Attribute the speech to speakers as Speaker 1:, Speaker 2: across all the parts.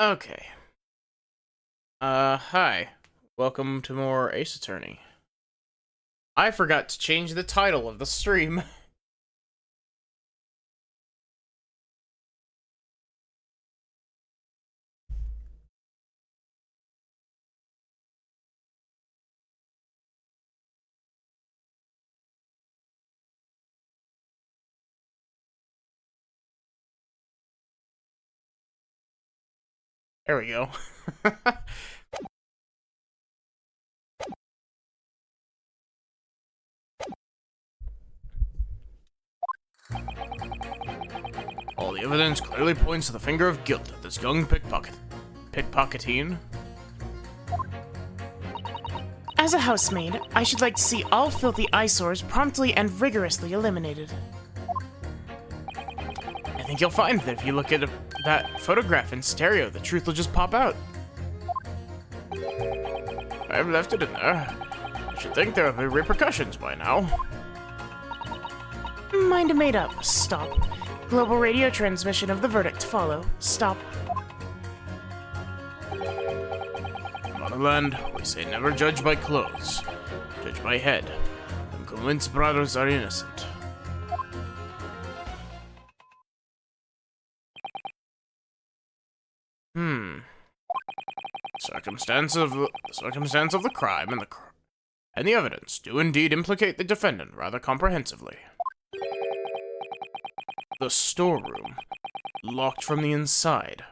Speaker 1: Okay. Hi. Welcome to more Ace Attorney. I forgot to change the title of the stream. There we go. All the evidence clearly points to the finger of guilt of this young pickpocketeen.
Speaker 2: As a housemaid, I should like to see all filthy eyesores promptly and rigorously eliminated.
Speaker 1: I think you'll find that if you look at that photograph in stereo, the truth will just pop out. I've left it in there. I should think there will be repercussions by now.
Speaker 2: Mind made up. Stop. Global radio transmission of the verdict follow. Stop.
Speaker 1: Motherland, we say never judge by clothes, judge by head. I'm convinced brothers are innocent. Circumstance of the crime and the evidence do indeed implicate the defendant rather comprehensively. The storeroom, locked from the inside,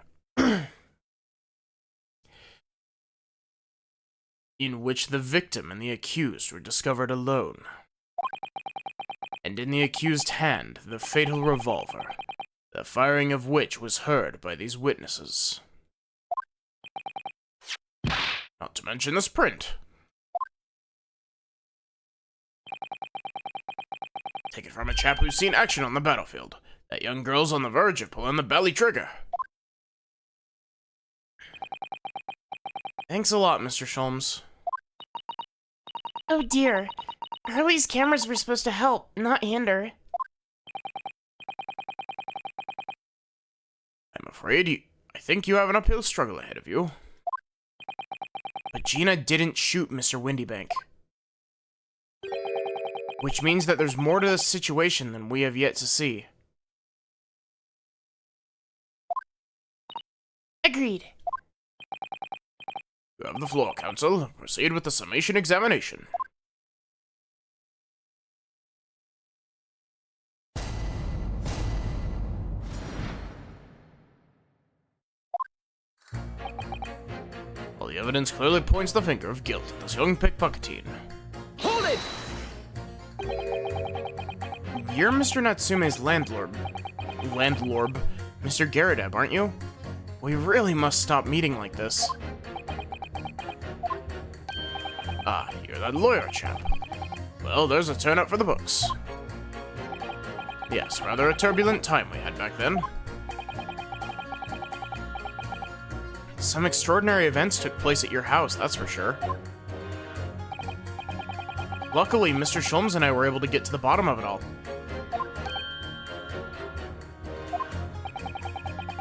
Speaker 1: in which the victim and the accused were discovered alone, and in the accused's hand the fatal revolver, the firing of which was heard by these witnesses. Not to mention this print. Take it from a chap who's seen action on the battlefield. That young girl's on the verge of pulling the belly trigger. Thanks a lot, Mr. Sholmes.
Speaker 2: Oh dear. Hurley's cameras were supposed to help, not hinder.
Speaker 1: I'm afraid I think you have an uphill struggle ahead of you. But Gina didn't shoot Mr. Windybank. Which means that there's more to this situation than we have yet to see.
Speaker 2: Agreed.
Speaker 1: You have the floor, counsel. Proceed with the summation examination. All the evidence clearly points the finger of guilt at this young pickpocketeen.
Speaker 3: Hold it!
Speaker 1: You're Mr. Natsume's landlord, Mr. Garadeb, aren't you? We really must stop meeting like this. Ah, you're that lawyer chap. Well, there's a turn up for the books. Yes, rather a turbulent time we had back then. Some extraordinary events took place at your house, that's for sure. Luckily, Mr. Sholmes and I were able to get to the bottom of it all.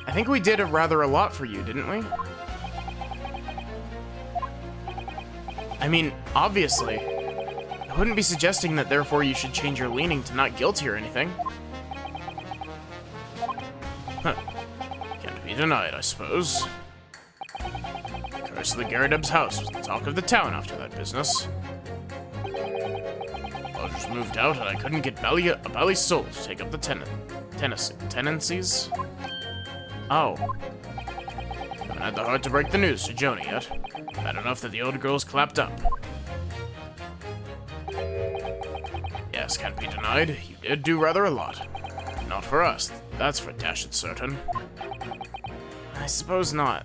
Speaker 1: I think we did rather a lot for you, didn't we? I mean, obviously. I wouldn't be suggesting that therefore you should change your leaning to not guilty or anything. Huh. Can't be denied, I suppose. The curse of the Garadeb's house was the talk of the town after that business. Lodgers moved out and I couldn't get a bally soul to take up the tenancies. Oh. Haven't had the heart to break the news to Joni yet. Bad enough that the old girl's clapped up. Yes, can't be denied. You did do rather a lot. Not for us, that's for dashed certain. I suppose not.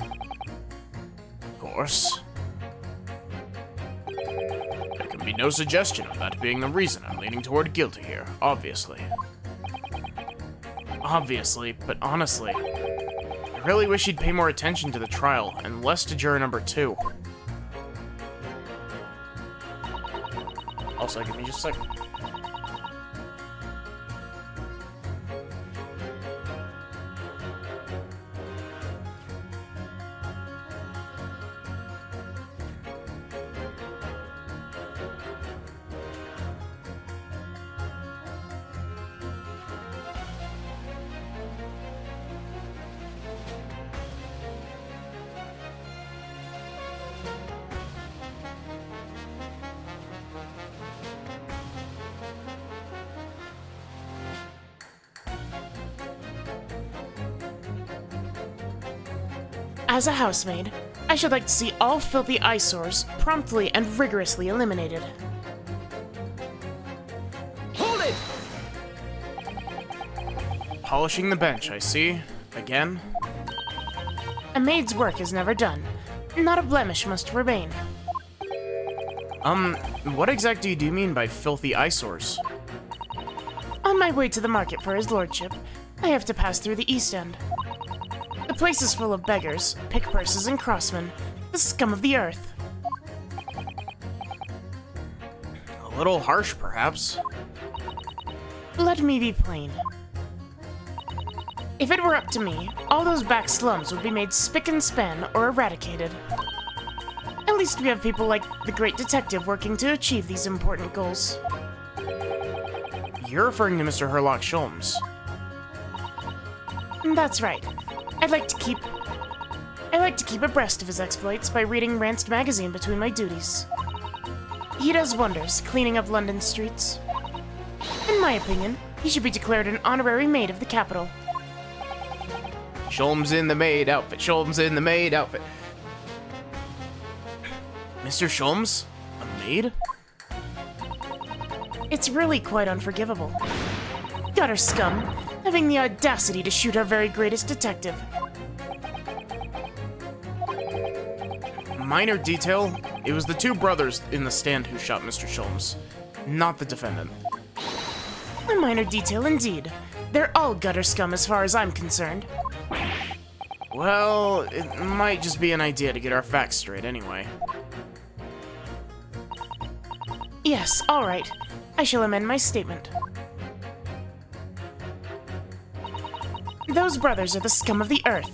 Speaker 1: Of course. There can be no suggestion of that being the reason I'm leaning toward guilty here, obviously. Obviously, but honestly, I really wish you'd pay more attention to the trial and less to juror number 2. Also, give me just a second.
Speaker 2: As a housemaid, I should like to see all filthy eyesores promptly and rigorously eliminated.
Speaker 3: Hold it!
Speaker 1: Polishing the bench, I see. Again?
Speaker 2: A maid's work is never done. Not a blemish must remain.
Speaker 1: What exactly do you mean by filthy eyesores?
Speaker 2: On my way to the market for his lordship, I have to pass through the East End. The place is full of beggars, pick-purses, and crossmen, the scum of the earth.
Speaker 1: A little harsh, perhaps.
Speaker 2: Let me be plain. If it were up to me, all those back slums would be made spick and span or eradicated. At least we have people like the great detective working to achieve these important goals.
Speaker 1: You're referring to Mr. Herlock Sholmes.
Speaker 2: That's right. I like to keep abreast of his exploits by reading Ranced magazine between my duties. He does wonders, cleaning up London streets. In my opinion, he should be declared an honorary maid of the capital.
Speaker 1: Sholmes in the maid outfit, Sholmes in the maid outfit. Mr. Sholmes? A maid?
Speaker 2: It's really quite unforgivable. Gutter scum, having the audacity to shoot our very greatest detective.
Speaker 1: Minor detail, it was the two brothers in the stand who shot Mr. Sholmes, not the defendant.
Speaker 2: A minor detail indeed. They're all gutter scum as far as I'm concerned.
Speaker 1: Well, it might just be an idea to get our facts straight anyway.
Speaker 2: Yes, all right. I shall amend my statement. Those brothers are the scum of the earth.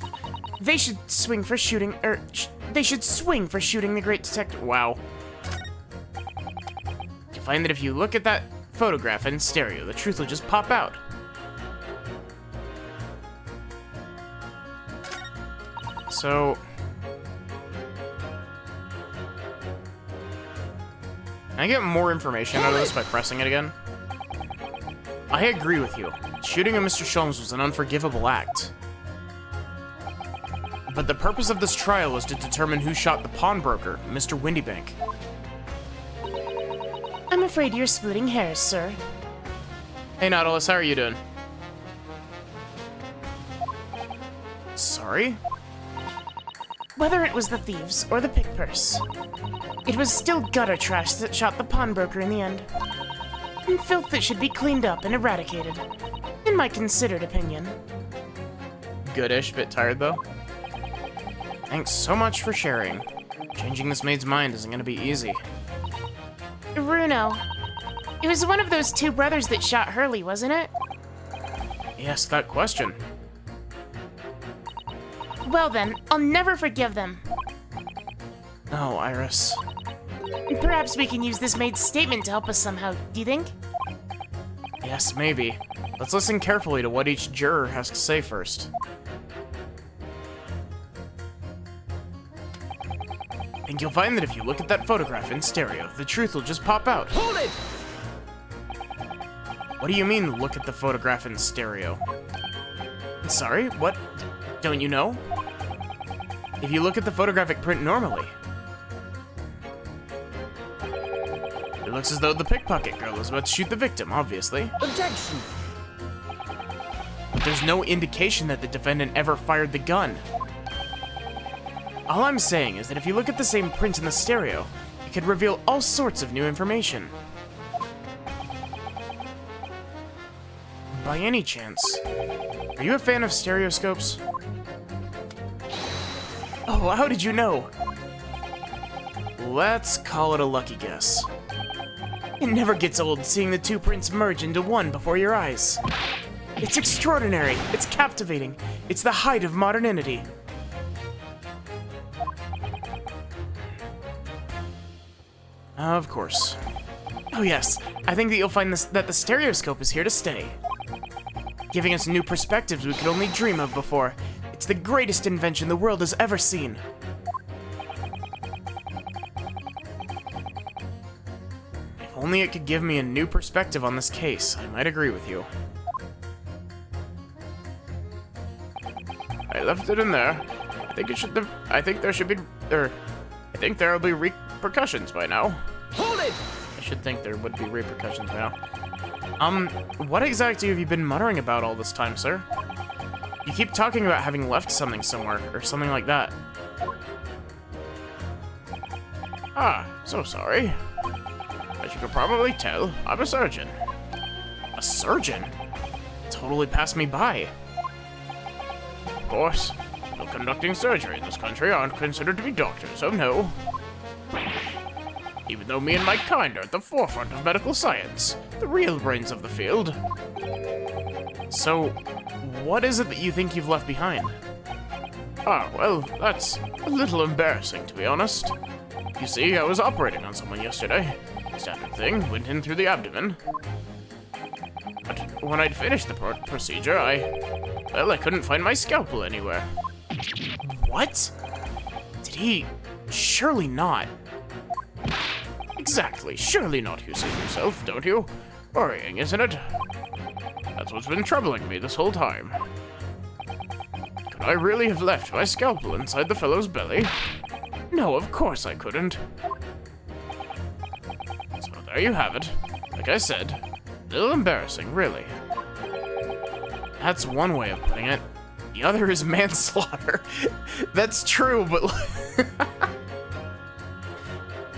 Speaker 2: They should swing for shooting, they should swing for shooting the great detective.
Speaker 1: Wow. You find that if you look at that photograph in stereo, the truth will just pop out. So... Can I get more information out of this by pressing it again? I agree with you. Shooting at Mr. Sholmes was an unforgivable act. But the purpose of this trial was to determine who shot the pawnbroker, Mr. Windybank.
Speaker 2: I'm afraid you're splitting hairs, sir.
Speaker 1: Hey, Nautilus, how are you doing? Sorry?
Speaker 2: Whether it was the thieves or the pick-purse, it was still gutter trash that shot the pawnbroker in the end. And filth that should be cleaned up and eradicated, in my considered opinion.
Speaker 1: Goodish, bit tired though. Thanks so much for sharing. Changing this maid's mind isn't gonna be easy.
Speaker 2: Bruno, it was one of those two brothers that shot Hurley, wasn't it?
Speaker 1: Yes, that question.
Speaker 2: Well then, I'll never forgive them.
Speaker 1: No, Iris.
Speaker 2: Perhaps we can use this maid's statement to help us somehow, do you think?
Speaker 1: Yes, maybe. Let's listen carefully to what each juror has to say first. I think you'll find that if you look at that photograph in stereo, the truth will just pop out.
Speaker 3: Hold it!
Speaker 1: What do you mean, look at the photograph in stereo? Sorry, what? Don't you know? If you look at the photographic print normally, it looks as though the pickpocket girl is about to shoot the victim, obviously.
Speaker 3: Objection!
Speaker 1: But there's no indication that the defendant ever fired the gun. All I'm saying is that if you look at the same print in the stereo, it could reveal all sorts of new information. By any chance, are you a fan of stereoscopes? Oh, how did you know? Let's call it a lucky guess. It never gets old seeing the two prints merge into one before your eyes. It's extraordinary, it's captivating, it's the height of modernity. Of course. Oh yes, I think that you'll find that the stereoscope is here to stay. Giving us new perspectives we could only dream of before. It's the greatest invention the world has ever seen. If only it could give me a new perspective on this case, I might agree with you. I left it in there. I think there should be, I think there will be repercussions by now.
Speaker 3: Hold it!
Speaker 1: I should think there would be repercussions by now. What exactly have you been muttering about all this time, sir? You keep talking about having left something somewhere, or something like that. Ah, so sorry. As you could probably tell, I'm a surgeon. A surgeon? Totally passed me by. Of course, people conducting surgery in this country aren't considered to be doctors, oh no. Even though me and my kind are at the forefront of medical science, the real brains of the field. So, what is it that you think you've left behind? Ah, well, that's a little embarrassing, to be honest. You see, I was operating on someone yesterday. Standard thing, went in through the abdomen. But when I'd finished the procedure, I couldn't find my scalpel anywhere. What? Did he? Surely not. Exactly, surely not, you say yourself, don't you? Worrying, isn't it? That's what's been troubling me this whole time. Could I really have left my scalpel inside the fellow's belly? No, of course I couldn't. So there you have it. Like I said, a little embarrassing, really. That's one way of putting it. The other is manslaughter. That's true, but...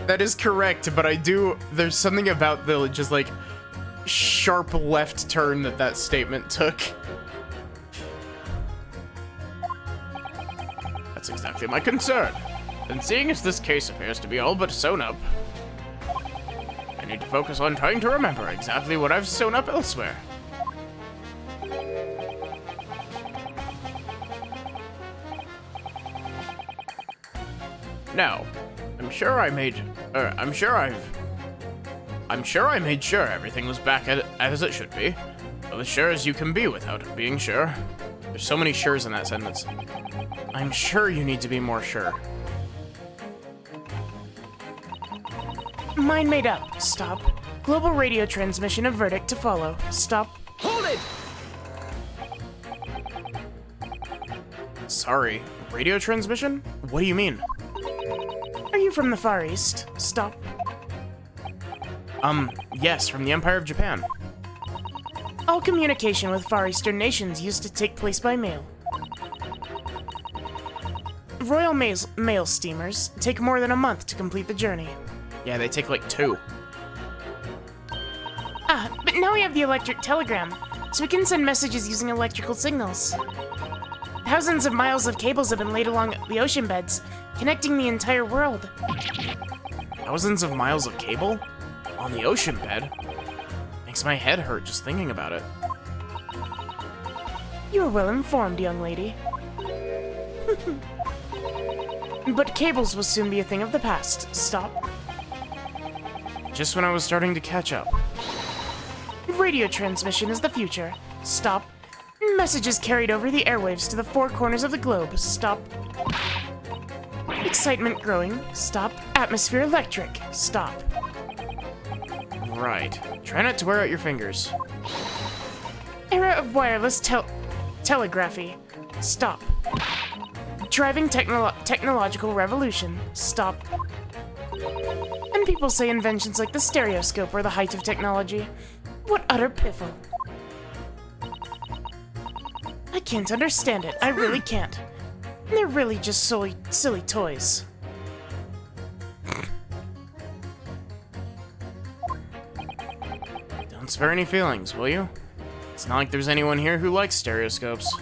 Speaker 1: That is correct, but there's something about the, just like, sharp left turn that statement took. That's exactly my concern. And seeing as this case appears to be all but sewn up, I need to focus on trying to remember exactly what I've sewn up elsewhere. Now, I'm sure I made sure everything was back as it should be. Well, as sure as you can be without being sure. There's so many sures in that sentence. I'm sure you need to be more sure.
Speaker 2: Mine made up. Stop. Global radio transmission of verdict to follow. Stop.
Speaker 3: Hold it!
Speaker 1: Sorry, radio transmission? What do you mean?
Speaker 2: Are you from the Far East? Stop.
Speaker 1: Yes, from the Empire of Japan.
Speaker 2: All communication with Far Eastern nations used to take place by mail. Royal Mail steamers take more than a month to complete the journey.
Speaker 1: Yeah, they take like 2.
Speaker 2: But now we have the electric telegram, so we can send messages using electrical signals. Thousands of miles of cables have been laid along the ocean beds, connecting the entire world.
Speaker 1: Thousands of miles of cable? On the ocean bed? Makes my head hurt just thinking about it.
Speaker 2: You are well informed, young lady. But cables will soon be a thing of the past. Stop.
Speaker 1: Just when I was starting to catch up.
Speaker 2: Radio transmission is the future. Stop. Messages carried over the airwaves to the 4 corners of the globe. Stop. Excitement growing. Stop. Atmosphere electric. Stop.
Speaker 1: Right. Try not to wear out your fingers.
Speaker 2: Era of wireless telegraphy. Stop. Driving technological revolution. Stop. And people say inventions like the stereoscope are the height of technology. What utter piffle. I can't understand it. I really can't. They're really just silly toys.
Speaker 1: Don't spare any feelings, will you? It's not like there's anyone here who likes stereoscopes.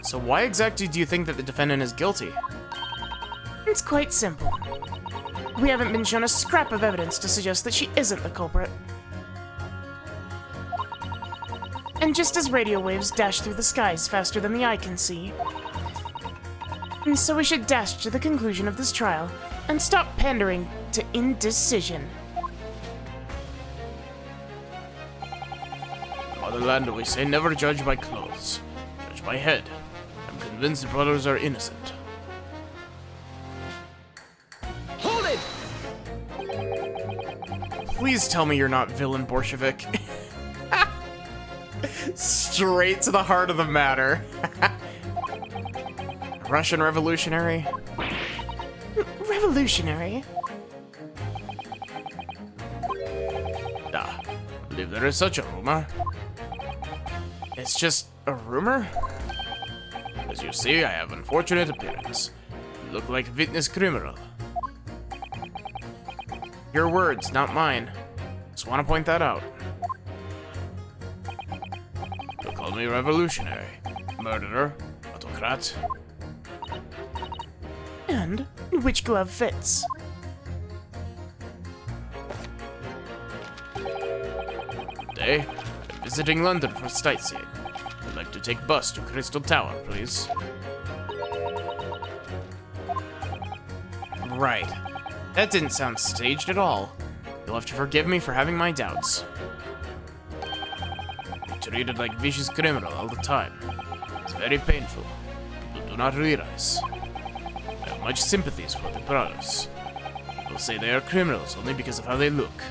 Speaker 1: So why exactly do you think that the defendant is guilty?
Speaker 2: It's quite simple. We haven't been shown a scrap of evidence to suggest that she isn't the culprit. And just as radio waves dash through the skies faster than the eye can see, and so we should dash to the conclusion of this trial and stop pandering to indecision.
Speaker 1: Motherland, we say never judge by clothes. Judge by head. I'm convinced the brothers are innocent.
Speaker 3: Hold it!
Speaker 1: Please tell me you're not villain Bolshevik. Straight to the heart of the matter. Russian revolutionary?
Speaker 2: Revolutionary?
Speaker 1: Ah, I believe there is such a rumor. It's just a rumor? As you see, I have unfortunate appearance. You look like a witness criminal. Your words, not mine. Just want to point that out. They'll call me revolutionary, murderer, autocrat.
Speaker 2: And which glove fits?
Speaker 1: Today, I'm visiting London for sightseeing. I'd like to take bus to Crystal Tower, please. Right. That didn't sound staged at all. You'll have to forgive me for having my doubts. I'm treated like vicious criminal all the time. It's very painful. People do not realize. I have much sympathies for the brothers. People say they are criminals only because of how they look.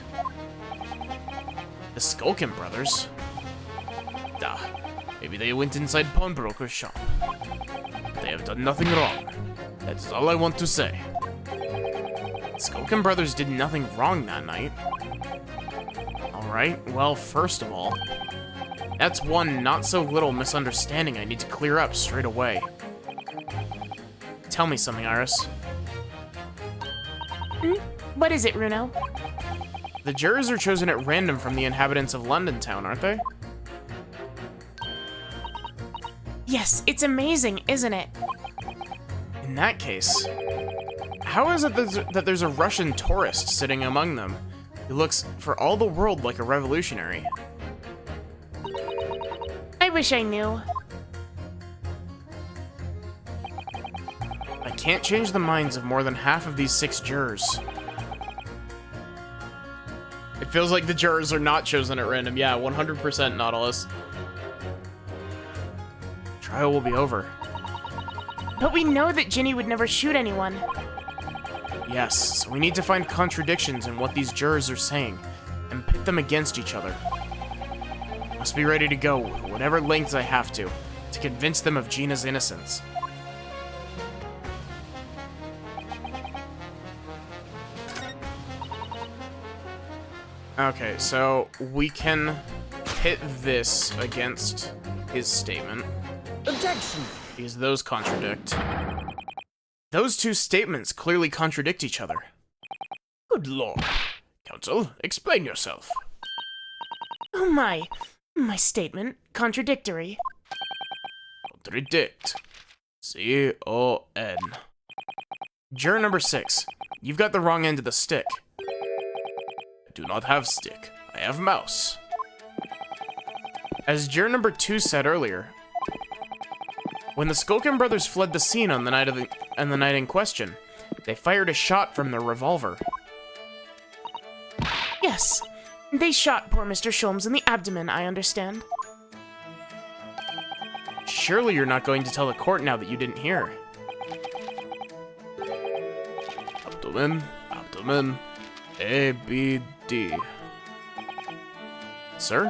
Speaker 1: The Skulkin brothers? Maybe they went inside pawnbroker's shop. They have done nothing wrong. That is all I want to say. Skulkin brothers did nothing wrong that night. Alright, well, first of all, that's one not-so-little misunderstanding I need to clear up straight away. Tell me something, Iris.
Speaker 2: What is it, Runo?
Speaker 1: The jurors are chosen at random from the inhabitants of London town, aren't they?
Speaker 2: Yes, it's amazing, isn't it?
Speaker 1: In that case, how is it that there's a Russian tourist sitting among them who looks for all the world like a revolutionary?
Speaker 2: I wish I knew.
Speaker 1: I can't change the minds of more than half of these 6 jurors. It feels like the jurors are not chosen at random. Yeah, 100% Nautilus. Trial will be over.
Speaker 2: But we know that Ginny would never shoot anyone.
Speaker 1: Yes, so we need to find contradictions in what these jurors are saying and pit them against each other. Must be ready to go, whatever lengths I have to convince them of Gina's innocence. Okay, so we can pit this against his statement.
Speaker 3: Objection!
Speaker 1: Because those contradict. Those two statements clearly contradict each other. Good lord. Counsel, explain yourself.
Speaker 2: Oh my statement, contradictory.
Speaker 1: Contradict. C-O-N. Juror number 6, you've got the wrong end of the stick. I do not have stick. I have mouse. As juror number 2 said earlier, when the Skulkin brothers fled the scene on the night in question, they fired a shot from their revolver.
Speaker 2: Yes, they shot poor Mr. Sholmes in the abdomen, I understand.
Speaker 1: Surely you're not going to tell the court now that you didn't hear. Abdomen, abdomen, A, B, D. Sir?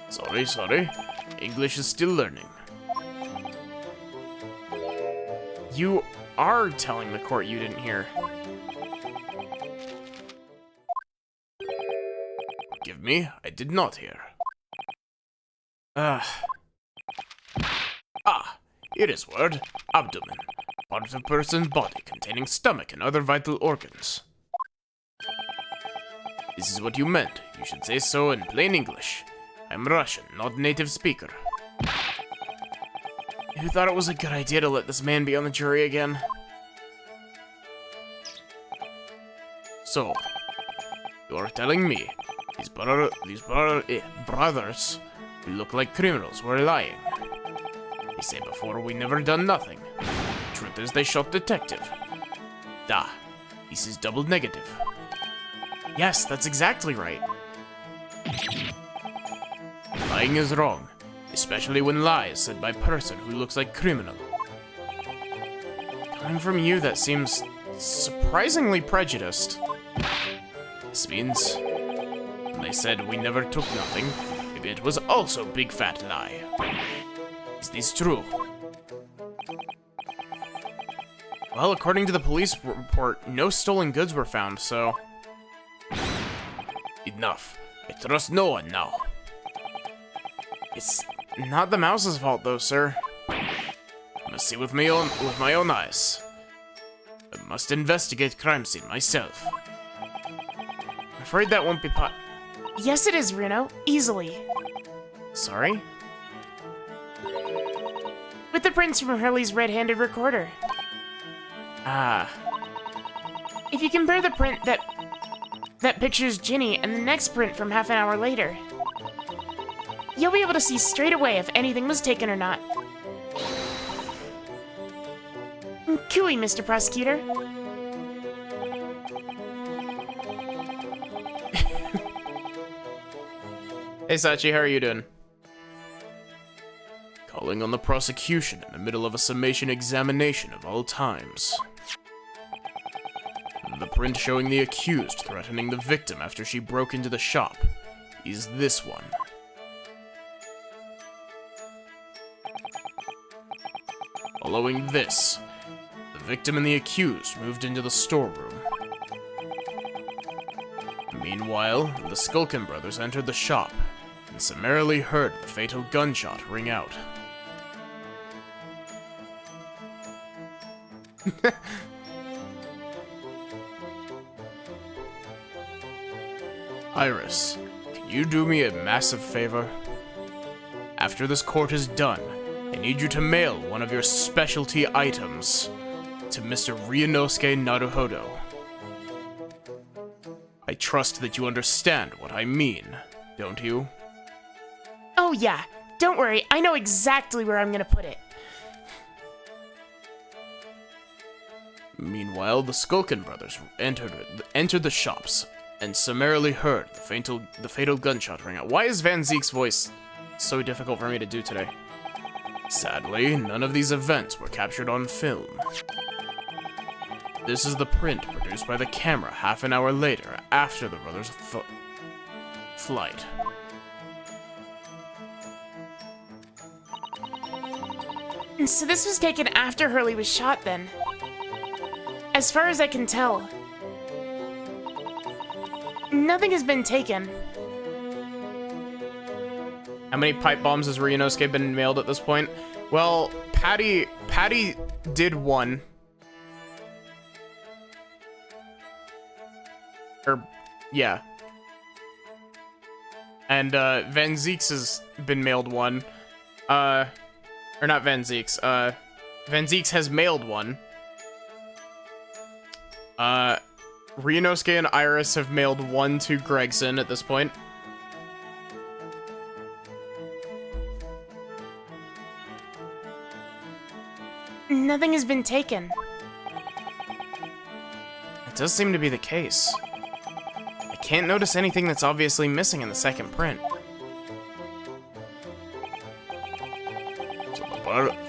Speaker 1: Sorry. English is still learning. You are telling the court you didn't hear. Forgive me, I did not hear. Here is word. Abdomen. Part of a person's body containing stomach and other vital organs. This is what you meant. You should say so in plain English. I'm Russian, not native speaker. Who thought it was a good idea to let this man be on the jury again? So, you are telling me these brothers who look like criminals were lying. They say before we never done nothing. The truth is they shot detective. This is double negative. Yes, that's exactly right. Lying is wrong, especially when lie is said by a person who looks like criminal. Coming from you, that seems surprisingly prejudiced. This means, when they said we never took nothing, they bit was also big fat lie. Is this true? Well, according to the police report, no stolen goods were found, so... Enough. I trust no one now. It's not the mouse's fault, though, sir. I must see with my own eyes. I must investigate crime scene myself. I'm afraid that won't be
Speaker 2: Yes, it is, Reno. Easily.
Speaker 1: Sorry?
Speaker 2: With the prints from Hurley's red-handed recorder.
Speaker 1: Ah.
Speaker 2: If you compare the print that pictures Ginny and the next print from half an hour later, you'll be able to see straight away if anything was taken or not. Cooey, Mr. Prosecutor.
Speaker 1: Hey, Sachi, how are you doing? Calling on the prosecution in the middle of a summation examination of all times. The print showing the accused threatening the victim after she broke into the shop is this one. Following this, the victim and the accused moved into the storeroom. Meanwhile, the Skulkin brothers entered the shop and summarily heard the fatal gunshot ring out. Iris, can you do me a massive favor? After this court is done, I need you to mail one of your specialty items to Mr. Ryunosuke Naruhodo. I trust that you understand what I mean, don't you?
Speaker 2: Oh yeah, don't worry, I know exactly where I'm gonna put it.
Speaker 1: Meanwhile, the Skulkin brothers entered the shops and summarily heard the fatal gunshot ring out. Why is Van Zeek's voice so difficult for me to do today? Sadly, none of these events were captured on film. This is the print produced by the camera half an hour later after the brothers' flight.
Speaker 2: So this was taken after Hurley was shot then. As far as I can tell, nothing has been taken.
Speaker 1: How many pipe bombs has Ryunosuke been mailed at this point? Well, Patty did one. Yeah. And, Van Zeek's has been mailed one. Or not Van Zeek's, Van Zeek's has mailed one. Ryunosuke and Iris have mailed one to Gregson at this point.
Speaker 2: Nothing has been taken.
Speaker 1: It does seem to be the case. I can't notice anything that's obviously missing in the second print.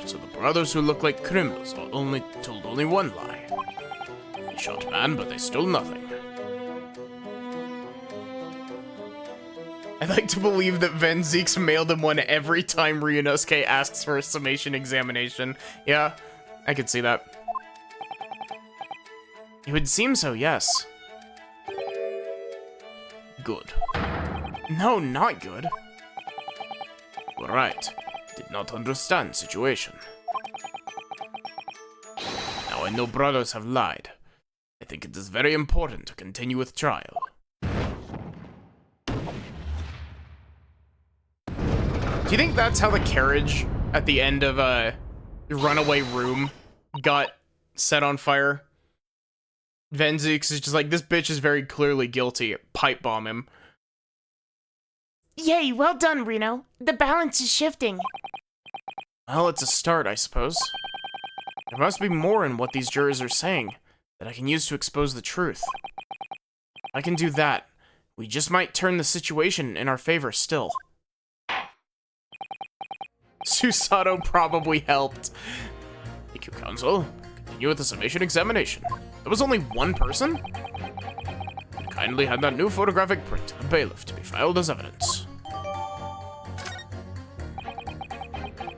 Speaker 1: So the brothers who look like criminals told only one lie. They shot man, but they stole nothing. I'd like to believe that Van Zeek's mailed him one every time Ryunosuke asks for a summation examination. Yeah, I could see that. It would seem so, yes. Good. No, not good. Right. Did not understand situation. Now I know brothers have lied. I think it is very important to continue with trial. Do you think that's how the carriage at the end of Runaway Room got set on fire? Van Zeeks is just like, this bitch is very clearly guilty. Pipe bomb him.
Speaker 2: Yay, well done, Reno. The balance is shifting.
Speaker 1: Well, it's a start, I suppose. There must be more in what these jurors are saying that I can use to expose the truth. If I can do that, we just might turn the situation in our favor still. Susato probably helped. Thank you, counsel. Continue with the summation examination. There was only one person? Kindly had that new photographic print of the bailiff to be filed as evidence.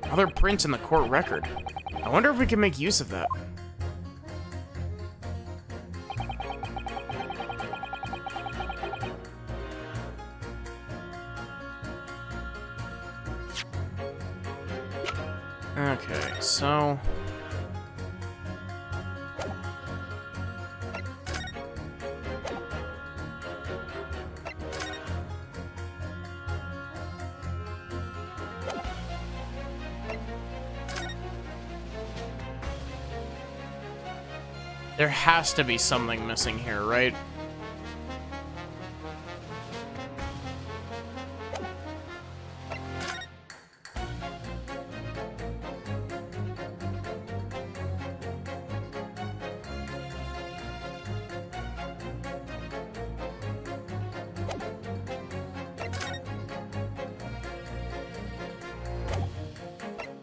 Speaker 1: Another print in the court record. I wonder if we can make use of that. Okay, so... there has to be something missing here, right?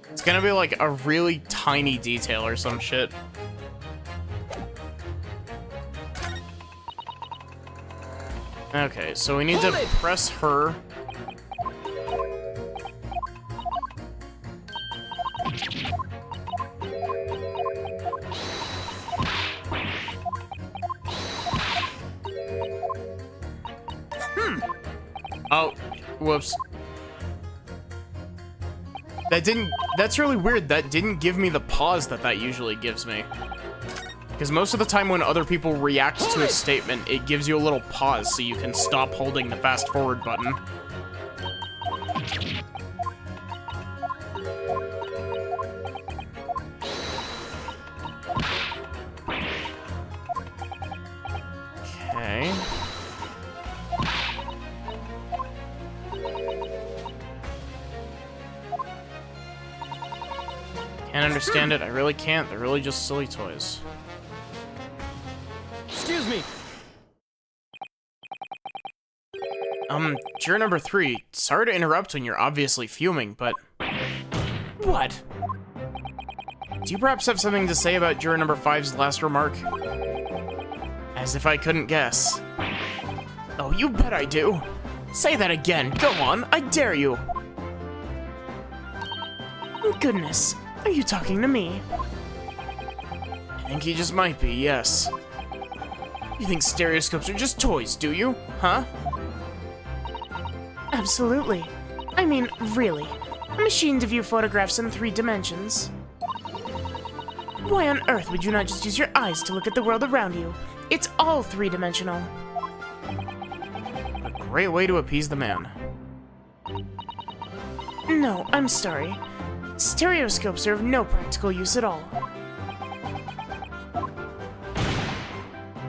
Speaker 1: It's gonna be like a really tiny detail or some shit. Okay, so we need to press her. Oh, whoops. That's really weird. That didn't give me the pause that usually gives me. Because most of the time when other people react to a statement, it gives you a little pause so you can stop holding the fast forward button. Okay. Can't understand it, I really can't. They're really just silly toys.
Speaker 3: Excuse me.
Speaker 1: Juror number 3, sorry to interrupt when you're obviously fuming, but... What? Do you perhaps have something to say about juror number 5's last remark? As if I couldn't guess. Oh, you bet I do. Say that again, go on, I dare you.
Speaker 2: Goodness, are you talking to me?
Speaker 1: I think he just might be, yes. You think stereoscopes are just toys, do you? Huh?
Speaker 2: Absolutely. I mean, really. A machine to view photographs in 3 dimensions. Why on earth would you not just use your eyes to look at the world around you? It's all 3-dimensional.
Speaker 1: A great way to appease the man.
Speaker 2: No, I'm sorry. Stereoscopes are of no practical use at all.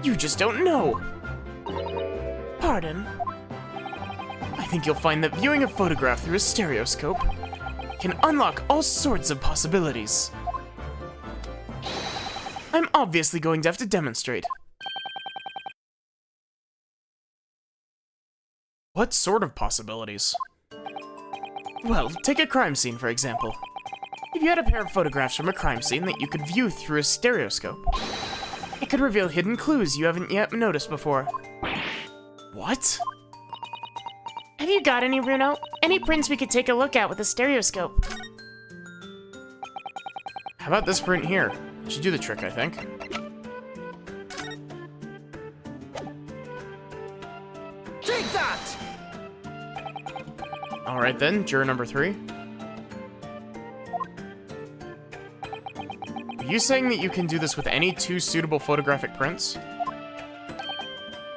Speaker 1: You just don't know.
Speaker 2: Pardon?
Speaker 1: I think you'll find that viewing a photograph through a stereoscope can unlock all sorts of possibilities. I'm obviously going to have to demonstrate. What sort of possibilities? Well, take a crime scene, for example. If you had a pair of photographs from a crime scene that you could view through a stereoscope, it could reveal hidden clues you haven't yet noticed before. What?
Speaker 2: Have you got any, Bruno? Any prints we could take a look at with a stereoscope?
Speaker 1: How about this print here? It should do the trick, I think.
Speaker 3: Take that!
Speaker 1: Alright then, juror number 3. Are you saying that you can do this with any 2 suitable photographic prints?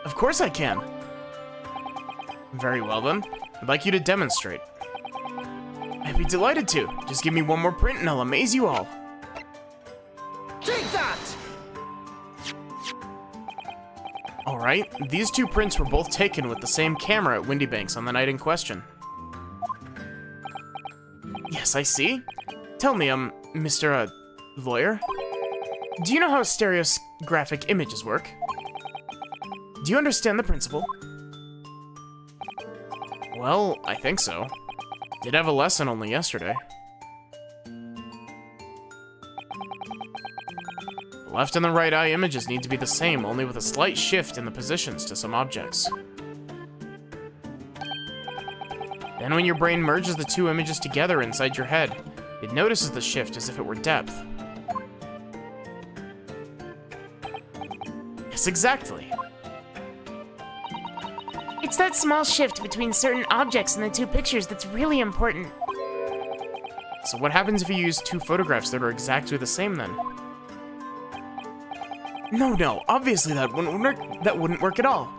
Speaker 1: Of course I can. Very well then. I'd like you to demonstrate. I'd be delighted to. Just give me one more print and I'll amaze you all.
Speaker 3: Take that!
Speaker 1: Alright, these 2 prints were both taken with the same camera at Windy Banks on the night in question. Yes, I see. Tell me, Mr. Lawyer? Do you know how stereographic images work? Do you understand the principle? Well, I think so. Did have a lesson only yesterday. The left and the right eye images need to be the same, only with a slight shift in the positions to some objects. Then when your brain merges the 2 images together inside your head, It notices the shift as if it were depth. Yes, exactly.
Speaker 2: It's that small shift between certain objects in the two pictures that's really important.
Speaker 1: So what happens if you use two photographs that are exactly the same then? No, obviously that wouldn't work. That wouldn't work at all.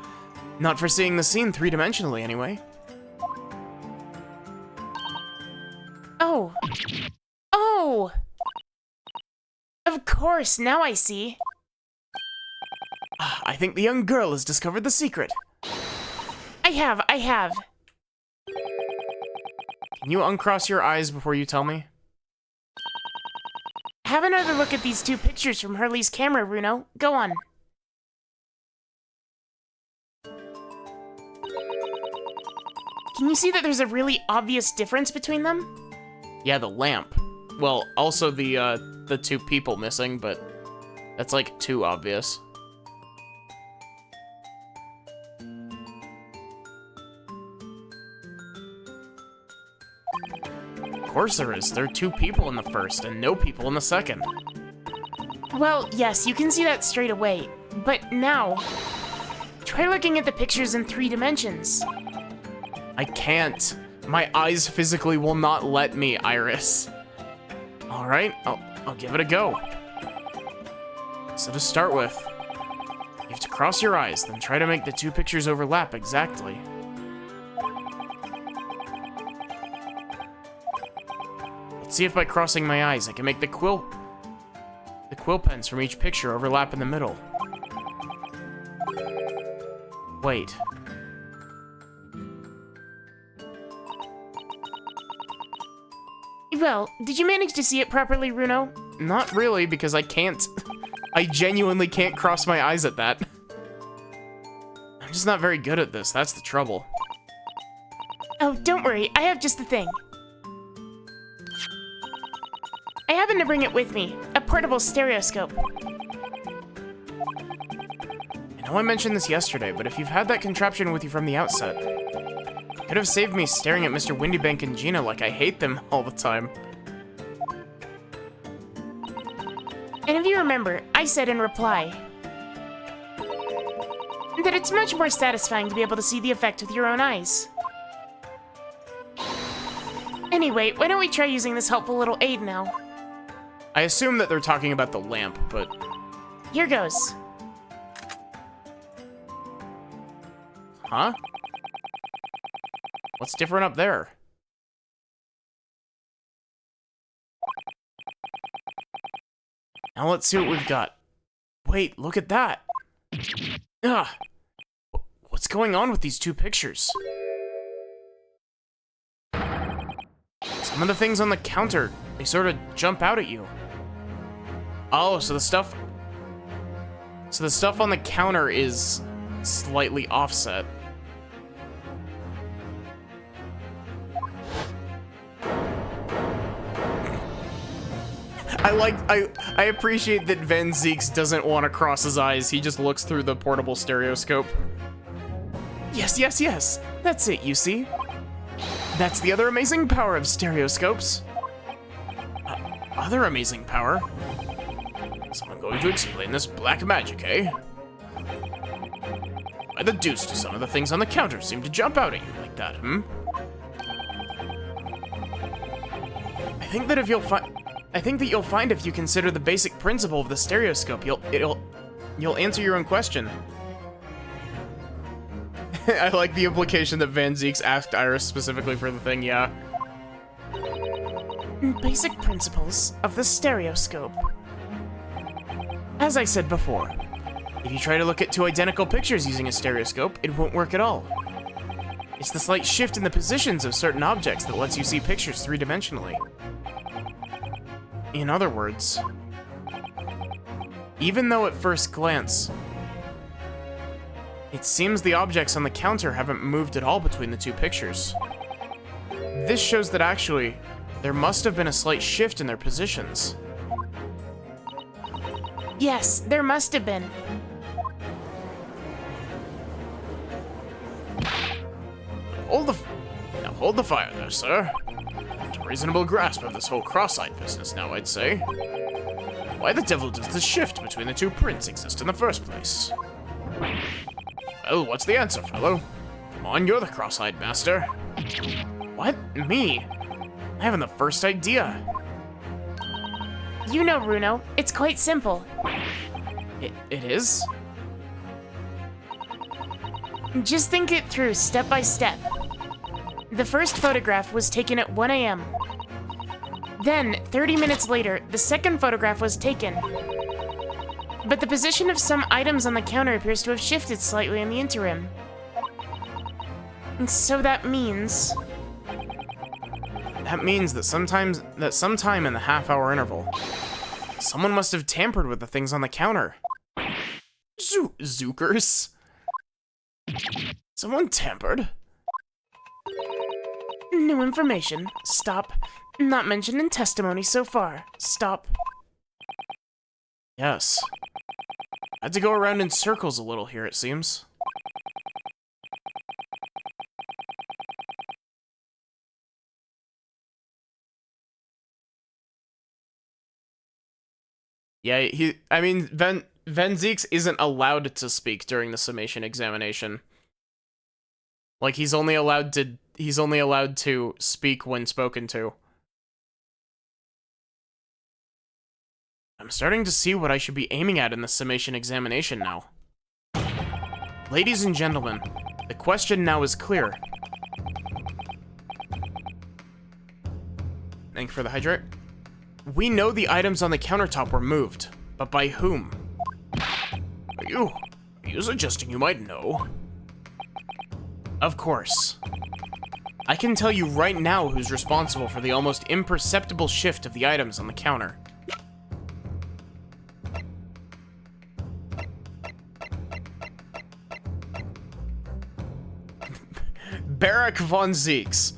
Speaker 1: Not for seeing the scene three-dimensionally, anyway.
Speaker 2: Oh. Oh! Of course, now I see.
Speaker 1: I think the young girl has discovered the secret.
Speaker 2: I have.
Speaker 1: Can you uncross your eyes before you tell me?
Speaker 2: Have another look at these two pictures from Hurley's camera, Runo. Go on. Can you see that there's a really obvious difference between them?
Speaker 1: Yeah, the lamp. Well, also the two people missing, but that's like too obvious. Of course there is. There are two people in the first and no people in the second.
Speaker 2: Well, yes, you can see that straight away. But now, try looking at the pictures in 3 dimensions.
Speaker 1: I can't. My eyes physically will not let me, Iris. Alright, I'll give it a go. So to start with, you have to cross your eyes, then try to make the two pictures overlap exactly. Let's see if by crossing my eyes I can make the quill pens from each picture overlap in the middle. Wait.
Speaker 2: Well, did you manage to see it properly, Runo?
Speaker 1: Not really, because I can't. I genuinely can't cross my eyes at that. I'm just not very good at this, that's the trouble.
Speaker 2: Oh, don't worry, I have just the thing. I happen to bring it with me, a portable stereoscope.
Speaker 1: I know I mentioned this yesterday, but if you've had that contraption with you from the outset, it could have saved me staring at Mr. Windybank and Gina like I hate them all the time.
Speaker 2: And if you remember, I said in reply that it's much more satisfying to be able to see the effect with your own eyes. Anyway, why don't we try using this helpful little aid now?
Speaker 1: I assume that they're talking about the lamp, but...
Speaker 2: Here goes.
Speaker 1: Huh? What's different up there? Now let's see what we've got. Wait, look at that! Ah! What's going on with these two pictures? Some of the things on the counter, they sort of jump out at you. Oh, so the stuff on the counter is slightly offset. I appreciate that Van Zeeks doesn't want to cross his eyes. He just looks through the portable stereoscope. Yes. That's it, you see? That's the other amazing power of stereoscopes. Other amazing power? So I'm going to explain this black magic, eh? Why the deuce do some of the things on the counter seem to jump out at you like that, hmm? I think that you'll find if you consider the basic principle of the stereoscope, you'll answer your own question. I like the implication that Van Zeeks asked Iris specifically for the thing, yeah.
Speaker 2: Basic principles of the stereoscope.
Speaker 1: As I said before, if you try to look at two identical pictures using a stereoscope, it won't work at all. It's the slight shift in the positions of certain objects that lets you see pictures three-dimensionally. In other words, even though at first glance, it seems the objects on the counter haven't moved at all between the two pictures, this shows that actually, there must have been a slight shift in their positions.
Speaker 2: Yes, there must have been.
Speaker 1: Hold the fire there, sir. To reasonable grasp of this whole cross-eyed business now, I'd say. Why the devil does the shift between the two prints exist in the first place? Well, what's the answer, fellow? Come on, you're the cross-eyed master. What? Me? I haven't the first idea.
Speaker 2: You know, Runo, it's quite simple.
Speaker 1: It is?
Speaker 2: Just think it through step by step. The first photograph was taken at 1 a.m. Then, 30 minutes later, the second photograph was taken. But the position of some items on the counter appears to have shifted slightly in the interim. And so that means...
Speaker 1: That means that sometime in the half-hour interval, someone must have tampered with the things on the counter. Zookers? Someone tampered?
Speaker 2: New information. Stop. Not mentioned in testimony so far. Stop.
Speaker 1: Yes. Had to go around in circles a little here, it seems. Yeah, Van Zieks isn't allowed to speak during the summation examination. Like, he's only allowed to speak when spoken to. I'm starting to see what I should be aiming at in the summation examination now. Ladies and gentlemen, the question now is clear. Thank you for the hydrate. We know the items on the countertop were moved, but by whom? Are you suggesting you might know? Of course. I can tell you right now who's responsible for the almost imperceptible shift of the items on the counter. Barak von Zieks.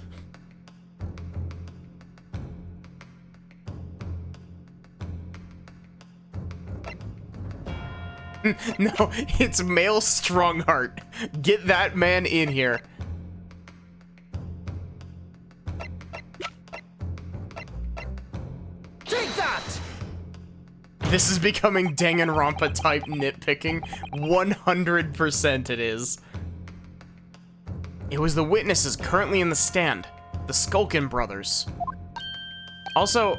Speaker 1: No, it's Male Strongheart. Get that man in here.
Speaker 3: Take that!
Speaker 1: This is becoming Danganronpa type nitpicking. 100% it is. It was the witnesses currently in the stand, the Skulkin brothers. Also,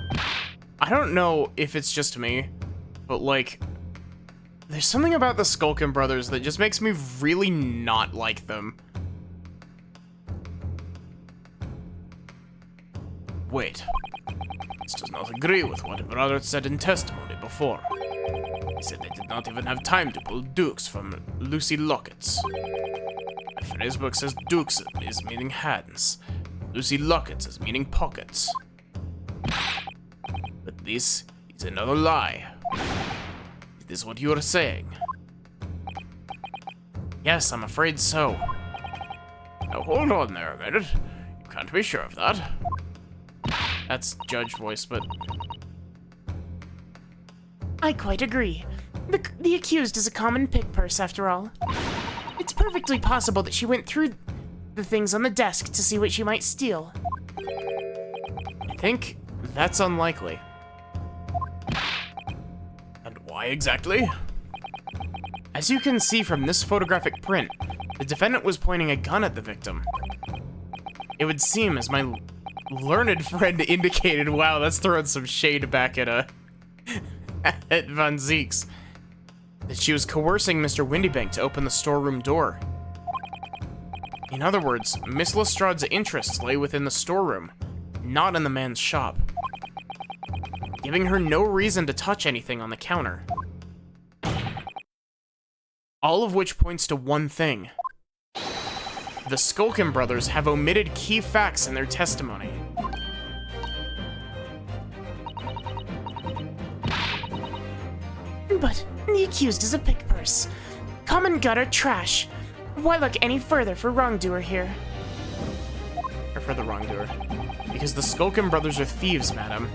Speaker 1: I don't know if it's just me, but like, there's something about the Skulkin brothers that just makes me really not like them. Wait. This does not agree with what brother said in testimony before. He said they did not even have time to pull dukes from Lucy Lockets. My phrase book says dukes is meaning hands. Lucy Lockets is meaning pockets. But this is another lie. Is this what you are saying? Yes, I'm afraid so. Now hold on there a minute. You can't be sure of that. That's judge voice, but...
Speaker 2: I quite agree. The accused is a common pick purse, after all. It's perfectly possible that she went through the things on the desk to see what she might steal.
Speaker 1: I think that's unlikely. And why exactly? As you can see from this photographic print, the defendant was pointing a gun at the victim. It would seem, as my learned friend indicated, wow, that's throwing some shade back at at Von Zieks, that she was coercing Mr. Windybank to open the storeroom door. In other words, Miss Lestrade's interests lay within the storeroom, not in the man's shop, giving her no reason to touch anything on the counter. All of which points to one thing. The Skulkin brothers have omitted key facts in their testimony.
Speaker 2: But the accused is a pick purse. Common gutter trash. Why look any further for wrongdoer here?
Speaker 1: Or for the wrongdoer. Because the Skulkin brothers are thieves, madam.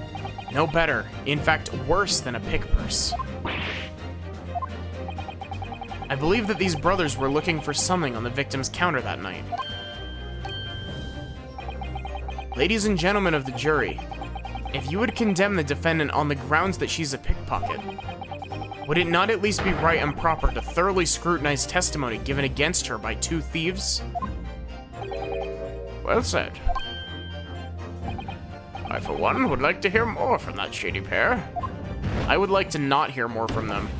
Speaker 1: No better, in fact worse than a pick purse. I believe that these brothers were looking for something on the victim's counter that night. Ladies and gentlemen of the jury, if you would condemn the defendant on the grounds that she's a pickpocket, would it not at least be right and proper to thoroughly scrutinize testimony given against her by two thieves? Well said. I, for one, would like to hear more from that shady pair. I would like to not hear more from them.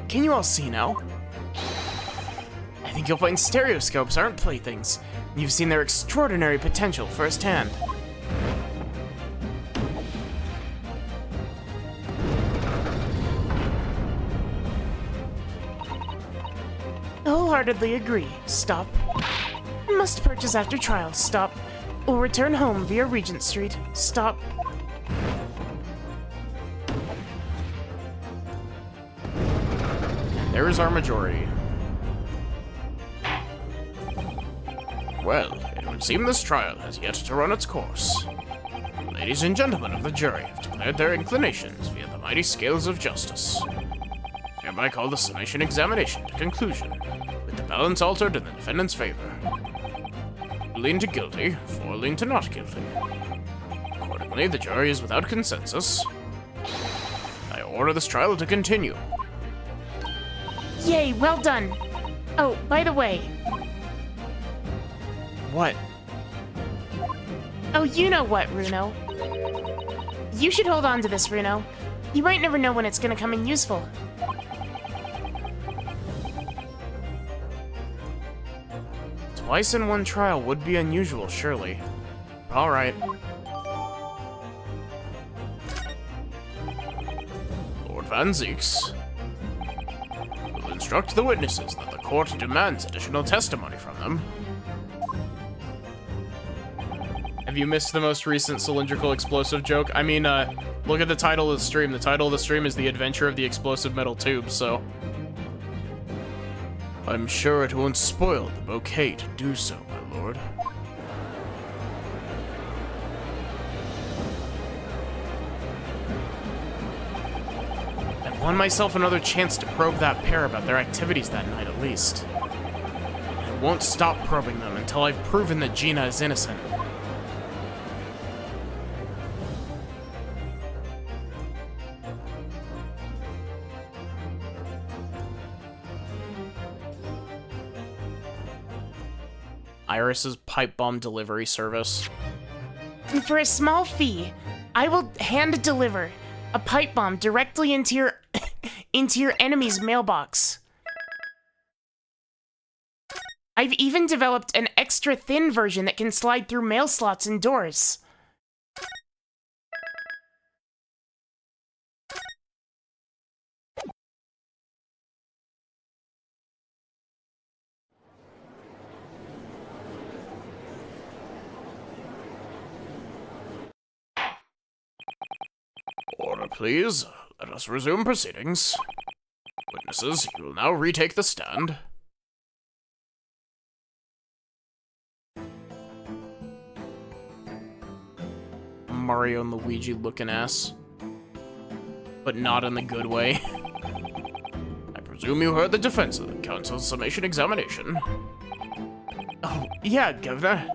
Speaker 1: Can you all see now? I think you'll find stereoscopes aren't playthings. You've seen their extraordinary potential firsthand.
Speaker 2: Wholeheartedly agree. Stop. Must purchase after trial. Stop. Will return home via Regent Street. Stop.
Speaker 1: There is our majority. Well, it would seem this trial has yet to run its course. Ladies and gentlemen of the jury have declared their inclinations via the mighty scales of justice. Hereby call the summation examination to conclusion, with the balance altered in the defendant's favor. Lean to guilty, 4 lean to not guilty. Accordingly, the jury is without consensus. I order this trial to continue.
Speaker 2: Yay, well done. Oh, by the way.
Speaker 1: What?
Speaker 2: Oh, you know what, Runo. You should hold on to this, Runo. You might never know when it's gonna come in useful.
Speaker 1: Twice in one trial would be unusual, surely. Alright. Lord Van Zeeks will instruct the witnesses that the court demands additional testimony from them. Have you missed the most recent cylindrical explosive joke? I mean, look at the title of the stream. The title of the stream is The Adventure of the Explosive Metal Tube, so... I'm sure it won't spoil the bouquet to do so, my lord. I've won myself another chance to probe that pair about their activities that night, at least. I won't stop probing them until I've proven that Gina is innocent. Iris's pipe bomb delivery service.
Speaker 2: For a small fee, I will hand deliver a pipe bomb directly into your into your enemy's mailbox. I've even developed an extra thin version that can slide through mail slots and doors.
Speaker 1: Order, please. Let us resume proceedings. Witnesses, you will now retake the stand. Mario and Luigi looking ass. But not in the good way. I presume you heard the defense of the council's summation examination. Oh, yeah, Governor.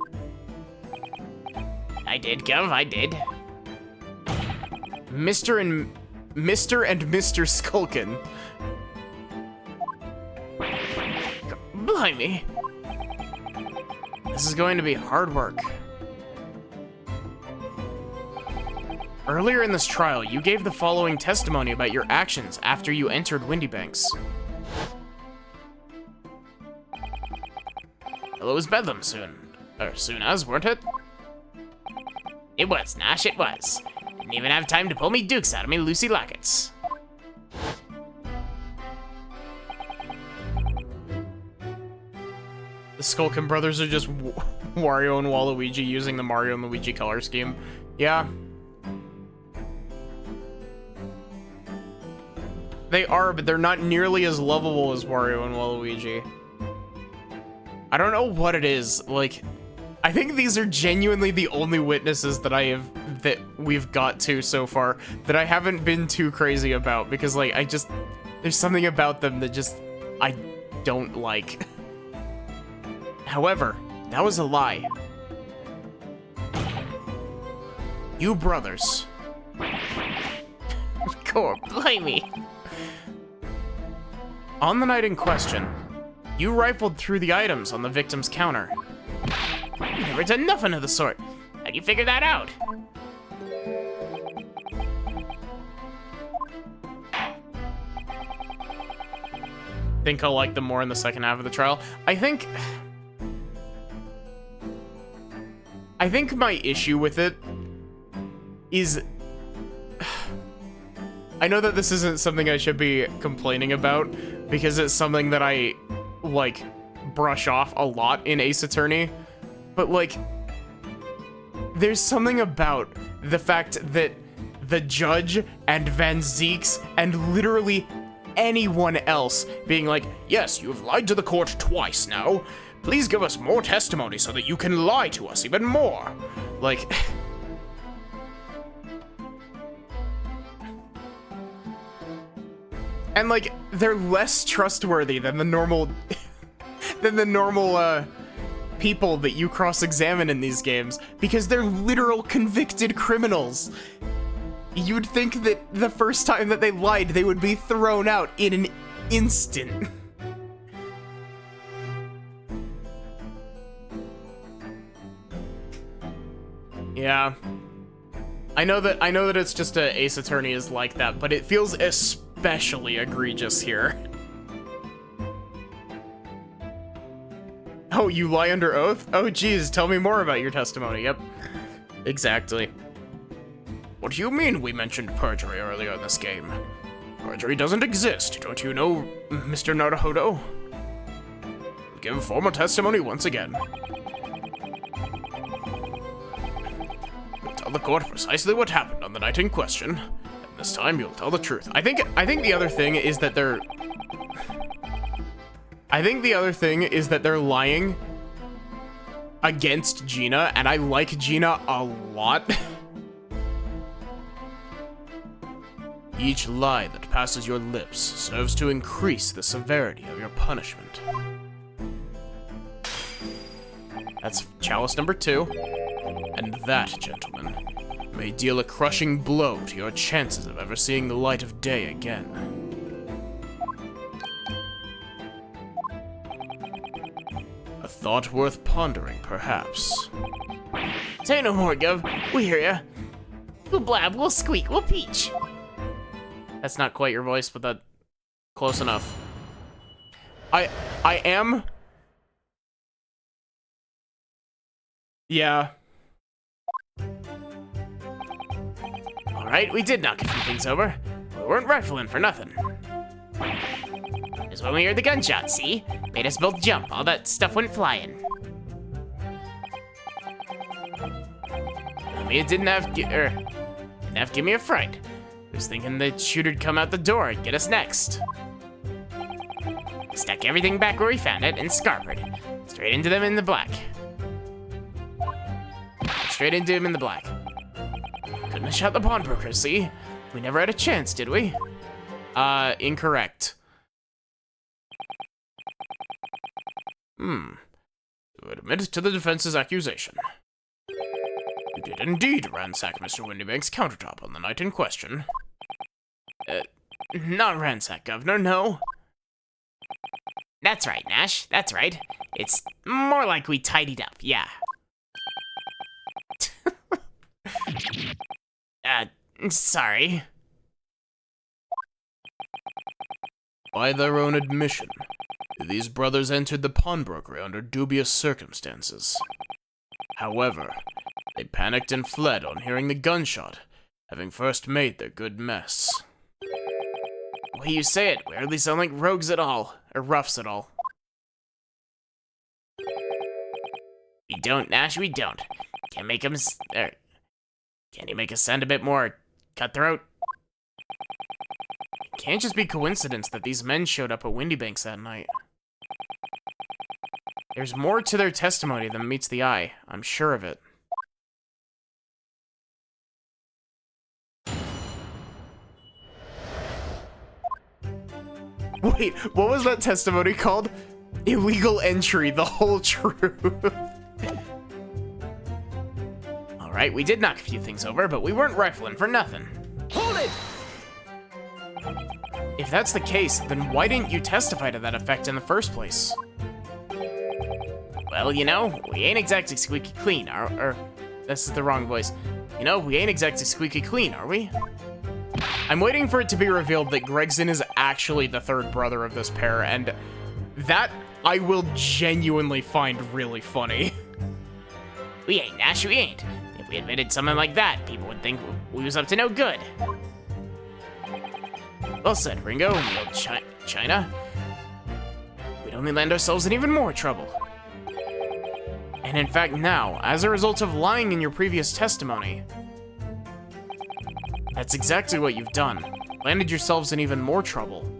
Speaker 1: I did, Gov, I did. Mr. and Mr. Skulkin. Blimey. This is going to be hard work. Earlier in this trial, you gave the following testimony about your actions after you entered Windybanks. Hello is Bedlam soon. Or soon as, weren't it? It was, Nash, it was. Didn't even have time to pull me dukes out of me Lucy Lockets. The Skulkin brothers are just Wario and Waluigi using the Mario and Luigi color scheme. Yeah. They are, but they're not nearly as lovable as Wario and Waluigi. I don't know what it is. Like, I think these are genuinely the only witnesses that we've got to so far that I haven't been too crazy about, because like there's something about them that just I don't like. However, that was a lie. You brothers.
Speaker 2: Core, blame me.
Speaker 1: On the night in question, you rifled through the items on the victim's counter.
Speaker 2: You never done nothing of the sort. How'd you figure that out?
Speaker 1: Think I'll like them more in the second half of the trial. I think my issue with it is, I know that this isn't something I should be complaining about because it's something that I like brush off a lot in Ace Attorney, but like there's something about the fact that the judge and Van Zeeks and literally anyone else being like, yes, you have lied to the court twice now. Please give us more testimony so that you can lie to us even more. Like, and like, they're less trustworthy than the normal, people that you cross-examine in these games because they're literal convicted criminals. You'd think that the first time that they lied, they would be thrown out in an instant. Yeah. I know that it's just a Ace Attorney is like that, but it feels especially egregious here. Oh, you lie under oath? Oh, geez, tell me more about your testimony. Yep. Exactly. What do you mean we mentioned perjury earlier in this game? Perjury doesn't exist, don't you know, Mr. Naruhodo? Give formal testimony once again. You'll tell the court precisely what happened on the night in question, and this time you'll tell the truth. I think the other thing is that they're... I think the other thing is that they're lying against Gina, and I like Gina a lot. Each lie that passes your lips serves to increase the severity of your punishment. That's chalice number 2. And that, gentlemen, may deal a crushing blow to your chances of ever seeing the light of day again. A thought worth pondering, perhaps.
Speaker 2: Say no more, Gov. We hear ya. We'll blab, we'll squeak, we'll peach.
Speaker 1: That's not quite your voice, but that close enough. I am. Yeah.
Speaker 2: All right, we did knock a few things over. We weren't rifling for nothing. It's when we heard the gunshot, see? Made us both jump. All that stuff went flying. I mean, it didn't have to give me a fright. I was thinking the shooter'd come out the door and get us next. Stuck everything back where we found it and scarpered. Straight into them in the black. Straight into him in the black. Couldn't have shot the pawnbroker, see? We never had a chance, did we?
Speaker 1: Incorrect. You admit to the defense's accusation. You did indeed ransack Mr. Windybank's countertop on the night in question.
Speaker 2: Not ransack, Governor, no. That's right, Nash, that's right. It's more like we tidied up, yeah. Sorry.
Speaker 1: By their own admission, these brothers entered the pawnbroker under dubious circumstances. However, they panicked and fled on hearing the gunshot, having first made their good mess.
Speaker 2: The way you say it, we hardly sound like rogues at all, or roughs at all. We don't, Nash, we don't. Can't make them, can you make us sound a bit more cutthroat?
Speaker 1: It can't just be coincidence that these men showed up at Windybanks that night. There's more to their testimony than meets the eye, I'm sure of it. Wait, what was that testimony called? Illegal entry, the whole truth. Alright, we did knock a few things over, but we weren't rifling for nothing.
Speaker 3: Hold it!
Speaker 1: If that's the case, then why didn't you testify to that effect in the first place? Well, you know, we ain't exactly squeaky clean, this is the wrong voice. You know, we ain't exactly squeaky clean, are we? I'm waiting for it to be revealed that Gregson is actually the third brother of this pair, and that I will genuinely find really funny.
Speaker 2: We ain't, Nash, we ain't. If we admitted something like that, people would think we was up to no good.
Speaker 1: Well said, Ringo, you old China. We'd only land ourselves in even more trouble. And in fact now, as a result of lying in your previous testimony, that's exactly what you've done. Landed yourselves in even more trouble.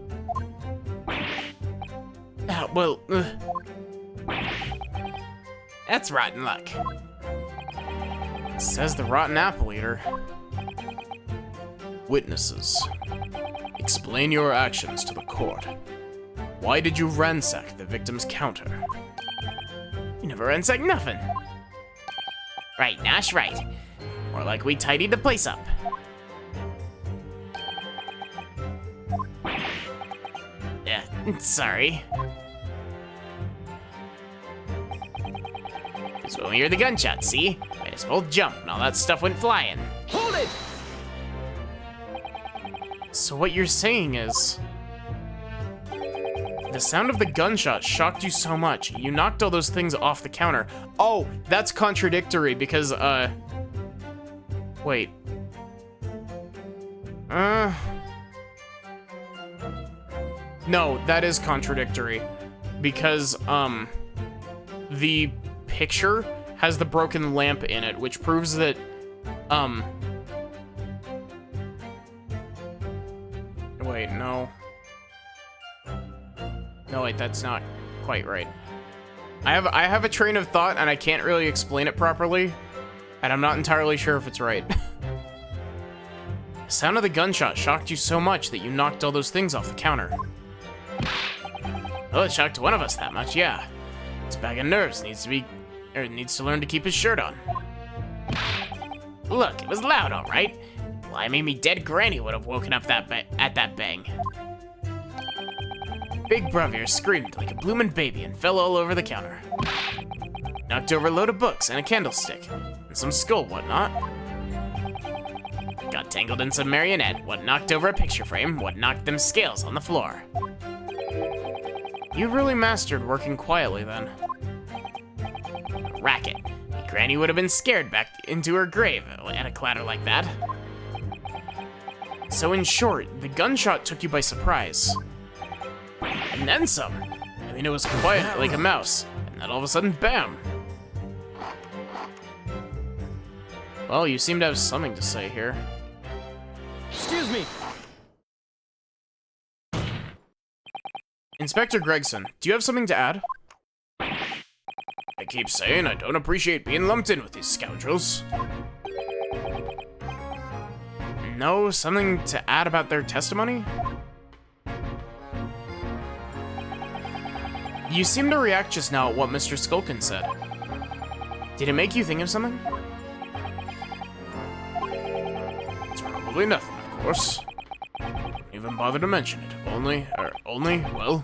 Speaker 2: That's rotten luck.
Speaker 1: Says the rotten apple eater. Witnesses, explain your actions to the court. Why did you ransack the victim's counter?
Speaker 2: You never ransacked nothing. Right, Nash, right. More like we tidied the place up. Yeah, sorry. It's when we heard the gunshot, see? Made us both jump and all that stuff went flying.
Speaker 3: Hold it!
Speaker 1: So what you're saying is, the sound of the gunshot shocked you so much, you knocked all those things off the counter. Oh, that's contradictory because, wait. No, that is contradictory because, the picture has the broken lamp in it, which proves that, wait, no. No, wait, that's not quite right. I have a train of thought, and I can't really explain it properly, and I'm not entirely sure if it's right. The sound of the gunshot shocked you so much that you knocked all those things off the counter.
Speaker 2: Oh, it shocked one of us that much, yeah. This bag of nerves needs to learn to keep his shirt on. Look, it was loud, all right. Blimey, me dead granny would have woken up at that bang. Big brother screamed like a bloomin' baby and fell all over the counter. Knocked over a load of books and a candlestick, and some skull whatnot. Got tangled in some marionette, what knocked over a picture frame, what knocked them scales on the floor.
Speaker 1: You really mastered working quietly then.
Speaker 2: Racket. Me granny would have been scared back into her grave at a clatter like that.
Speaker 1: So in short, the gunshot took you by surprise.
Speaker 2: And then some. I mean, it was quiet like a mouse, and then all of a sudden, bam!
Speaker 1: Well, you seem to have something to say here.
Speaker 3: Excuse me!
Speaker 1: Inspector Gregson, do you have something to add?
Speaker 2: I keep saying I don't appreciate being lumped in with these scoundrels.
Speaker 1: No, something to add about their testimony? You seemed to react just now at what Mr. Skulkin said. Did it make you think of something?
Speaker 2: It's probably nothing, of course. Don't even bother to mention it. Well,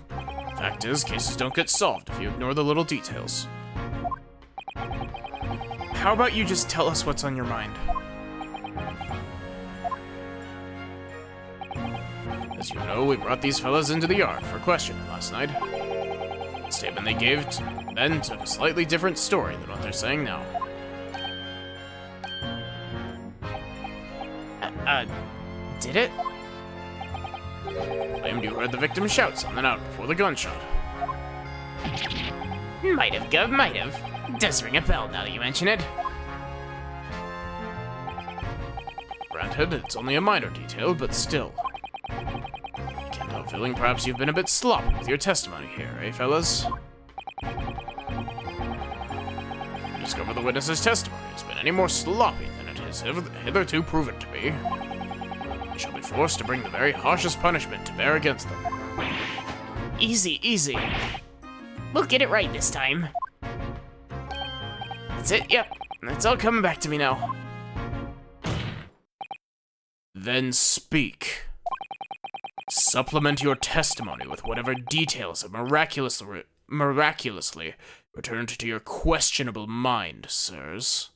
Speaker 2: fact is, cases don't get solved if you ignore the little details.
Speaker 1: How about you just tell us what's on your mind?
Speaker 2: As you know, we brought these fellas into the yard for questioning last night. The statement they gave then took a slightly different story than what they're saying now.
Speaker 1: Did it?
Speaker 2: Claimed you heard the victim shout something out before the gunshot.
Speaker 4: Might have, Gov, might have. Does ring a bell now that you mention it.
Speaker 2: Granted, it's only a minor detail, but still. I can't help feeling perhaps you've been a bit sloppy with your testimony here, eh, fellas? Discover the witness's testimony has been any more sloppy than it has hitherto proven to be. They shall be forced to bring the very harshest punishment to bear against them.
Speaker 4: Easy, easy. We'll get it right this time.
Speaker 1: That's it, yep. It's all coming back to me now. Then speak. Supplement your testimony with whatever details have miraculously returned to your questionable mind, sirs.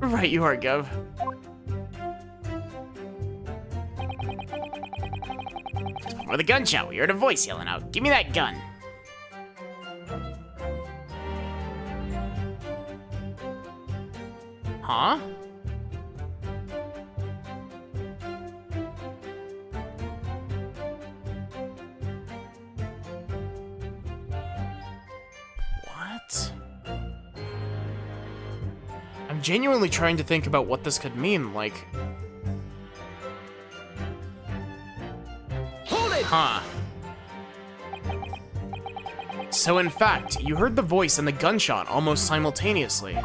Speaker 2: Right you are, Gov.
Speaker 4: Before the gunshot, we heard a voice yelling out, "Give me that gun!" Huh?
Speaker 1: What? I'm genuinely trying to think about what this could mean, like...
Speaker 3: Hold it!
Speaker 1: Huh. So in fact, you heard the voice and the gunshot almost simultaneously.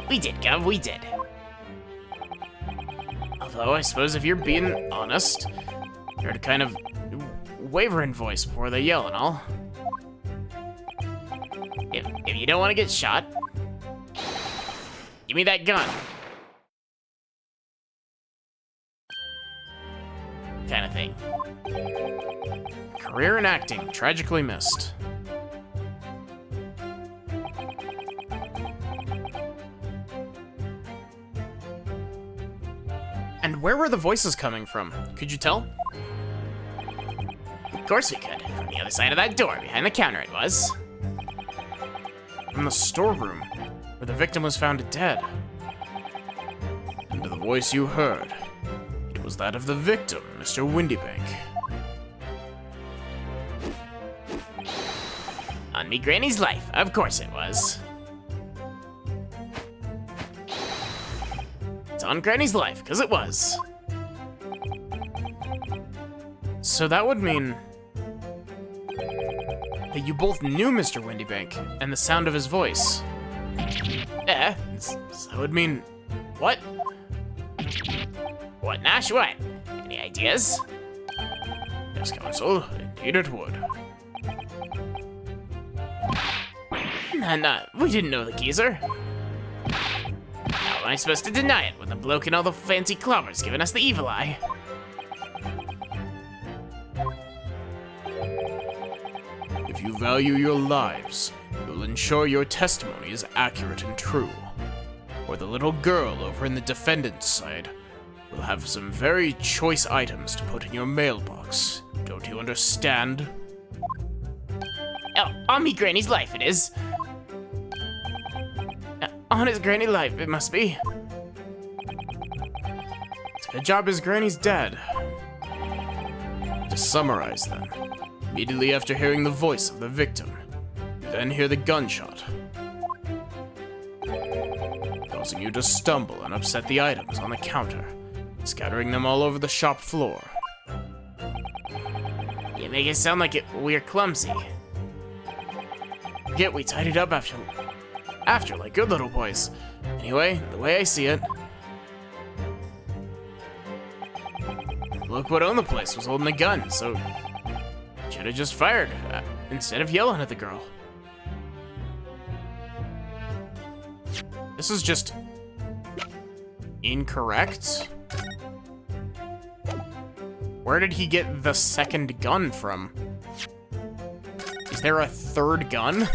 Speaker 4: We did, Gov, we did.
Speaker 1: Although, I suppose if you're being honest, you heard a kind of wavering voice before they yell and all.
Speaker 4: If you don't want to get shot, give me that gun. Kind of thing.
Speaker 1: Career in acting, tragically missed. And where were the voices coming from? Could you tell?
Speaker 4: Of course we could. From the other side of that door, behind the counter it was.
Speaker 1: From the storeroom, where the victim was found dead. And the voice you heard, it was that of the victim, Mr. Windybank.
Speaker 4: On me granny's life, of course it was. It's on granny's life, 'cause it was.
Speaker 1: So that would mean that you both knew Mr. Windybank and the sound of his voice. So that would mean... what?
Speaker 4: What, Nash, what? Any ideas?
Speaker 1: Yes, Counsel, indeed it would.
Speaker 4: Nah, we didn't know the geezer. How am I supposed to deny it when the bloke in all the fancy clobbers giving us the evil eye?
Speaker 1: If you value your lives, you'll ensure your testimony is accurate and true. Or the little girl over in the defendant's side will have some very choice items to put in your mailbox. Don't you understand?
Speaker 4: Oh, on me granny's life it is.
Speaker 2: On his granny life, it must be.
Speaker 1: It's a good job his granny's dead. To summarize then, immediately after hearing the voice of the victim, you then hear the gunshot, causing you to stumble and upset the items on the counter, scattering them all over the shop floor.
Speaker 4: You make it sound like we're clumsy.
Speaker 1: Forget we tidied up after like good little boys. Anyway, the way I see it, look what owned the place was holding a gun, so should have just fired instead of yelling at the girl. This is just incorrect. Where did he get the second gun from? Is there a third gun?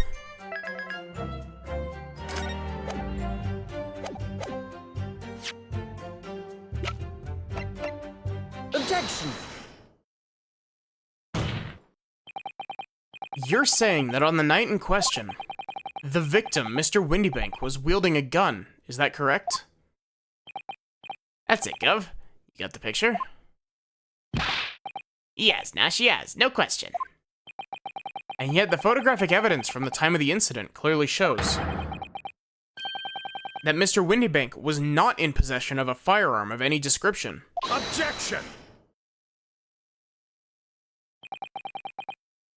Speaker 3: Objection!
Speaker 1: You're saying that on the night in question, the victim, Mr. Windybank, was wielding a gun. Is that correct?
Speaker 4: That's it, Gov. You got the picture? Yes, Nash, yes, no question.
Speaker 1: And yet the photographic evidence from the time of the incident clearly shows that Mr. Windybank was not in possession of a firearm of any description.
Speaker 3: Objection!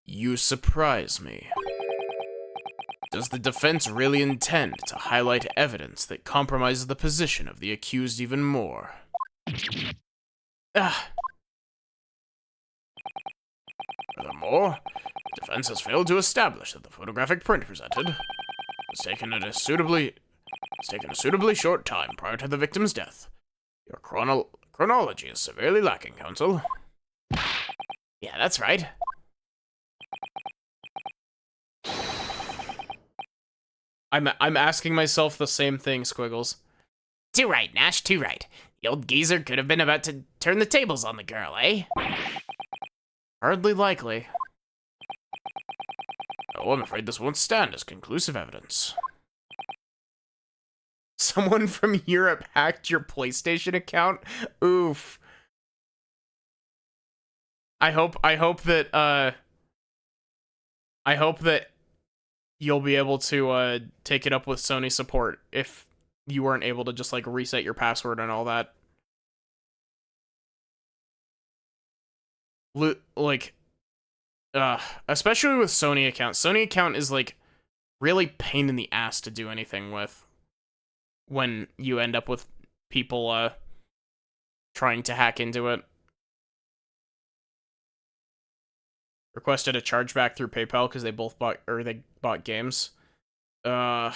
Speaker 1: You surprise me. Does the defense really intend to highlight evidence that compromises the position of the accused even more? Furthermore, the defense has failed to establish that the photographic print presented was taken at a suitably short time prior to the victim's death. Your chronology is severely lacking, counsel.
Speaker 4: Yeah, that's right.
Speaker 1: I'm asking myself the same thing, Squiggles.
Speaker 4: Too right, Nash, too right. The old geezer could have been about to turn the tables on the girl, eh?
Speaker 1: Hardly likely. Oh, I'm afraid this won't stand as conclusive evidence. Someone from Europe hacked your PlayStation account? Oof. I hope that you'll be able to take it up with Sony support if you weren't able to just like reset your password and all that. Especially with Sony account. Sony account is like really pain in the ass to do anything with when you end up with people trying to hack into it. Requested a chargeback through PayPal because they bought games. That's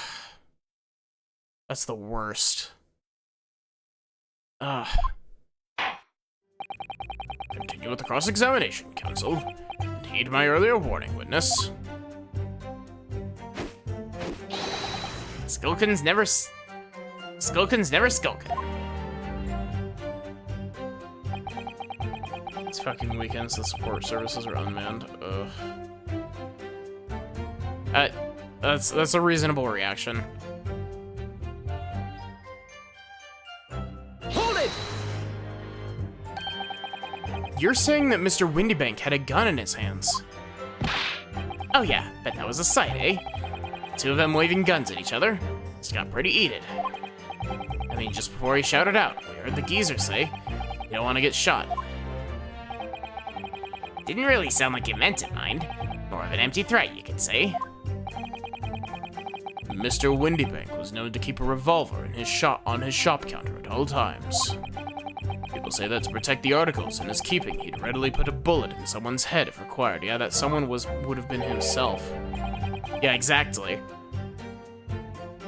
Speaker 1: the worst. Continue with the cross-examination, counsel. And heed my earlier warning, witness.
Speaker 4: Skulkin's never skulkin'.
Speaker 1: It's fucking weekends, the support services are unmanned. That's a reasonable reaction.
Speaker 3: Hold it!
Speaker 1: You're saying that Mr. Windybank had a gun in his hands?
Speaker 4: Oh yeah, bet that was a sight, eh? The two of them waving guns at each other. Just got pretty heated. I mean, just before he shouted out, we heard the geezer say, "You don't want to get shot." Didn't really sound like he meant it, mind. More of an empty threat, you could say.
Speaker 1: Mr. Windybank was known to keep a revolver in his on his shop counter at all times. People say that to protect the articles in his keeping, he'd readily put a bullet in someone's head if required. Yeah, that someone would have been himself. Yeah, exactly.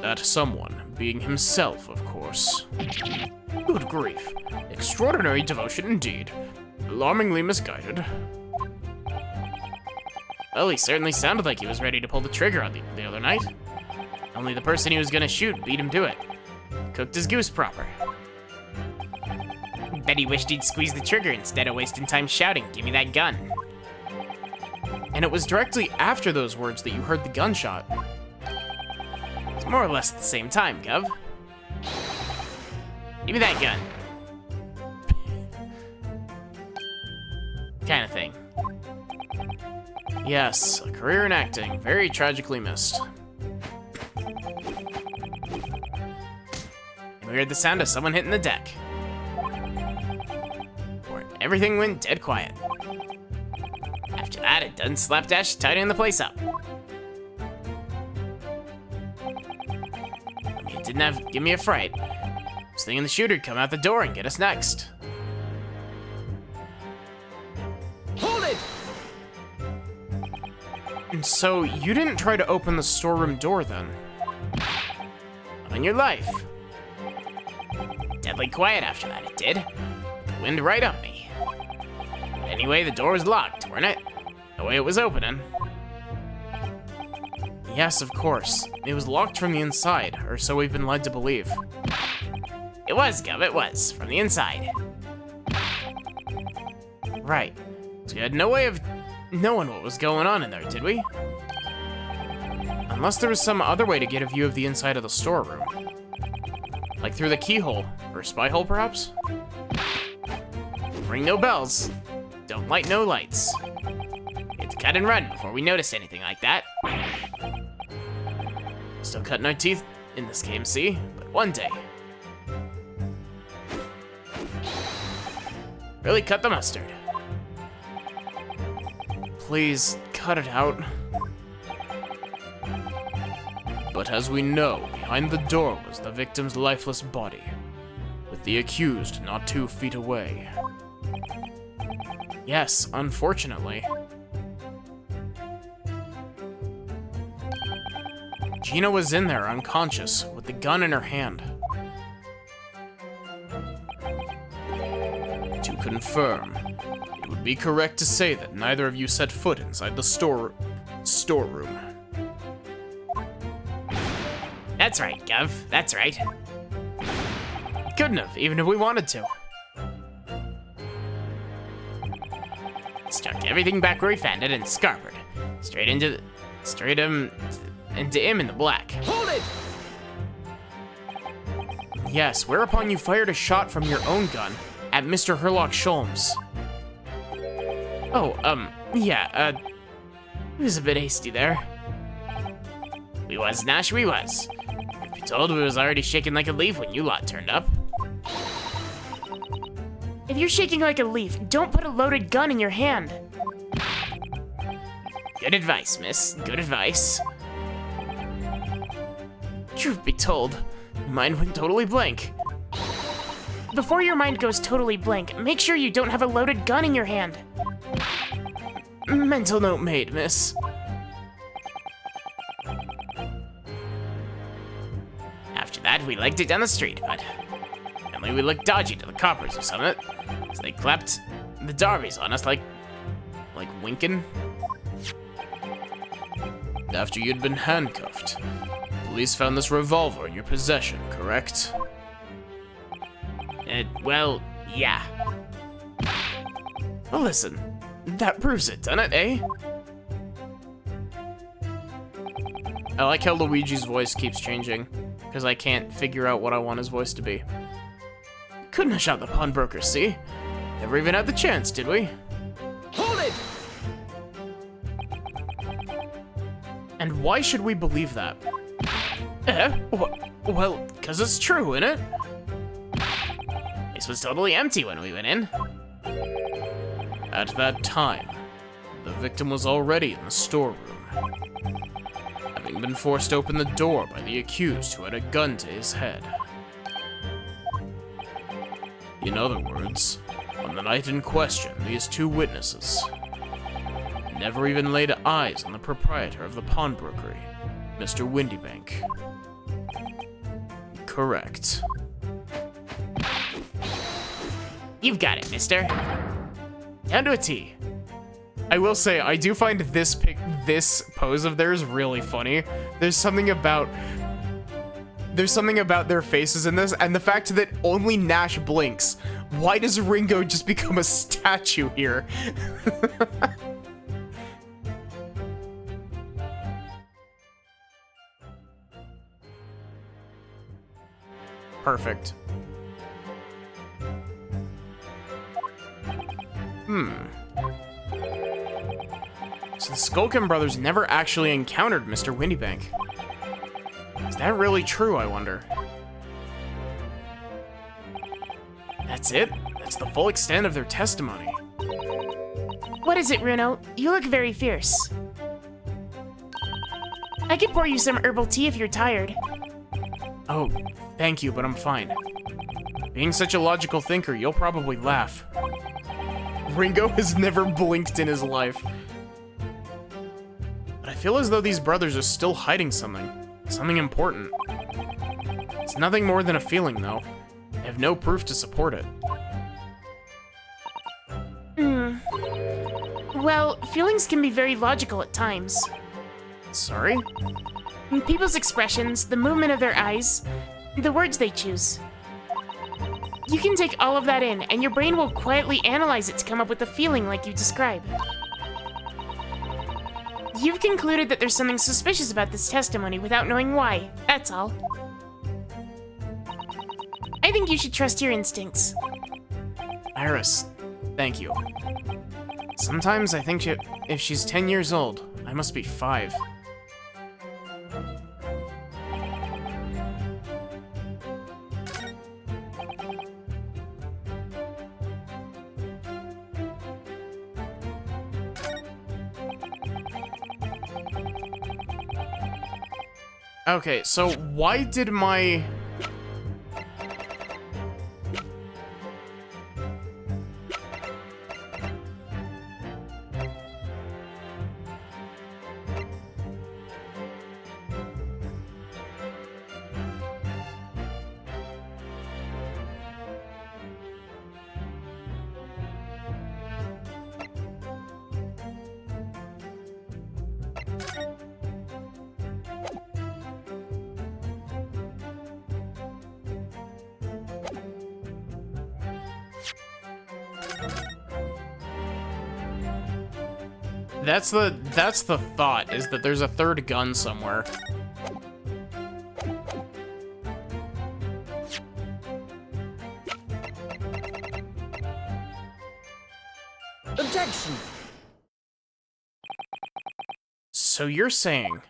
Speaker 1: That someone being himself, of course. Good grief. Extraordinary devotion indeed. Alarmingly misguided.
Speaker 4: Well, he certainly sounded like he was ready to pull the trigger on the other night. Only the person he was gonna shoot beat him to it. Cooked his goose proper. Bet he wished he'd squeeze the trigger instead of wasting time shouting, "Give me that gun."
Speaker 1: And it was directly after those words that you heard the gunshot.
Speaker 4: It's more or less at the same time, Gov. Give me that gun. Kind of thing.
Speaker 1: Yes, a career in acting, very tragically missed.
Speaker 4: And we heard the sound of someone hitting the deck. Where everything went dead quiet. After that, it done slapdash tidying the place up. I mean, it didn't give me a fright. I was thinking the shooter'd come out the door and get us next.
Speaker 3: Hold it!
Speaker 1: And so, you didn't try to open the storeroom door then?
Speaker 4: Not on your life. Deadly quiet after that, it did. The wind right up me. But anyway, the door was locked, weren't it? The way it was opening.
Speaker 1: Yes, of course. It was locked from the inside, or so we've been led to believe.
Speaker 4: It was, Gov, it was. From the inside.
Speaker 1: Right. So you had no way of knowing what was going on in there, did we? Unless there was some other way to get a view of the inside of the storeroom. Like through the keyhole, or spy hole perhaps?
Speaker 4: Ring no bells. Don't light no lights. We had to cut and run before we noticed anything like that.
Speaker 1: Still cutting our teeth in this game, see? But one day.
Speaker 4: Really cut the mustard.
Speaker 1: Please, cut it out. But as we know, behind the door was the victim's lifeless body, with the accused not 2 feet away. Yes, unfortunately. Gina was in there, unconscious, with the gun in her hand. To confirm, it would be correct to say that neither of you set foot inside the storeroom.
Speaker 4: That's right, Gov. That's right.
Speaker 1: Couldn't have, even if we wanted to.
Speaker 4: Stuck everything back where we found it and scarpered. Straight into him in the black.
Speaker 3: Hold it!
Speaker 1: Yes, whereupon you fired a shot from your own gun at Mr. Herlock Sholmes. Oh, yeah, it was a bit hasty there.
Speaker 4: We was, Nash, we was. Truth be told, we was already shaking like a leaf when you lot turned up.
Speaker 2: If you're shaking like a leaf, don't put a loaded gun in your hand.
Speaker 4: Good advice, miss. Good advice.
Speaker 1: Truth be told, my mind went totally blank.
Speaker 2: Before your mind goes totally blank, make sure you don't have a loaded gun in your hand.
Speaker 1: Mental note made, miss.
Speaker 4: After that, we legged it down the street, but apparently we looked dodgy to the coppers or something, so they clapped the darbies on us like winking.
Speaker 1: After you'd been handcuffed, police found this revolver in your possession, correct?
Speaker 4: Well, yeah.
Speaker 1: Well, listen, that proves it, doesn't it, eh? I like how Luigi's voice keeps changing, because I can't figure out what I want his voice to be. Couldn't have shot the pawnbroker, see? Never even had the chance, did we?
Speaker 3: Hold it!
Speaker 1: And why should we believe that? Well, because it's true, innit?
Speaker 4: This was totally empty when we went in.
Speaker 1: At that time, the victim was already in the storeroom, having been forced to open the door by the accused who had a gun to his head. In other words, on the night in question, these two witnesses never even laid eyes on the proprietor of the pawnbrokery, Mr. Windybank. Correct.
Speaker 4: You've got it, mister.
Speaker 1: Down to a T. I will say, I do find this pose of theirs really funny. There's something about their faces in this, and the fact that only Nash blinks. Why does Ringo just become a statue here? Perfect. So the Skulkin brothers never actually encountered Mr. Windybank. Is that really true, I wonder? That's it? That's the full extent of their testimony.
Speaker 2: What is it, Runo? You look very fierce. I could pour you some herbal tea if you're tired.
Speaker 1: Oh, thank you, but I'm fine. Being such a logical thinker, you'll probably laugh. Ringo has never blinked in his life. But I feel as though these brothers are still hiding something. Something important. It's nothing more than a feeling, though. I have no proof to support it.
Speaker 2: Well, feelings can be very logical at times.
Speaker 1: Sorry?
Speaker 2: People's expressions, the movement of their eyes, the words they choose. You can take all of that in, and your brain will quietly analyze it to come up with a feeling like you describe. You've concluded that there's something suspicious about this testimony without knowing why, that's all. I think you should trust your instincts.
Speaker 1: Iris, thank you. Sometimes I think if she's 10 years old, I must be 5. Okay, so why did my... That's the thought, is that there's a third gun somewhere.
Speaker 3: Objection!
Speaker 1: So you're saying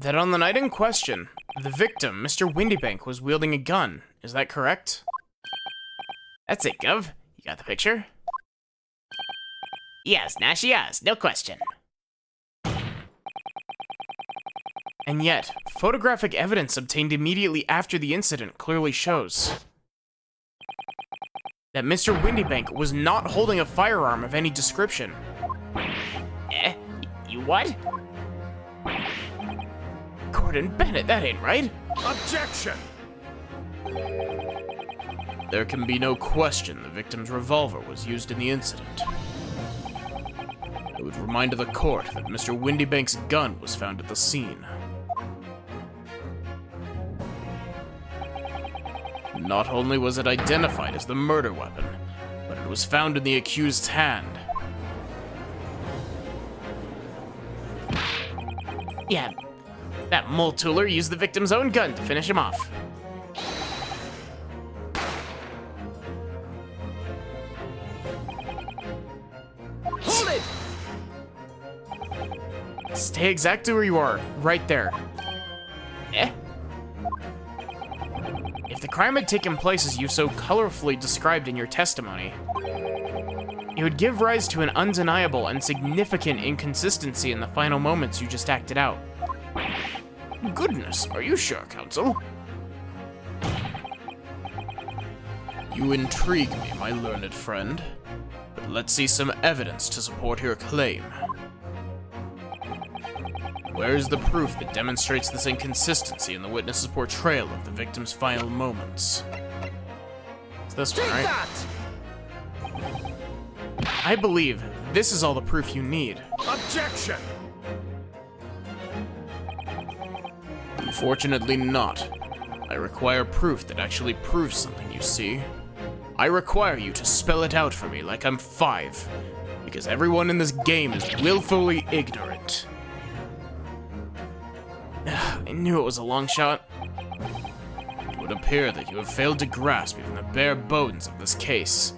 Speaker 1: that on the night in question, the victim, Mr. Windybank, was wielding a gun. Is that correct?
Speaker 4: That's it, Gov. You got the picture? Yes, Nash, yes, no question.
Speaker 1: And yet, photographic evidence obtained immediately after the incident clearly shows that Mr. Windybank was not holding a firearm of any description.
Speaker 4: Eh? You what?
Speaker 1: Gordon Bennett, that ain't right.
Speaker 3: Objection!
Speaker 1: There can be no question the victim's revolver was used in the incident. I would remind the court that Mr. Windybank's gun was found at the scene. Not only was it identified as the murder weapon, but it was found in the accused's hand.
Speaker 4: Yeah, that mole tooler used the victim's own gun to finish him off.
Speaker 3: Hold it!
Speaker 1: Stay exactly where you are, right there.
Speaker 4: Eh?
Speaker 1: If the crime had taken place as you so colorfully described in your testimony, it would give rise to an undeniable and significant inconsistency in the final moments you just acted out. Goodness, are you sure, counsel? You intrigue me, my learned friend, but let's see some evidence to support your claim. Where is the proof that demonstrates this inconsistency in the witness's portrayal of the victim's final moments? It's this one,
Speaker 3: Take
Speaker 1: right?
Speaker 3: that!
Speaker 1: I believe this is all the proof you need.
Speaker 3: Objection!
Speaker 1: Unfortunately not. I require proof that actually proves something, you see. I require you to spell it out for me like I'm 5, because everyone in this game is willfully ignorant. I knew it was a long shot. It would appear that you have failed to grasp even the bare bones of this case.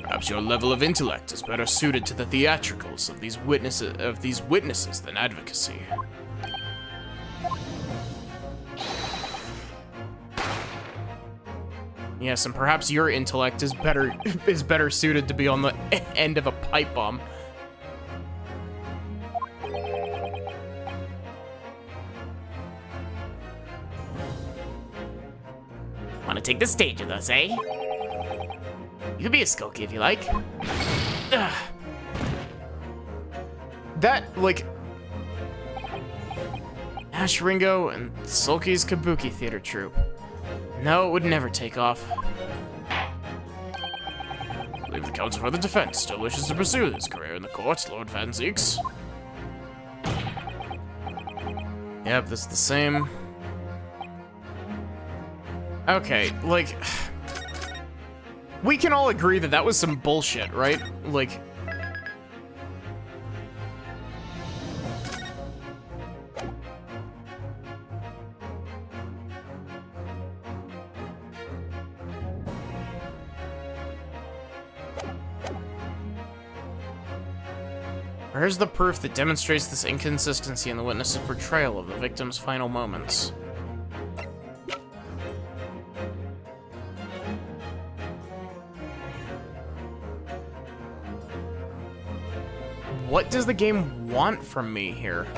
Speaker 1: Perhaps your level of intellect is better suited to the theatricals of these witnesses than advocacy. Yes, and perhaps your intellect is better suited to be on the end of a pipe bomb.
Speaker 4: Want to take the stage with us, eh? You can be a Skokie if you like.
Speaker 1: Ugh. That, like... Ash Ringo and Sulky's Kabuki Theater Troupe. No, it would never take off. I believe the counsel for the defense still wishes to pursue his career in the courts, Lord Van Zeeks. Yep, this is the same. Okay, like... We can all agree that that was some bullshit, right? Like... Where's the proof that demonstrates this inconsistency in the witness's portrayal of the victim's final moments? What does the game want from me here?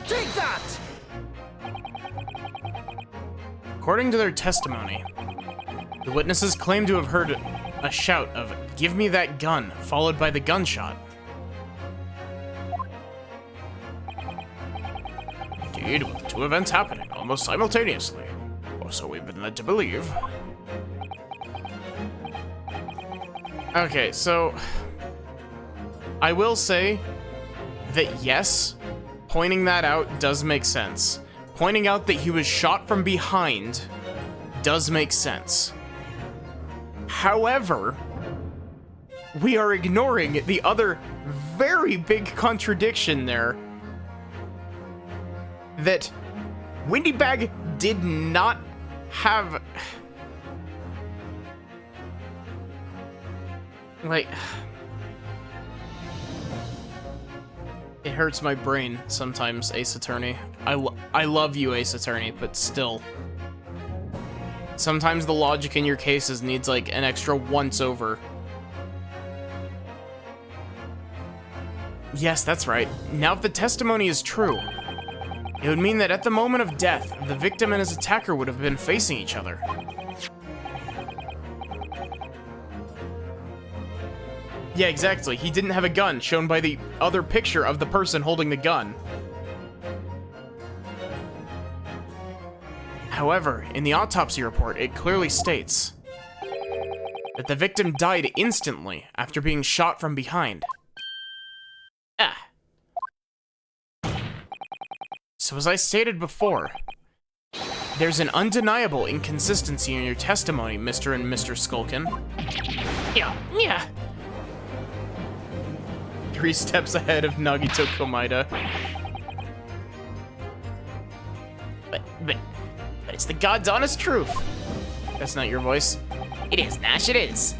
Speaker 3: Take that!
Speaker 1: According to their testimony, the witnesses claim to have heard a shout of, "Give me that gun," followed by the gunshot. indeed, with the two events happening almost simultaneously. Or so we've been led to believe.
Speaker 4: Okay, so I will say that yes, pointing that out does make sense. Pointing out that he was shot from behind does make sense. However, we are ignoring the other very big contradiction there, that Windybag did not have... Like... It hurts my brain sometimes, Ace Attorney. I love you, Ace Attorney, but still. Sometimes the logic in your cases needs, like, an extra once-over. Yes, that's right. Now, if the testimony is true, it would mean that at the moment of death, the victim and his attacker would have been facing each other. Yeah, exactly. He didn't have a gun, shown by the other picture of the person holding the gun. However, in the autopsy report, it clearly states that the victim died instantly after being shot from behind. Ah. So as I stated before, there's an undeniable inconsistency in your testimony, Mr. and Mr. Skulkin.
Speaker 2: Yeah.
Speaker 4: 3 steps ahead of Nagito Komaeda.
Speaker 2: But it's the God's honest truth.
Speaker 4: That's not your voice.
Speaker 2: It is, Nash, it is.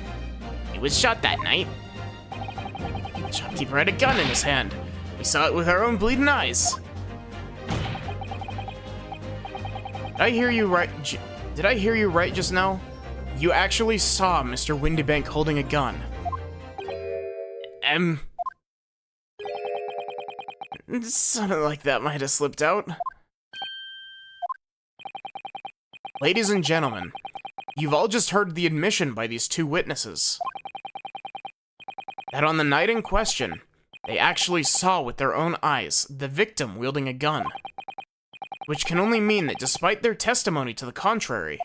Speaker 2: He was shot that night.
Speaker 4: The shopkeeper had a gun in his hand. We saw it with our own bleeding eyes. Did I hear you right just now? You actually saw Mr. Windybank holding a gun. Something like that might have slipped out. Ladies and gentlemen, you've all just heard the admission by these two witnesses that on the night in question, they actually saw with their own eyes the victim wielding a gun, which can only mean that despite their testimony to the contrary,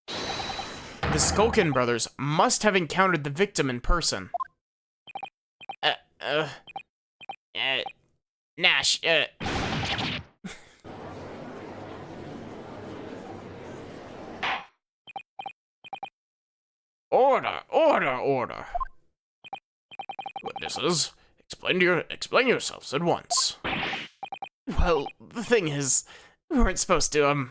Speaker 4: the Skulkin brothers must have encountered the victim in person.
Speaker 2: Nash,
Speaker 1: Order. Witnesses, explain yourselves at once.
Speaker 4: Well, the thing is, we weren't supposed to,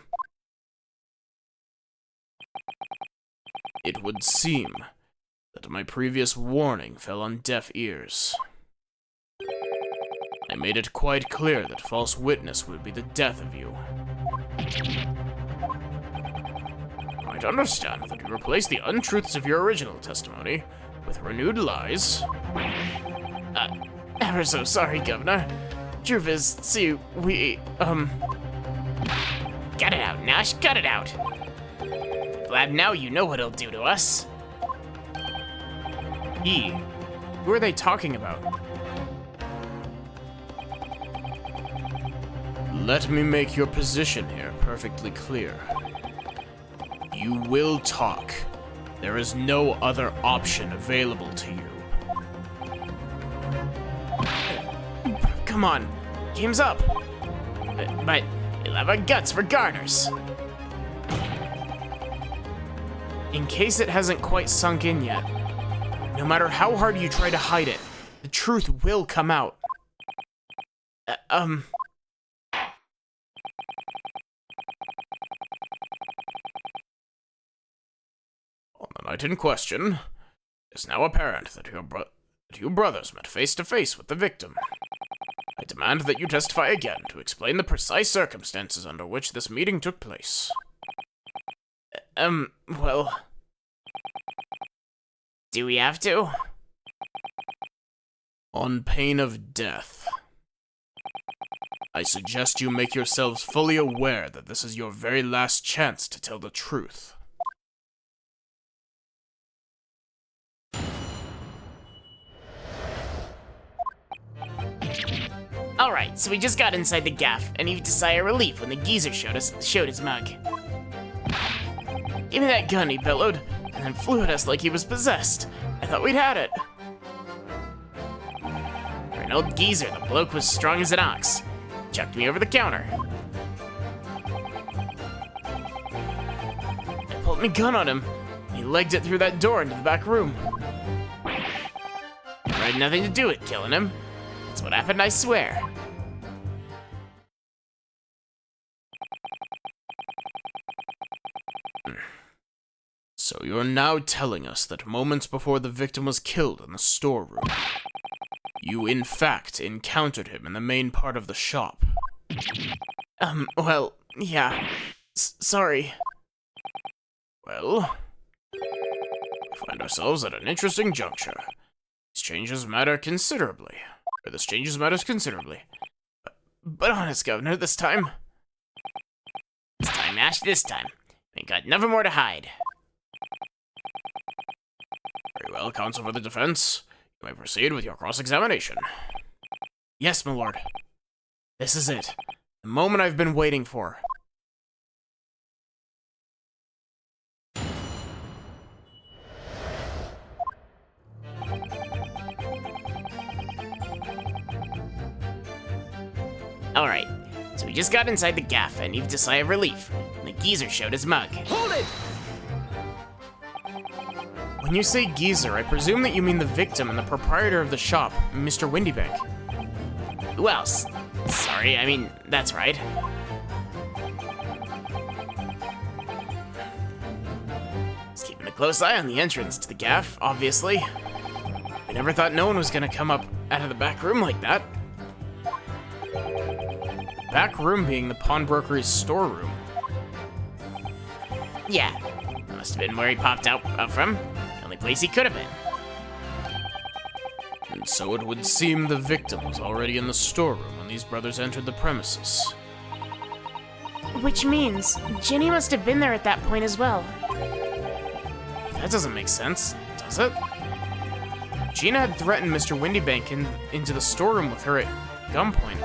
Speaker 1: It would seem that my previous warning fell on deaf ears. I made it quite clear that false witness would be the death of you. I might understand that you replaced the untruths of your original testimony with renewed lies.
Speaker 4: ever so sorry, Governor. Truth is, see, we,
Speaker 2: cut it out, Nash, cut it out. Glad now you know what he'll do to us.
Speaker 4: who are they talking about?
Speaker 1: Let me make your position here perfectly clear. You will talk. There is no other option available to you.
Speaker 4: Come on, game's up.
Speaker 2: But you'll have our guts for garters.
Speaker 4: In case it hasn't quite sunk in yet, no matter how hard you try to hide it, the truth will come out.
Speaker 1: On the night in question, it is now apparent that you brothers met face to face with the victim. I demand that you testify again to explain the precise circumstances under which this meeting took place.
Speaker 4: Well...
Speaker 2: Do we have to?
Speaker 1: On pain of death. I suggest you make yourselves fully aware that this is your very last chance to tell the truth.
Speaker 4: Alright, so we just got inside the gaff, and heaved a sigh of relief when the geezer showed his mug. Give me that gun, he bellowed, and then flew at us like he was possessed. I thought we'd had it. For an old geezer, the bloke was strong as an ox. Chucked me over the counter. I pulled my gun on him. He legged it through that door into the back room. I had nothing to do with killing him. That's what happened, I swear.
Speaker 1: So you're now telling us that moments before the victim was killed in the storeroom, you in fact encountered him in the main part of the shop?
Speaker 4: Well, yeah. Sorry.
Speaker 1: Well, we find ourselves at an interesting juncture. This changes matters considerably.
Speaker 4: But honest, Governor, this time, Ash, this time. Ain't got nothing more to hide.
Speaker 1: Very well, counsel for the defense. You may proceed with your cross-examination.
Speaker 4: Yes, my lord. This is it. The moment I've been waiting for. Alright, so we just got inside the gaff and heaved a sigh of relief, and the geezer showed his mug.
Speaker 3: Hold it!
Speaker 4: When you say geezer, I presume that you mean the victim and the proprietor of the shop, Mr. Windybank. Who else? Sorry, I mean, that's right. Just keeping a close eye on the entrance to the gaff, obviously. I never thought no one was gonna come up out of the back room like that. The back room being the pawnbroker's storeroom. Yeah, that must have been where he popped out from. The only place he could have been.
Speaker 1: And so it would seem the victim was already in the storeroom when these brothers entered the premises.
Speaker 2: Which means Ginny must have been there at that point as well.
Speaker 4: That doesn't make sense, does it? Gina had threatened Mr. Windybank into the storeroom with her at gunpoint.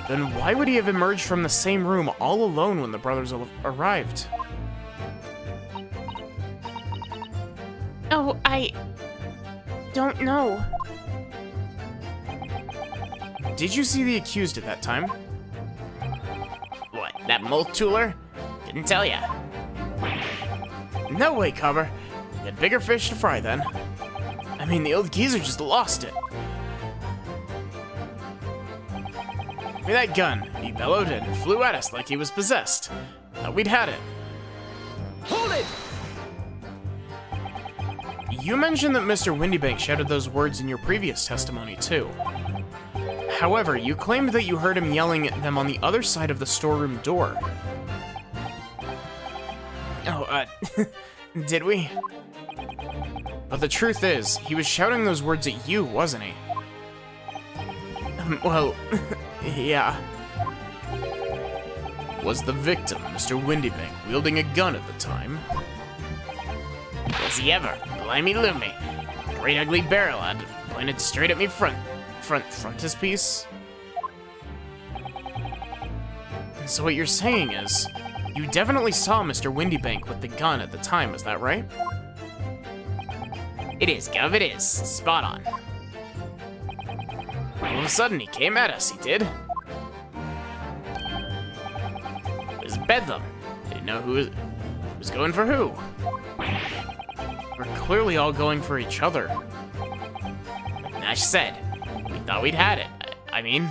Speaker 4: Then why would he have emerged from the same room all alone when the brothers arrived?
Speaker 2: Oh, I don't know.
Speaker 4: Did you see the accused at that time? What, that Moltooler? Didn't tell ya. No way, Cobber. You had bigger fish to fry then. I mean, the old geezer just lost it. Give me that gun. He bellowed and flew at us like he was possessed. Thought we'd had it.
Speaker 3: Hold it!
Speaker 4: You mentioned that Mr. Windybank shouted those words in your previous testimony, too. However, you claimed that you heard him yelling at them on the other side of the storeroom door. Oh, did we? But the truth is, he was shouting those words at you, wasn't he? Well, yeah.
Speaker 1: Was the victim Mr. Windybank wielding a gun at the time?
Speaker 4: Was he ever? Blimey loomy. Great ugly barrel had pointed straight at me frontispiece. So what you're saying is, you definitely saw Mr. Windybank with the gun at the time, is that right? It is, Gov, it is. Spot on. All of a sudden, he came at us, he did. It was bedlam. Didn't know who was going for who. We're clearly all going for each other. Like Nash said, we thought we'd had it. I mean...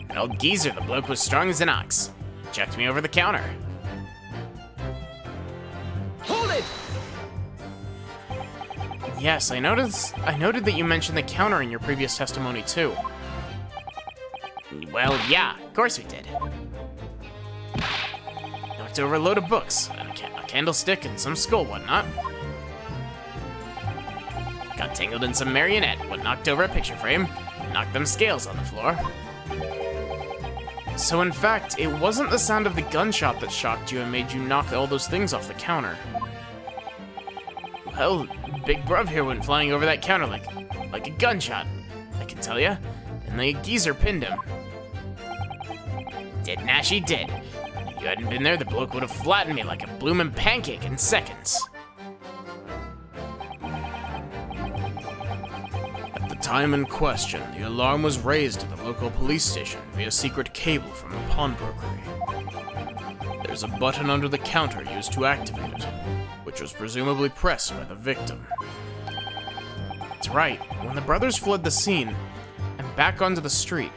Speaker 4: An old geezer, the bloke was strong as an ox. Checked me over the counter.
Speaker 3: Hold it!
Speaker 4: Yes, I noted that you mentioned the counter in your previous testimony, too. Well, yeah, of course we did. Knocked over a load of books, and a candlestick, and some skull whatnot. Got tangled in some marionette, but knocked over a picture frame, knocked them scales on the floor. So in fact, it wasn't the sound of the gunshot that shocked you and made you knock all those things off the counter. Well, big bruv here went flying over that counter like a gunshot, I can tell ya. And the geezer pinned him. Did Nash, he did. If you hadn't been there, the bloke would have flattened me like a bloomin' pancake in seconds.
Speaker 1: At the time in question, the alarm was raised at the local police station via secret cable from the pawnbrokery. There's a button under the counter used to activate it, which was presumably pressed by the victim.
Speaker 4: That's right. When the brothers fled the scene and back onto the street,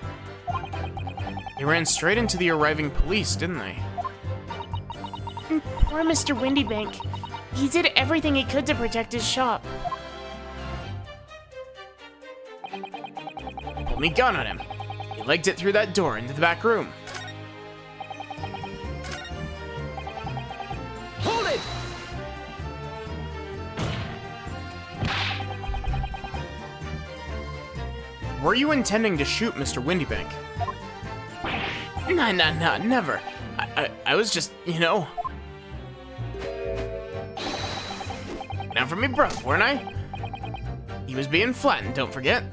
Speaker 4: they ran straight into the arriving police, didn't they?
Speaker 2: Poor Mr. Windybank. He did everything he could to protect his shop.
Speaker 4: Pulled me gun on him. He legged it through that door into the back room.
Speaker 3: Hold it!
Speaker 4: Were you intending to shoot Mr. Windybank? Nah, never. I was just, you know... Down for me, bro, weren't I? He was being flattened, don't forget.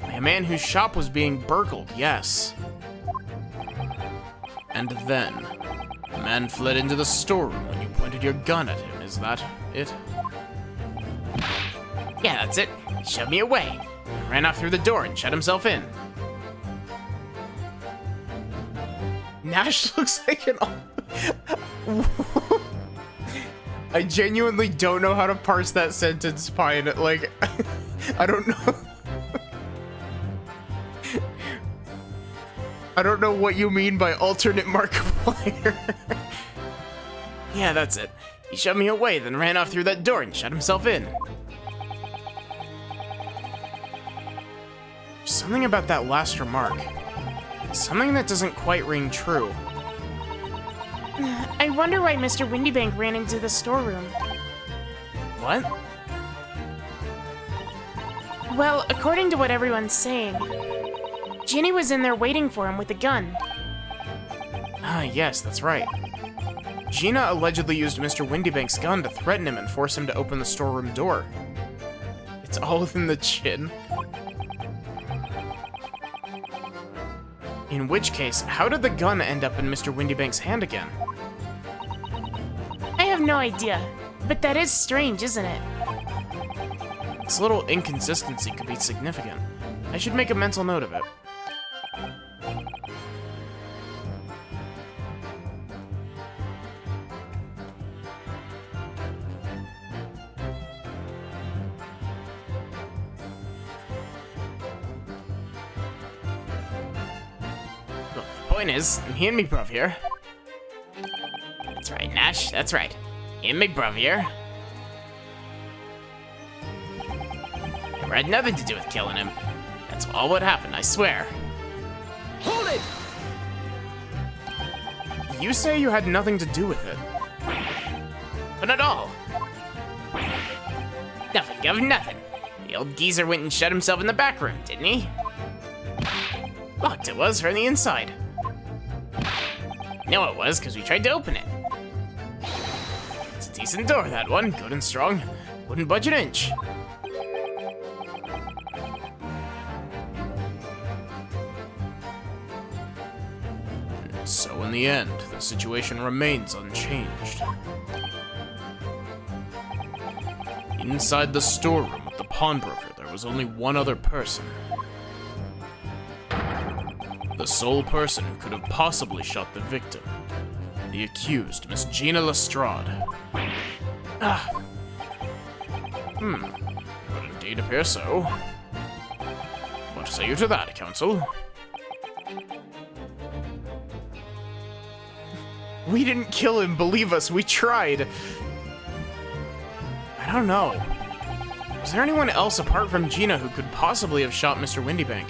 Speaker 4: By a man whose shop was being burgled, yes.
Speaker 1: And then, the man fled into the storeroom when you pointed your gun at him, is that it?
Speaker 4: Yeah, that's it. He shoved me away. Ran off through the door and shut himself in. Nash looks like an... I genuinely don't know how to parse that sentence, Pine. Like, I don't know. I don't know what you mean by alternate Markiplier. Yeah, that's it. He shoved me away, then ran off through that door and shut himself in. Something about that last remark. Something that doesn't quite ring true.
Speaker 2: I wonder why Mr. Windybank ran into the storeroom.
Speaker 4: What?
Speaker 2: Well, according to what everyone's saying, Ginny was in there waiting for him with a gun.
Speaker 4: Ah, yes, that's right. Gina allegedly used Mr. Windybank's gun to threaten him and force him to open the storeroom door. It's all within the chin. In which case, how did the gun end up in Mr. Windybank's hand again?
Speaker 2: I have no idea, but that is strange, isn't it?
Speaker 4: This little inconsistency could be significant. I should make a mental note of it. Look, the point is, me and me bruv here. That's right, Nash, that's right. Me and me bruv here. Never had nothing to do with killing him. That's all what happened, I swear.
Speaker 3: Hold it!
Speaker 4: You say you had nothing to do with it. But at all. Nothing of nothing. The old geezer went and shut himself in the back room, didn't he? Locked it was from the inside. No, it was, because we tried to open it. It's a decent door, that one. Good and strong. Wouldn't budge an inch.
Speaker 1: So in the end, the situation remains unchanged. Inside the storeroom with the pawnbroker, there was only one other person. The sole person who could have possibly shot the victim. The accused, Miss Gina Lestrade. Would indeed appear so. What say you to that, counsel?
Speaker 4: We didn't kill him, believe us, we tried. I don't know. Was there anyone else apart from Gina who could possibly have shot Mr. Windybank?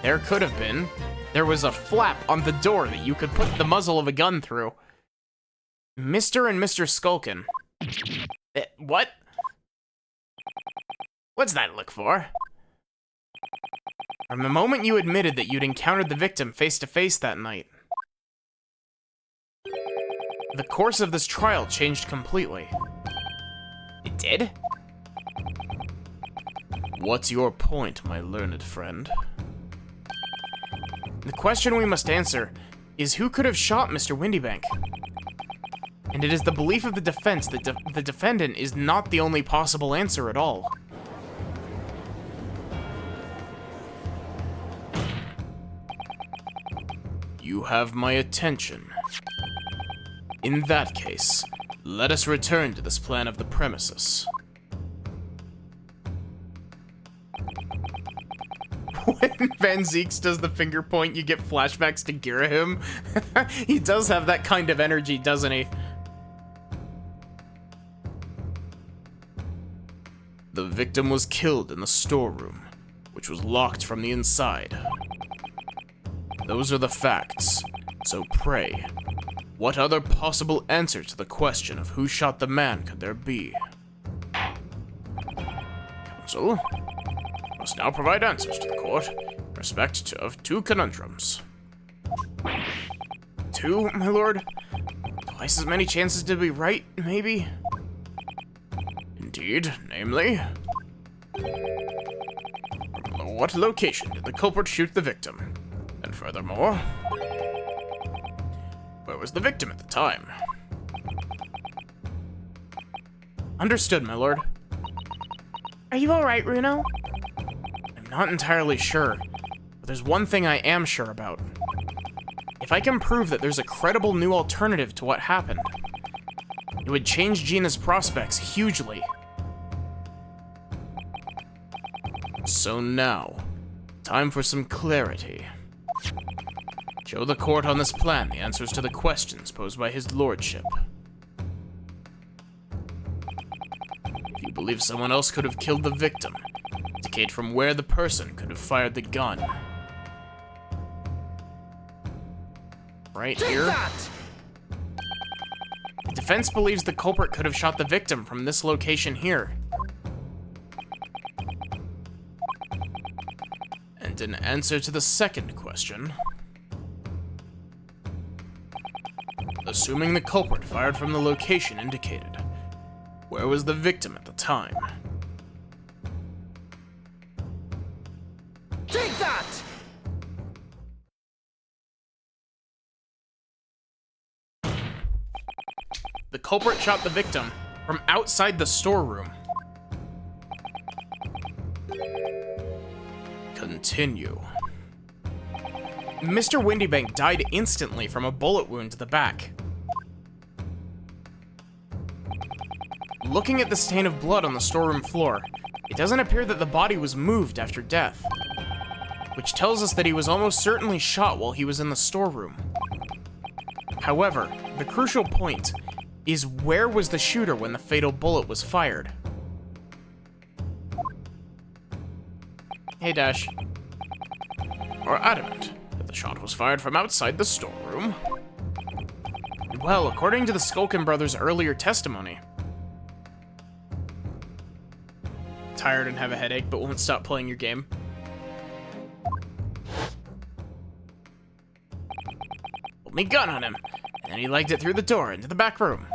Speaker 4: There could have been. There was a flap on the door that you could put the muzzle of a gun through. Mr. and Mr. Skulkin. What? What's that look for? From the moment you admitted that you'd encountered the victim face to face that night, the course of this trial changed completely. did.
Speaker 1: What's your point, my learned friend?
Speaker 4: The question we must answer is who could have shot Mr. Windybank? And it is the belief of the defense that the defendant is not the only possible answer at all.
Speaker 1: You have my attention. In that case, let us return to this plan of the premises.
Speaker 4: When Van Zeeks does the finger point, you get flashbacks to Girahim. He does have that kind of energy, doesn't he?
Speaker 1: The victim was killed in the storeroom, which was locked from the inside. Those are the facts. So pray, what other possible answer to the question of who shot the man could there be? Counsel must now provide answers to the court in respect of two conundrums.
Speaker 4: Two, my lord? Twice as many chances to be right, maybe?
Speaker 1: Indeed, namely, from what location did the culprit shoot the victim? And furthermore, where was the victim at the time?
Speaker 4: Understood, my lord.
Speaker 2: Are you alright, Runo?
Speaker 4: I'm not entirely sure, but there's one thing I am sure about. If I can prove that there's a credible new alternative to what happened, it would change Gina's prospects hugely.
Speaker 1: So now, time for some clarity. Show the court on this plan the answers to the questions posed by his lordship. If you believe someone else could have killed the victim, indicate from where the person could have fired the gun.
Speaker 4: Right here. The defense believes the culprit could have shot the victim from this location here.
Speaker 1: And in answer to the second question, assuming the culprit fired from the location indicated, where was the victim at the time?
Speaker 3: Take that!
Speaker 4: The culprit shot the victim from outside the storeroom.
Speaker 1: Continue.
Speaker 4: Mr. Windybank died instantly from a bullet wound to the back. Looking at the stain of blood on the storeroom floor, it doesn't appear that the body was moved after death, which tells us that he was almost certainly shot while he was in the storeroom. However, the crucial point is where was the shooter when the fatal bullet was fired? Hey, Dash.
Speaker 1: Are adamant that the shot was fired from outside the storeroom?
Speaker 4: Well, according to the Skulkin brothers' earlier testimony. Tired and have a headache, but won't stop playing your game. Pulled me gun on him, and then he legged it through the door into the back room.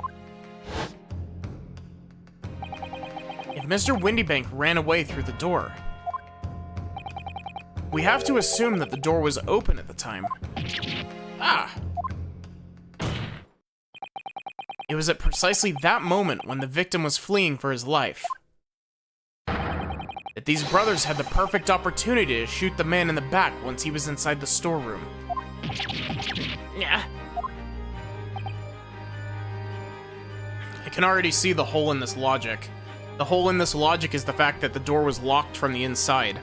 Speaker 4: If Mr. Windybank ran away through the door, we have to assume that the door was open at the time. Ah! It was at precisely that moment when the victim was fleeing for his life that these brothers had the perfect opportunity to shoot the man in the back once he was inside the storeroom. Yeah. I can already see the hole in this logic. The hole in this logic is the fact that the door was locked from the inside.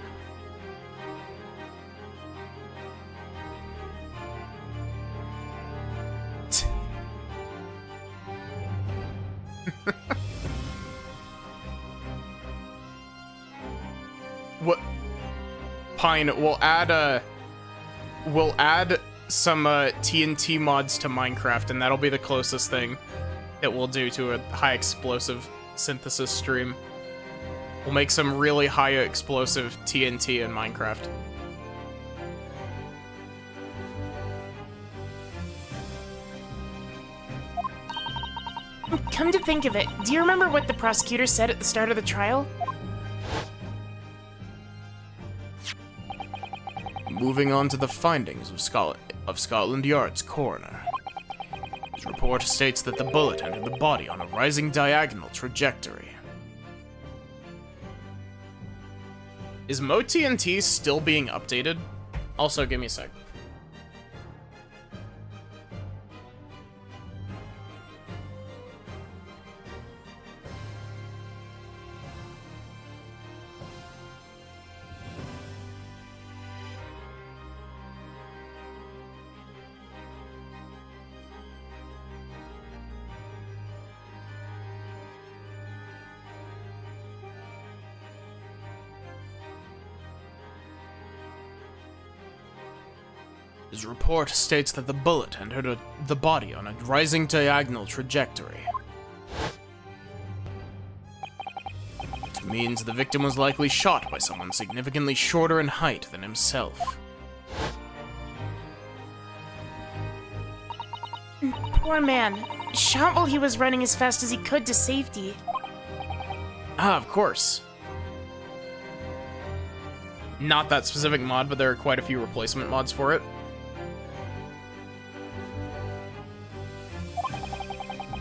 Speaker 4: What? Pine, we'll add some TNT mods to Minecraft, and that'll be the closest thing that we'll do to a high explosive synthesis stream. We'll make some really high explosive TNT in Minecraft.
Speaker 2: Come to think of it, do you remember what the prosecutor said at the start of the trial?
Speaker 1: Moving on to the findings of Scotland Yard's coroner. His report states that the bullet entered the body on a rising diagonal trajectory. Is MoTNT still being updated? Also, give me a sec. His report states that the bullet entered the body on a rising diagonal trajectory. It means the victim was likely shot by someone significantly shorter in height than himself.
Speaker 2: Poor man. Shot while he was running as fast as he could to safety.
Speaker 1: Ah, of course. Not that specific mod, but there are quite a few replacement mods for it.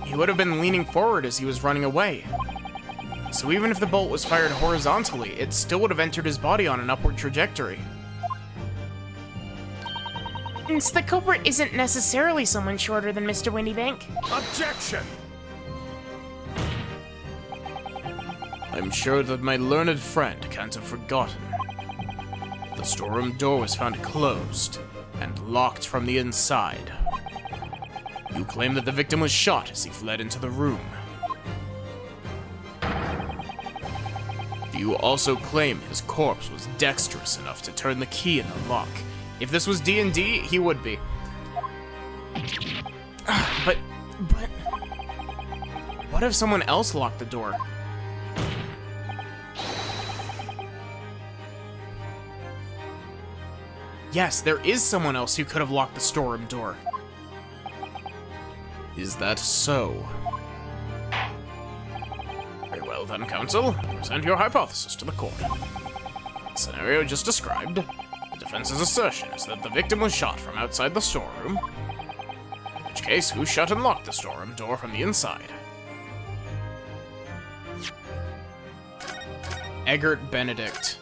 Speaker 1: He would have been leaning forward as he was running away. So even if the bolt was fired horizontally, it still would have entered his body on an upward trajectory.
Speaker 2: So the culprit isn't necessarily someone shorter than Mr. Windybank.
Speaker 3: Objection!
Speaker 1: I'm sure that my learned friend can't have forgotten. The storeroom door was found closed and locked from the inside. You claim that the victim was shot as he fled into the room. Do you also claim his corpse was dexterous enough to turn the key in the lock? If this was D&D, he would be. But... What if someone else locked the door? Yes, there is someone else who could have locked the storeroom door. Is that so? Very well then, counsel. Present your hypothesis to the court. The scenario just described. The defense's assertion is that the victim was shot from outside the storeroom. In which case, who shut and locked the storeroom door from the inside? Eggert Benedict.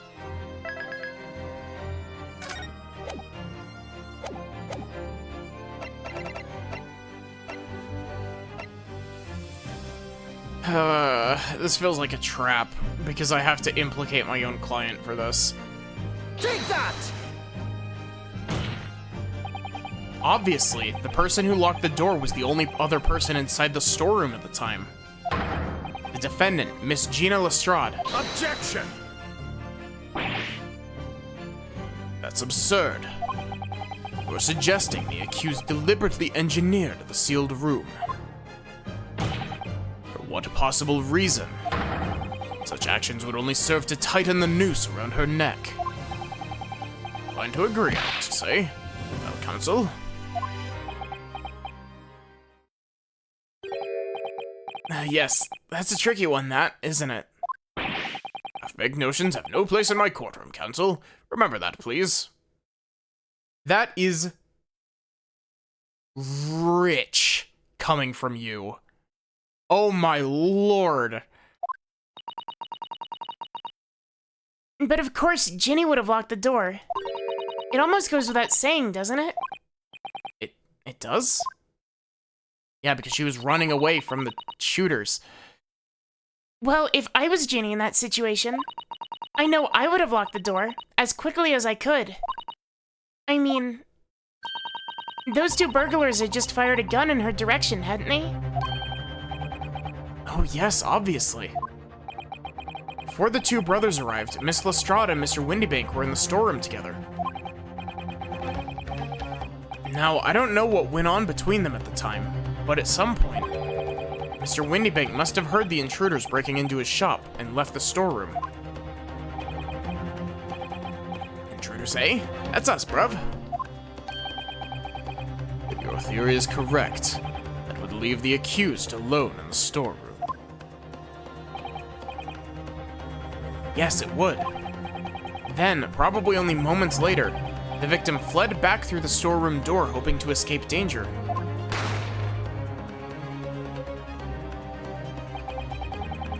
Speaker 1: This feels like a trap, because I have to implicate my own client for this.
Speaker 3: Take that!
Speaker 1: Obviously, the person who locked the door was the only other person inside the storeroom at the time. The defendant, Miss Gina Lestrade.
Speaker 3: Objection!
Speaker 1: That's absurd. You're suggesting the accused deliberately engineered the sealed room. For what possible reason? Such actions would only serve to tighten the noose around her neck. Inclined to agree, I must say. Well, counsel? Yes, that's a tricky one, that, isn't it? Half-baked notions have no place in my courtroom, counsel. Remember that, please. That is rich coming from you. Oh my lord.
Speaker 2: But of course, Ginny would have locked the door. It almost goes without saying, doesn't it?
Speaker 1: It does? Yeah, because she was running away from the shooters.
Speaker 2: Well, if I was Ginny in that situation, I know I would have locked the door as quickly as I could. I mean, those two burglars had just fired a gun in her direction, hadn't they?
Speaker 1: Oh yes, obviously. Before the two brothers arrived, Miss Lestrade and Mr. Windybank were in the storeroom together. Now, I don't know what went on between them at the time, but at some point, Mr. Windybank must have heard the intruders breaking into his shop and left the storeroom. Intruders, eh? That's us, bruv. If your theory is correct, that would leave the accused alone in the storeroom.
Speaker 4: Yes, it would. Then, probably only moments later, the victim fled back through the storeroom door hoping to escape danger.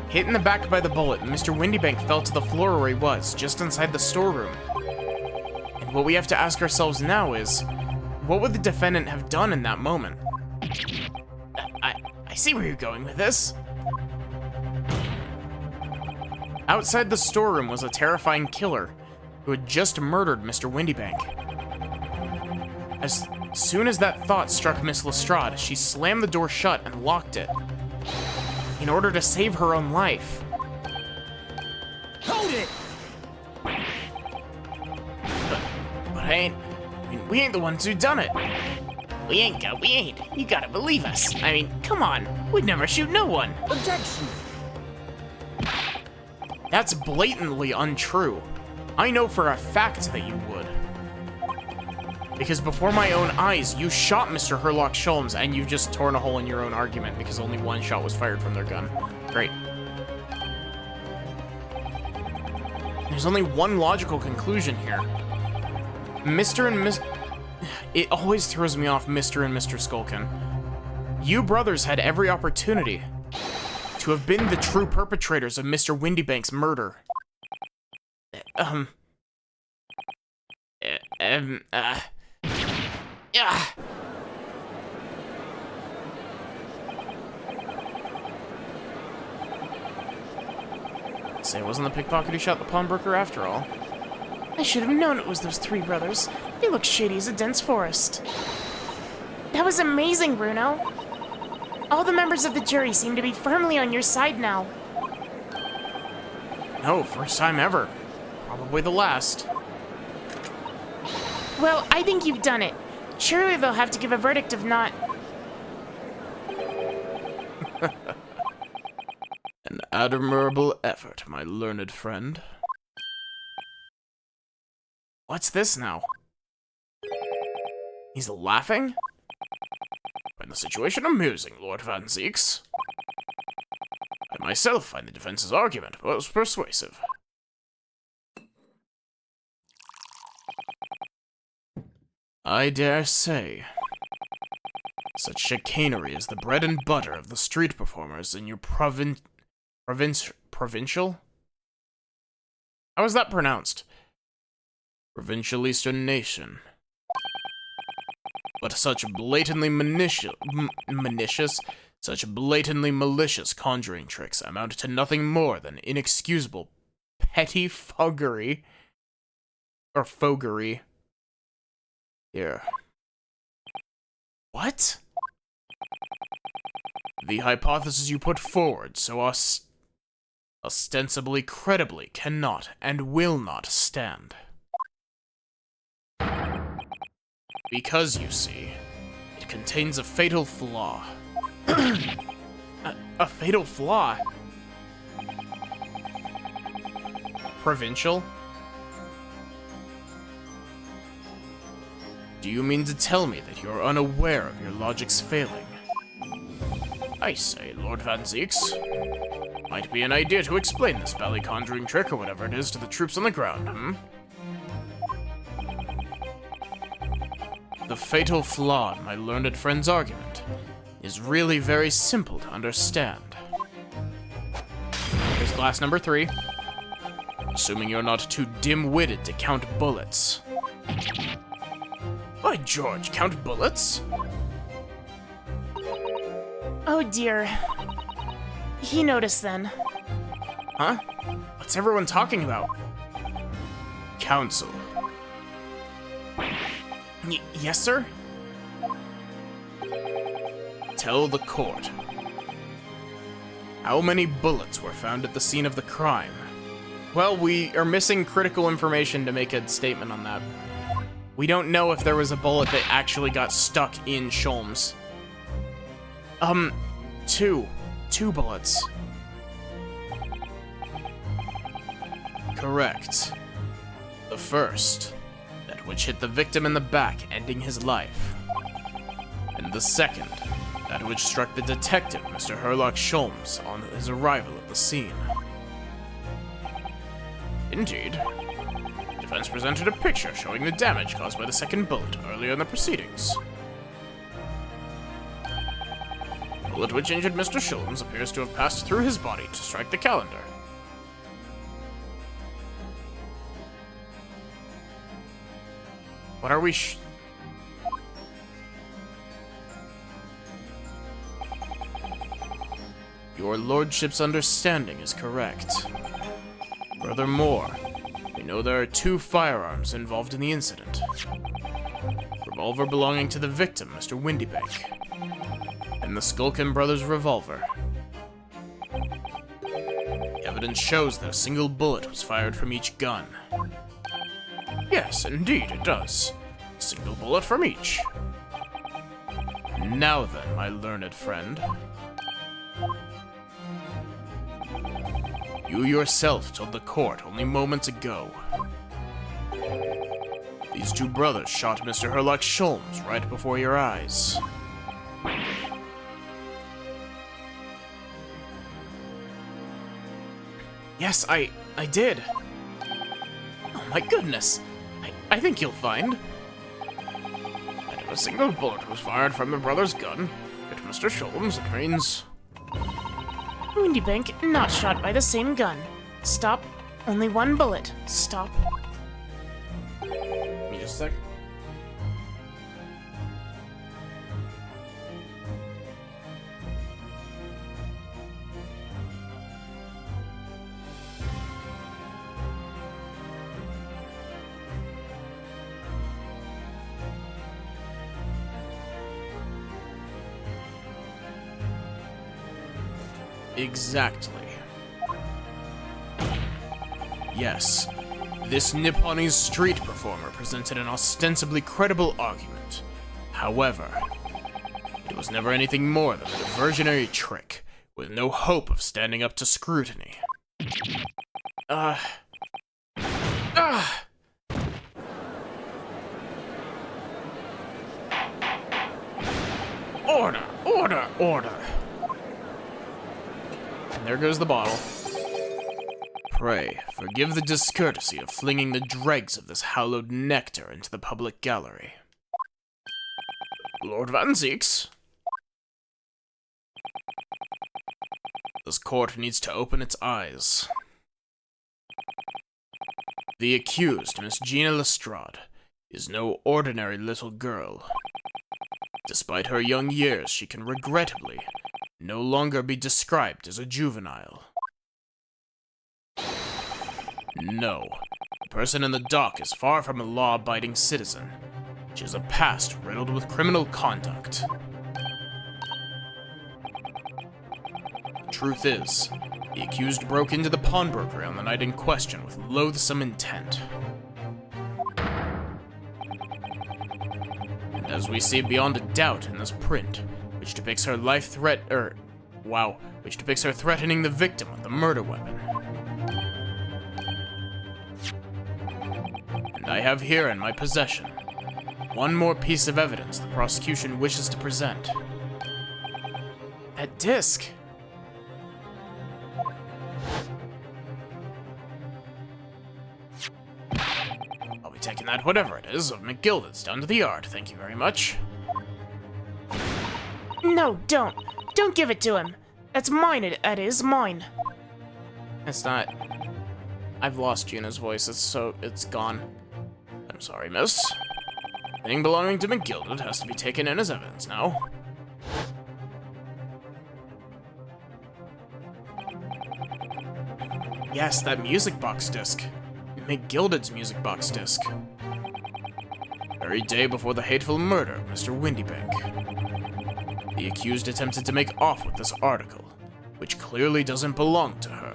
Speaker 4: Hit in the back by the bullet, Mr. Windybank fell to the floor where he was, just inside the storeroom. And what we have to ask ourselves now is, what would the defendant have done in that moment? I see where you're going with this. Outside the storeroom was a terrifying killer who had just murdered Mr. Windybank. As soon as that thought struck Miss Lestrade, she slammed the door shut and locked it, in order to save her own life.
Speaker 3: Hold it!
Speaker 4: But we ain't the ones who done it. We ain't. You gotta believe us. I mean, come on. We'd never shoot no one.
Speaker 3: Objection!
Speaker 4: That's blatantly untrue. I know for a fact that you would. Because before my own eyes, you shot Mr. Herlock Sholmes, and you've just torn a hole in your own argument because only one shot was fired from their gun. Great. There's only one logical conclusion here. Mr. and Miss... It always throws me off, Mr. and Mr. Skulkin. You brothers had every opportunity to have been the true perpetrators of Mr. Windybank's murder. Yeah. Say it wasn't the pickpocket who shot the pawnbroker after all.
Speaker 2: I should have known it was those three brothers. They look shady as a dense forest. That was amazing, Bruno. All the members of the jury seem to be firmly on your side now.
Speaker 4: No, first time ever. Probably the last.
Speaker 2: Well, I think you've done it. Surely they'll have to give a verdict of not...
Speaker 1: An admirable effort, my learned friend.
Speaker 4: What's this now? He's laughing?
Speaker 1: Find the situation amusing, Lord Van Zieks. I myself find the defense's argument most persuasive. I dare say. Such chicanery is the bread and butter of the street performers in your provincial?
Speaker 4: How is that pronounced?
Speaker 1: Provincial Eastern nation. But such blatantly malicious conjuring tricks amount to nothing more than inexcusable petty fogery. Or fogery. Here.
Speaker 4: What?
Speaker 1: The hypothesis you put forward so ostensibly credibly cannot and will not stand. Because, you see, it contains a fatal flaw.
Speaker 4: A fatal flaw? Provincial?
Speaker 1: Do you mean to tell me that you're unaware of your logic's failing? I say, Lord Van Zieks. Might be an idea to explain this bally conjuring trick or whatever it is to the troops on the ground, hmm? The fatal flaw in my learned friend's argument is really very simple to understand.
Speaker 4: Here's glass number 3.
Speaker 1: Assuming you're not too dim-witted to count bullets.
Speaker 4: By George, count bullets?
Speaker 2: Oh dear. He noticed then.
Speaker 4: Huh? What's everyone talking about?
Speaker 1: Counsel.
Speaker 4: Yes, sir?
Speaker 1: Tell the court. How many bullets were found at the scene of the crime?
Speaker 4: Well, we are missing critical information to make a statement on that. We don't know if there was a bullet that actually got stuck in Sholmes. Two bullets.
Speaker 1: Correct. The first, that which hit the victim in the back, ending his life. And the second, that which struck the detective, Mr. Herlock Sholmes, on his arrival at the scene. Indeed. Defense presented a picture showing the damage caused by the second bullet earlier in the proceedings. The bullet which injured Mr. Sholmes appears to have passed through his body to strike the calendar. What are we Your lordship's understanding is correct. Furthermore, we know there are 2 firearms involved in the incident. Revolver belonging to the victim, Mr. Windybank, and the Skulkin brothers' revolver. The evidence shows that a single bullet was fired from each gun. Yes, indeed, it does. A single bullet from each. Now then, my learned friend. You yourself told the court only moments ago. These 2 brothers shot Mr. Herlock Sholmes right before your eyes. Yes, I did. Oh my goodness. I think you'll find. And if a single bullet was fired from the brother's gun at Mr. Sholmes, it means...
Speaker 2: Windybank not shot by the same gun. Stop. Only 1 bullet. Stop.
Speaker 1: Give me just a sec. Exactly. Yes, this Nipponese street performer presented an ostensibly credible argument. However, it was never anything more than a diversionary trick, with no hope of standing up to scrutiny. Order! Order! Order! And there goes the bottle. Pray, forgive the discourtesy of flinging the dregs of this hallowed nectar into the public gallery. Lord Van Zeeks? This court needs to open its eyes. The accused, Miss Gina Lestrade, is no ordinary little girl. Despite her young years, she can regrettably no longer be described as a juvenile. No, the person in the dock is far from a law-abiding citizen. She has a past riddled with criminal conduct. The truth is, the accused broke into the pawnbrokery on the night in question with loathsome intent. And as we see beyond a doubt in this print, which depicts her which depicts her threatening the victim with the murder weapon. And I have here in my possession one more piece of evidence the prosecution wishes to present. That disc. I'll be taking that, whatever it is, of McGilded's down to the yard. Thank you very much.
Speaker 2: No, don't. Don't give it to him. That's mine, it is mine.
Speaker 1: It's not. I've lost Gina's voice, it's gone. I'm sorry, miss. Anything belonging to McGilded has to be taken in as evidence now. Yes, that music box disc. McGilded's music box disc. Very day before the hateful murder of Mr. Windybank. The accused attempted to make off with this article, which clearly doesn't belong to her.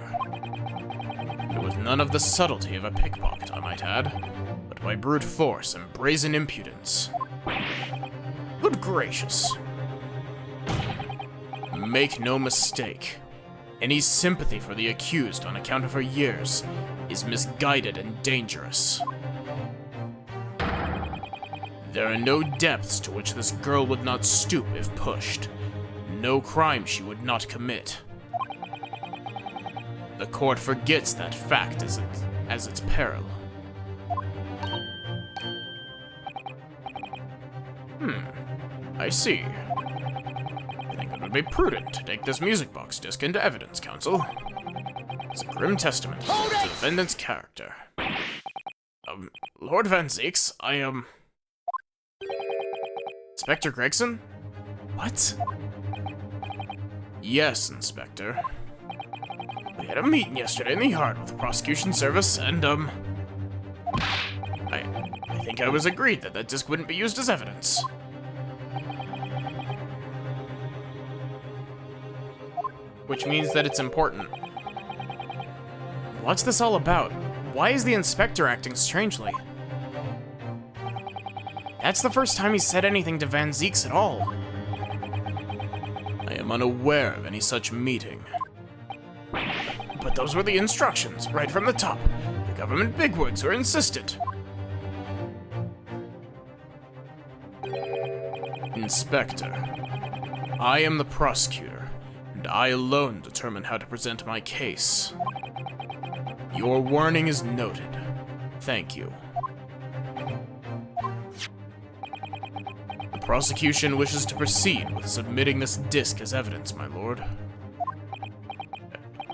Speaker 1: And with none of the subtlety of a pickpocket, I might add, but by brute force and brazen impudence. Good gracious. Make no mistake, any sympathy for the accused on account of her years is misguided and dangerous. There are no depths to which this girl would not stoop if pushed, no crime she would not commit. The court forgets that fact as its peril. I see. I think it would be prudent to take this music box disc into evidence, counsel. It's a grim testament to the defendant's character. Lord Van Zeeks, Inspector Gregson? What? Yes, Inspector. We had a meeting yesterday in the yard with the prosecution service, and, I think I was agreed that disc wouldn't be used as evidence. Which means that it's important. What's this all about? Why is the inspector acting strangely? That's the first time he said anything to Van Zeeks at all. I am unaware of any such meeting. But those were the instructions, right from the top. The government bigwigs were insistent. Inspector, I am the prosecutor, and I alone determine how to present my case. Your warning is noted. Thank you. The prosecution wishes to proceed with submitting this disc as evidence, my lord.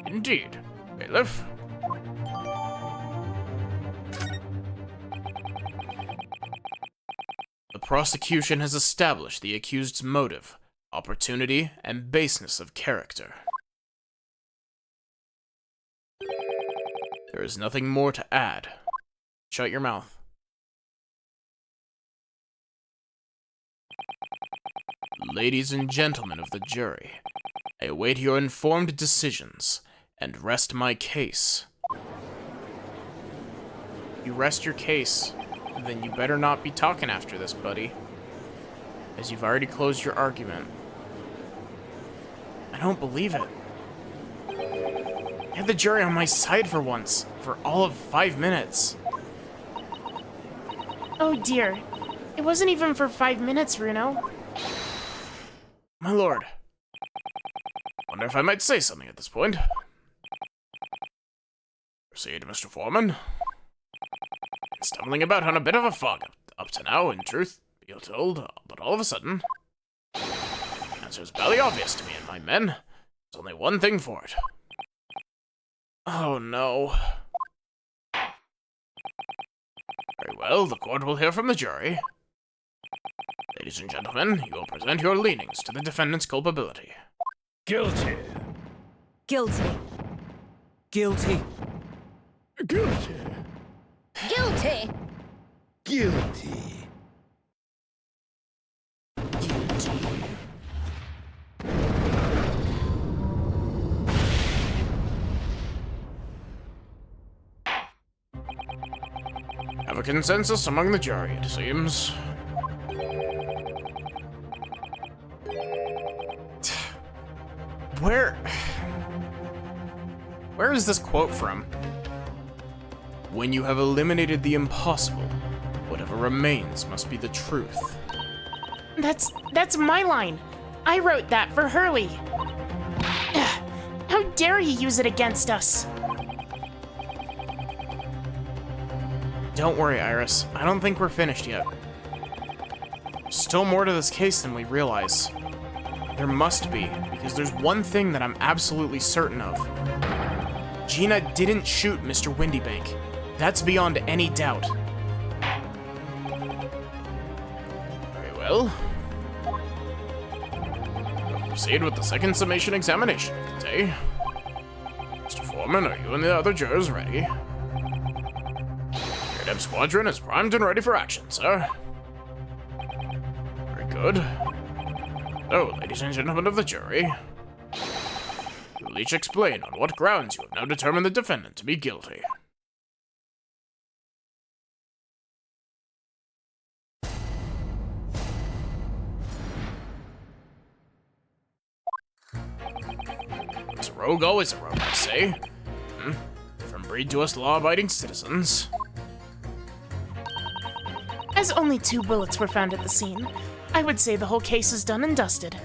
Speaker 1: Indeed. Bailiff? The prosecution has established the accused's motive, opportunity, and baseness of character. There is nothing more to add. Shut your mouth. Ladies and gentlemen of the jury, I await your informed decisions and rest my case. You rest your case, then you better not be talking after this, buddy, as you've already closed your argument. I don't believe it. I had the jury on my side for once, for all of 5 minutes.
Speaker 2: Oh dear. It wasn't even for 5 minutes, Runo.
Speaker 1: My lord. Wonder if I might say something at this point. Proceed, Mr. Foreman. Been stumbling about on a bit of a fog up to now, in truth, be told, but all of a sudden, the answer is barely obvious to me and my men. There's only one thing for it. Oh no. Very well, the court will hear from the jury. Ladies and gentlemen, you will present your leanings to the defendant's culpability.
Speaker 3: Guilty.
Speaker 5: Guilty.
Speaker 6: Guilty.
Speaker 3: Guilty.
Speaker 5: Guilty.
Speaker 3: Guilty.
Speaker 1: Have a consensus among the jury, it seems. Where is this quote from? When you have eliminated the impossible, whatever remains must be the truth.
Speaker 2: That's my line. I wrote that for Hurley. How dare he use it against us?
Speaker 1: Don't worry, Iris. I don't think we're finished yet. There's still more to this case than we realize. There must be, because there's one thing that I'm absolutely certain of. Gina didn't shoot Mr. Windybank. That's beyond any doubt. Very well. We'll proceed with the second summation examination of the day. Mr. Foreman, are you and the other jurors ready? Your Deb Squadron is primed and ready for action, sir. Very good. So, ladies and gentlemen of the jury, you will each explain on what grounds you have now determined the defendant to be guilty. Once a rogue, always a rogue, I say. From breed to us law-abiding citizens.
Speaker 2: As only 2 bullets were found at the scene, I would say the whole case is done and dusted.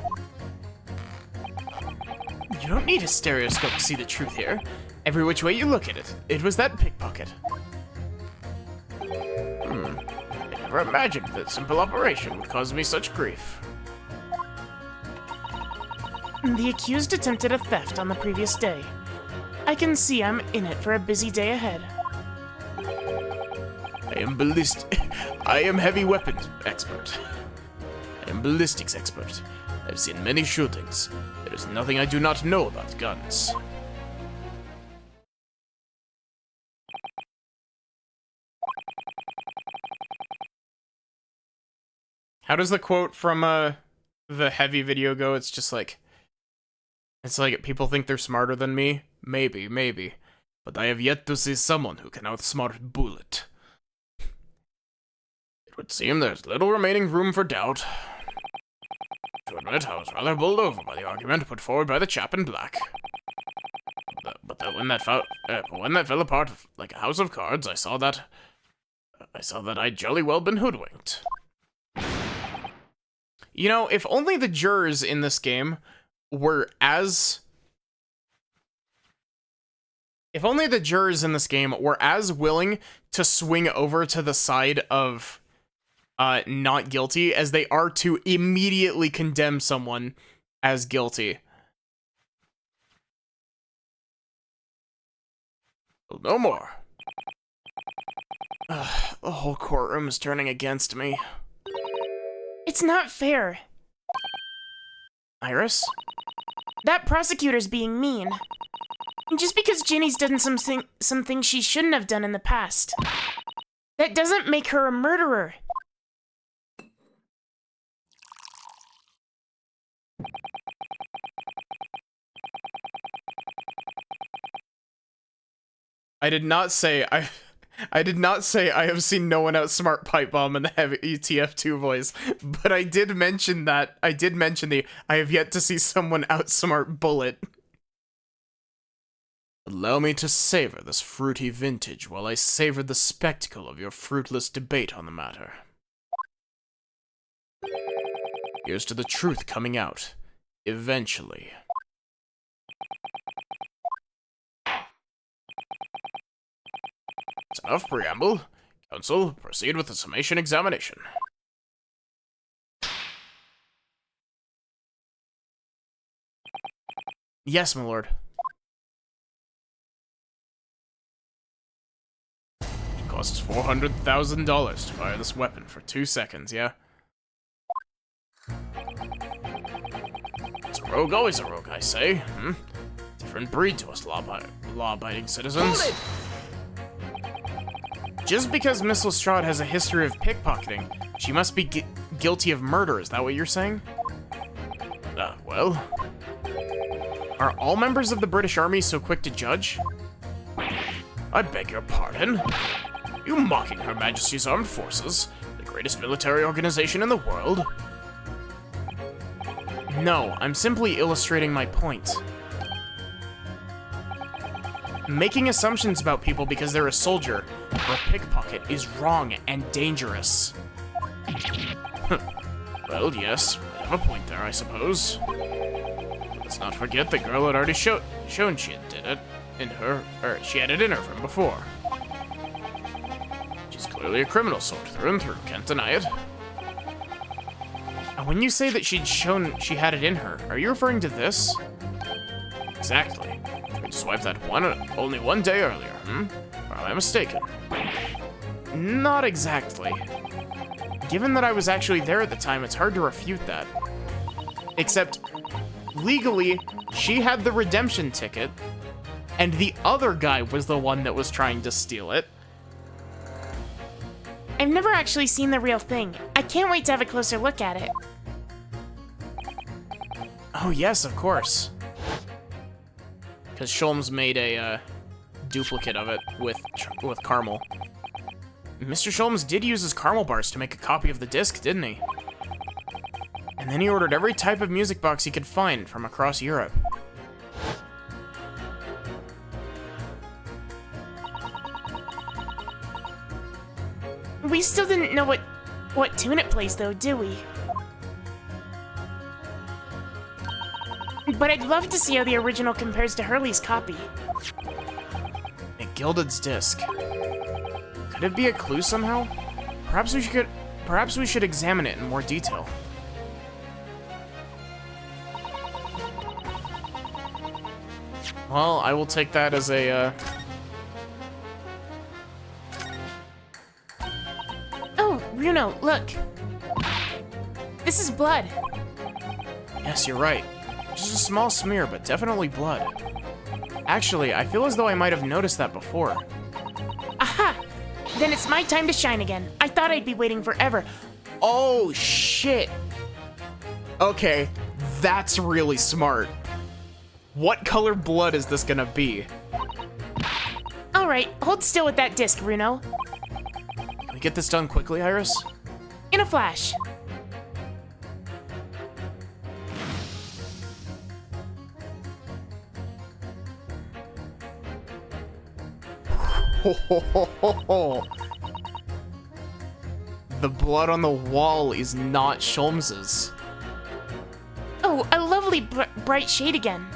Speaker 1: don't need a stereoscope to see the truth here. Every which way you look at it, it was that pickpocket. I never imagined that simple operation would cause me such grief.
Speaker 2: The accused attempted a theft on the previous day. I can see I'm in it for a busy day ahead.
Speaker 1: I am heavy weapons expert. I am ballistics expert. I've seen many shootings. There is nothing I do not know about guns. How does the quote from the heavy video go? It's just like, people think they're smarter than me. Maybe. But I have yet to see someone who can outsmart Bullet. It would seem there's little remaining room for doubt. To admit, I was rather bowled over by the argument put forward by the chap in black. But when that fell apart like a house of cards, I saw that I'd jolly well been hoodwinked. You know, if only the jurors in this game were as willing to swing over to the side of not guilty as they are to immediately condemn someone as guilty. Well, no more. The whole courtroom is turning against me.
Speaker 2: It's not fair.
Speaker 1: Iris?
Speaker 2: That prosecutor's being mean. Just because Ginny's done some things she shouldn't have done in the past, that doesn't make her a murderer.
Speaker 1: I did not say I have seen no one outsmart Pipe Bomb in the heavy TF2 voice, but I did mention I have yet to see someone outsmart Bullet. Allow me to savor this fruity vintage while I savor the spectacle of your fruitless debate on the matter. Here's to the truth coming out, eventually. It's enough preamble. Counsel, proceed with the summation examination. Yes, my lord. It costs $400,000 to fire this weapon for 2 seconds, yeah? It's a rogue, always a rogue, I say. Different breed to us law-abiding citizens. Just because Miss Lestrade has a history of pickpocketing, she must be guilty of murder, is that what you're saying? Well... Are all members of the British Army so quick to judge? I beg your pardon? You mocking Her Majesty's Armed Forces, the greatest military organization in the world? No, I'm simply illustrating my point. Making assumptions about people because they're a soldier or a pickpocket is wrong and dangerous. Well, yes, I have a point there, I suppose. Let's not forget the girl had already shown she did it she had it in her from before. She's clearly a criminal sort through and through, can't deny it. And when you say that she'd shown she had it in her, are you referring to this? Exactly. I just wiped that only one day earlier, Or am I mistaken? Not exactly. Given that I was actually there at the time, it's hard to refute that. Except, legally, she had the redemption ticket, and the other guy was the one that was trying to steal it.
Speaker 2: I've never actually seen the real thing. I can't wait to have a closer look at it.
Speaker 1: Oh yes, of course. Because Sholmes made a duplicate of it with caramel. Mr. Sholmes did use his caramel bars to make a copy of the disc, didn't he? And then he ordered every type of music box he could find from across Europe.
Speaker 2: We still didn't know what tune it plays, though, do we? but I'd love to see how the original compares to Hurley's copy.
Speaker 1: A gilded disc. Could it be a clue somehow? Perhaps we should examine it in more detail. Well, I will take that as a,
Speaker 2: Oh, Bruno, look. This is blood.
Speaker 1: Yes, you're right. Just a small smear, but definitely blood. Actually, I feel as though I might have noticed that before.
Speaker 2: Aha! Then it's my time to shine again. I thought I'd be waiting forever.
Speaker 1: Oh, shit! Okay, that's really smart. What color blood is this gonna be?
Speaker 2: Alright, hold still with that disc, Bruno.
Speaker 1: Can we get this done quickly, Iris?
Speaker 2: In a flash.
Speaker 1: Ho, ho, ho, ho, ho. The blood on the wall is not Sholmes's.
Speaker 2: Oh, a lovely bright shade again.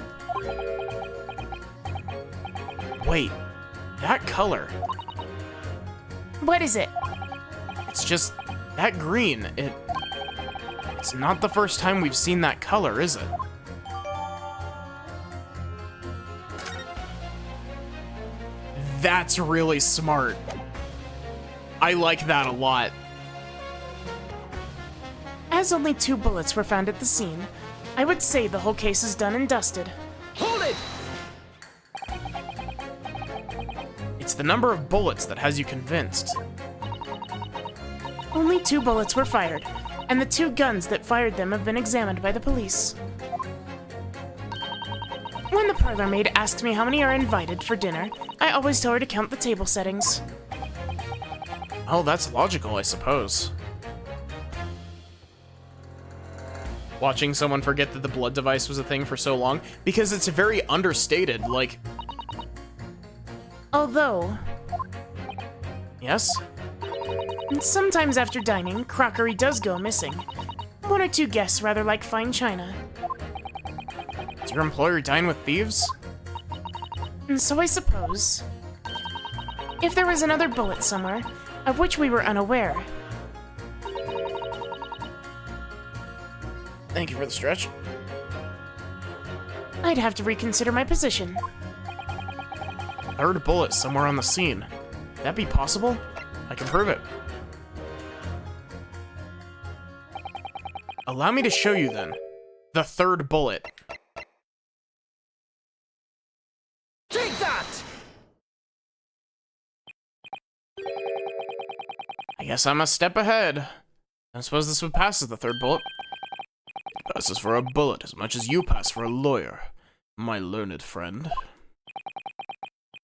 Speaker 1: Wait, that color.
Speaker 2: What is it?
Speaker 1: It's just that green. It's not the first time we've seen that color, is it? That's really smart. I like that a lot.
Speaker 2: As only 2 bullets were found at the scene, I would say the whole case is done and dusted.
Speaker 6: Hold it!
Speaker 1: It's the number of bullets that has you convinced.
Speaker 2: Only 2 bullets were fired, and the 2 guns that fired them have been examined by the police. When the parlor maid asks me how many are invited for dinner, I always tell her to count the table settings.
Speaker 1: Oh, that's logical, I suppose. Watching someone forget that the blood device was a thing for so long, because it's very understated, like...
Speaker 2: Although,
Speaker 1: Yes?
Speaker 2: sometimes after dining, crockery does go missing. 1 or 2 guests rather like fine china.
Speaker 1: Does your employer dine with thieves?
Speaker 2: And so I suppose, if there was another bullet somewhere, of which we were unaware,
Speaker 1: Thank you for the stretch.
Speaker 2: I'd have to reconsider my position.
Speaker 1: I heard a bullet somewhere on the scene. That be possible? I can prove it. Allow me to show you then. The 3rd bullet.
Speaker 6: Take that!
Speaker 1: I guess I'm a step ahead. I suppose this would pass as the 3rd bullet. It passes for a bullet as much as you pass for a lawyer, my learned friend.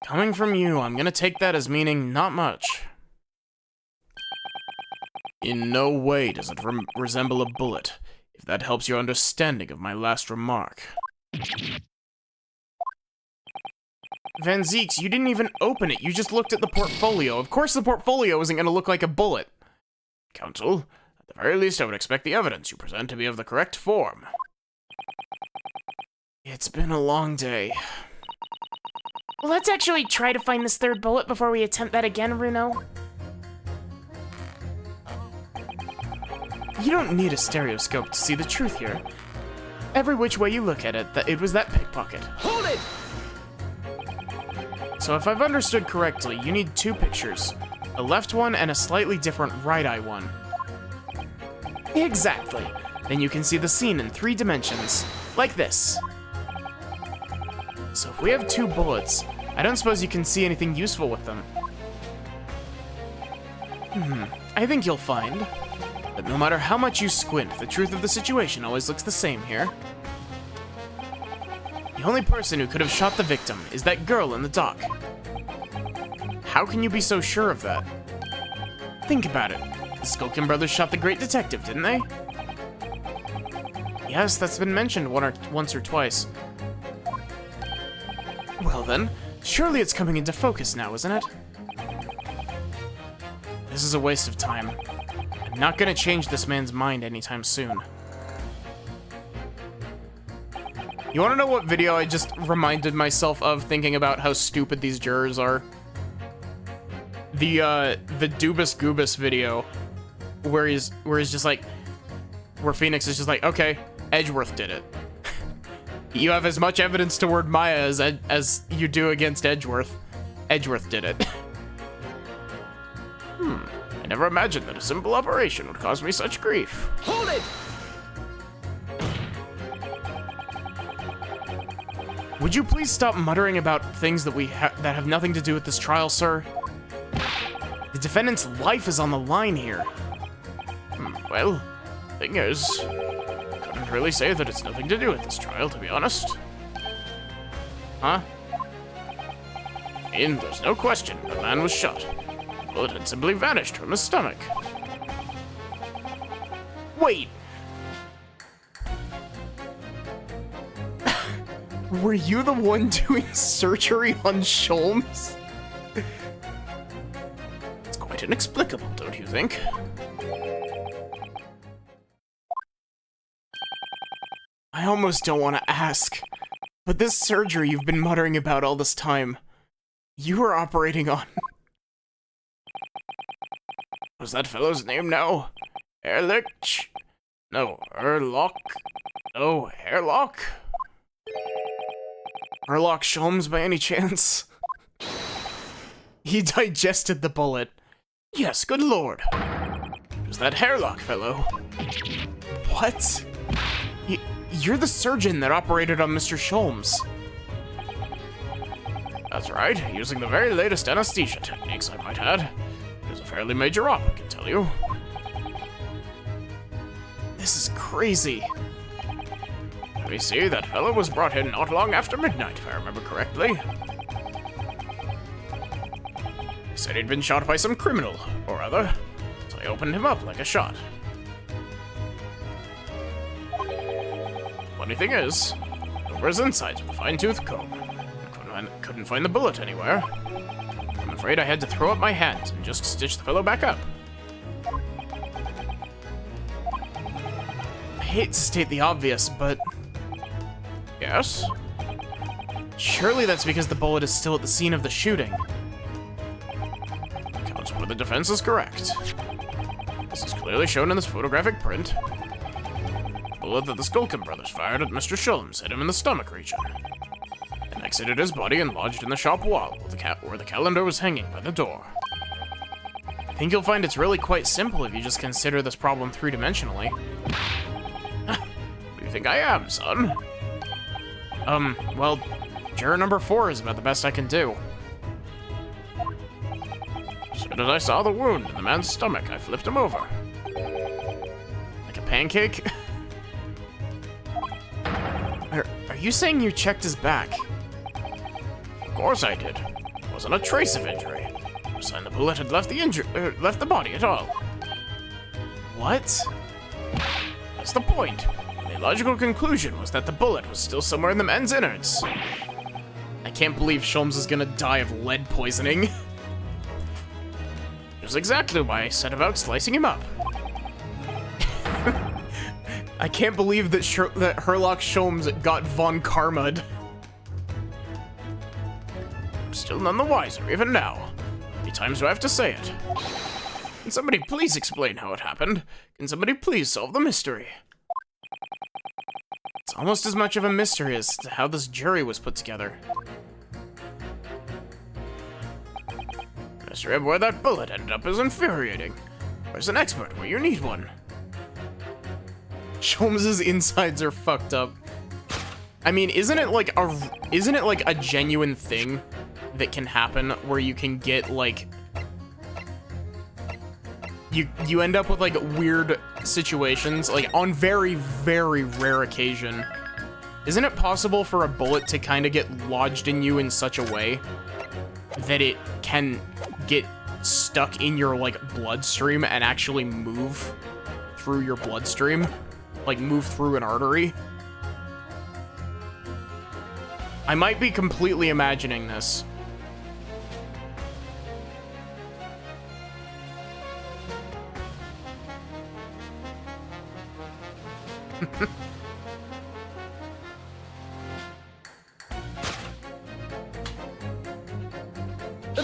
Speaker 1: Coming from you, I'm gonna take that as meaning not much. In no way does it resemble a bullet, if that helps your understanding of my last remark. Van Zeeks, you didn't even open it, you just looked at the portfolio. Of course the portfolio isn't gonna look like a bullet. Counsel, at the very least I would expect the evidence you present to be of the correct form. It's been a long day.
Speaker 2: Let's actually try to find this 3rd bullet before we attempt that again, Bruno.
Speaker 1: You don't need a stereoscope to see the truth here. Every which way you look at it, it was that pickpocket.
Speaker 6: Hold it!
Speaker 1: So if I've understood correctly, you need 2 pictures. A left one and a slightly different right eye one. Exactly. Then you can see the scene in 3 dimensions, like this. So if we have 2 bullets, I don't suppose you can see anything useful with them. I think you'll find that no matter how much you squint, the truth of the situation always looks the same here. The only person who could have shot the victim is that girl in the dock. How can you be so sure of that? Think about it. The Skulkin brothers shot the great detective, didn't they? Yes, that's been mentioned once or twice. Well then, surely it's coming into focus now, isn't it? This is a waste of time. I'm not gonna change this man's mind anytime soon. You wanna know what video I just reminded myself of thinking about how stupid these jurors are? The Dubus Goobus video, where he's just like, where Phoenix is just like, okay, Edgeworth did it. You have as much evidence toward Maya as you do against Edgeworth. Edgeworth did it. I never imagined that a simple operation would cause me such grief.
Speaker 6: Hold it!
Speaker 1: Would you please stop muttering about things that that have nothing to do with this trial, sir? The defendant's life is on the line here.
Speaker 4: Well, thing is, couldn't really say that it's nothing to do with this trial, to be honest.
Speaker 1: Huh?
Speaker 4: I mean, there's no question the man was shot. The bullet had simply vanished from his stomach.
Speaker 1: Wait! Were you the one doing surgery on Sholmes?
Speaker 4: It's quite inexplicable, don't you think?
Speaker 1: I almost don't want to ask, but this surgery you've been muttering about all this time, you were operating on...
Speaker 4: Was that fellow's name now? Ehrlich? No, Erlock? No, Hairlock?
Speaker 1: Erlock Sholmes by any chance? He digested the bullet.
Speaker 4: Yes, good lord. It was that Hairlock fellow.
Speaker 1: What? You're the surgeon that operated on Mr. Sholmes.
Speaker 4: That's right, using the very latest anesthesia techniques, I might add. It was a fairly major op, I can tell you.
Speaker 1: This is crazy.
Speaker 4: Let me see, that fellow was brought in not long after midnight, if I remember correctly. He said he'd been shot by some criminal, or other, so I opened him up like a shot. Funny thing is, over his insides with a fine-tooth comb. Couldn't find the bullet anywhere. I'm afraid I had to throw up my hands and just stitch the fellow back up.
Speaker 1: I hate to state the obvious, but...
Speaker 4: Yes?
Speaker 1: Surely that's because the bullet is still at the scene of the shooting.
Speaker 4: Accounts for the defense is correct. This is clearly shown in this photographic print. The bullet that the Skulkin brothers fired at Mr. Sholmes hit him in the stomach region, and exited his body and lodged in the shop wall where the calendar was hanging by the door.
Speaker 1: I think you'll find it's really quite simple if you just consider this problem three-dimensionally.
Speaker 4: What do you think I am, son?
Speaker 1: Well, juror number 4 is about the best I can do.
Speaker 4: As soon as I saw the wound in the man's stomach, I flipped him over.
Speaker 1: Like a pancake? Are you saying you checked his back?
Speaker 4: Of course I did. There wasn't a trace of injury. No sign the bullet had left the body at all.
Speaker 1: What?
Speaker 4: That's the point. The logical conclusion was that the bullet was still somewhere in the man's innards.
Speaker 1: I can't believe Sholmes is gonna die of lead poisoning.
Speaker 4: It was exactly why I set about slicing him up.
Speaker 1: I can't believe that Herlock Sholmes got Von Karma'd.
Speaker 4: I'm still none the wiser, even now. How many times do I have to say it? Can somebody please explain how it happened? Can somebody please solve the mystery?
Speaker 1: It's almost as much of a mystery as to how this jury was put together.
Speaker 4: The mystery of where that bullet ended up is infuriating. Where's an expert where you need one?
Speaker 1: Sholmes's insides are fucked up. I mean, isn't it like a genuine thing that can happen where you can get like you end up with like weird situations like on very, very rare occasion. Isn't it possible for a bullet to kind of get lodged in you in such a way that it can get stuck in your like bloodstream and actually move through your bloodstream? Like move through an artery? I might be completely imagining this.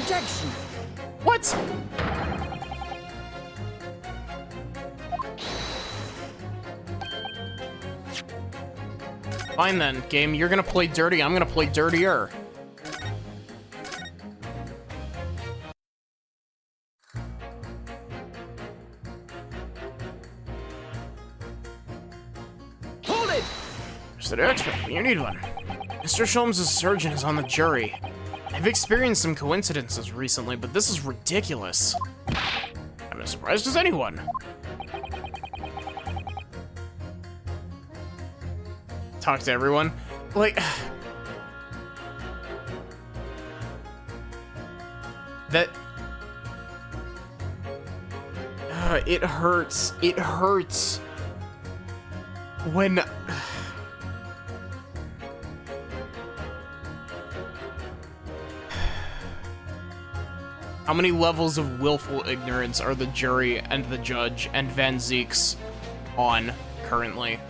Speaker 6: Objection!
Speaker 2: What?
Speaker 1: Fine then, game. You're gonna play dirty. I'm gonna play dirtier.
Speaker 6: Hold it!
Speaker 1: Mr. Expert, you need one. Mr. Sholmes' surgeon is on the jury. I've experienced some coincidences recently, but this is ridiculous. I'm as surprised as anyone. Talk to everyone. Like... that... it hurts. It hurts. When... How many levels of willful ignorance are the jury and the judge and Van Zeeks on currently?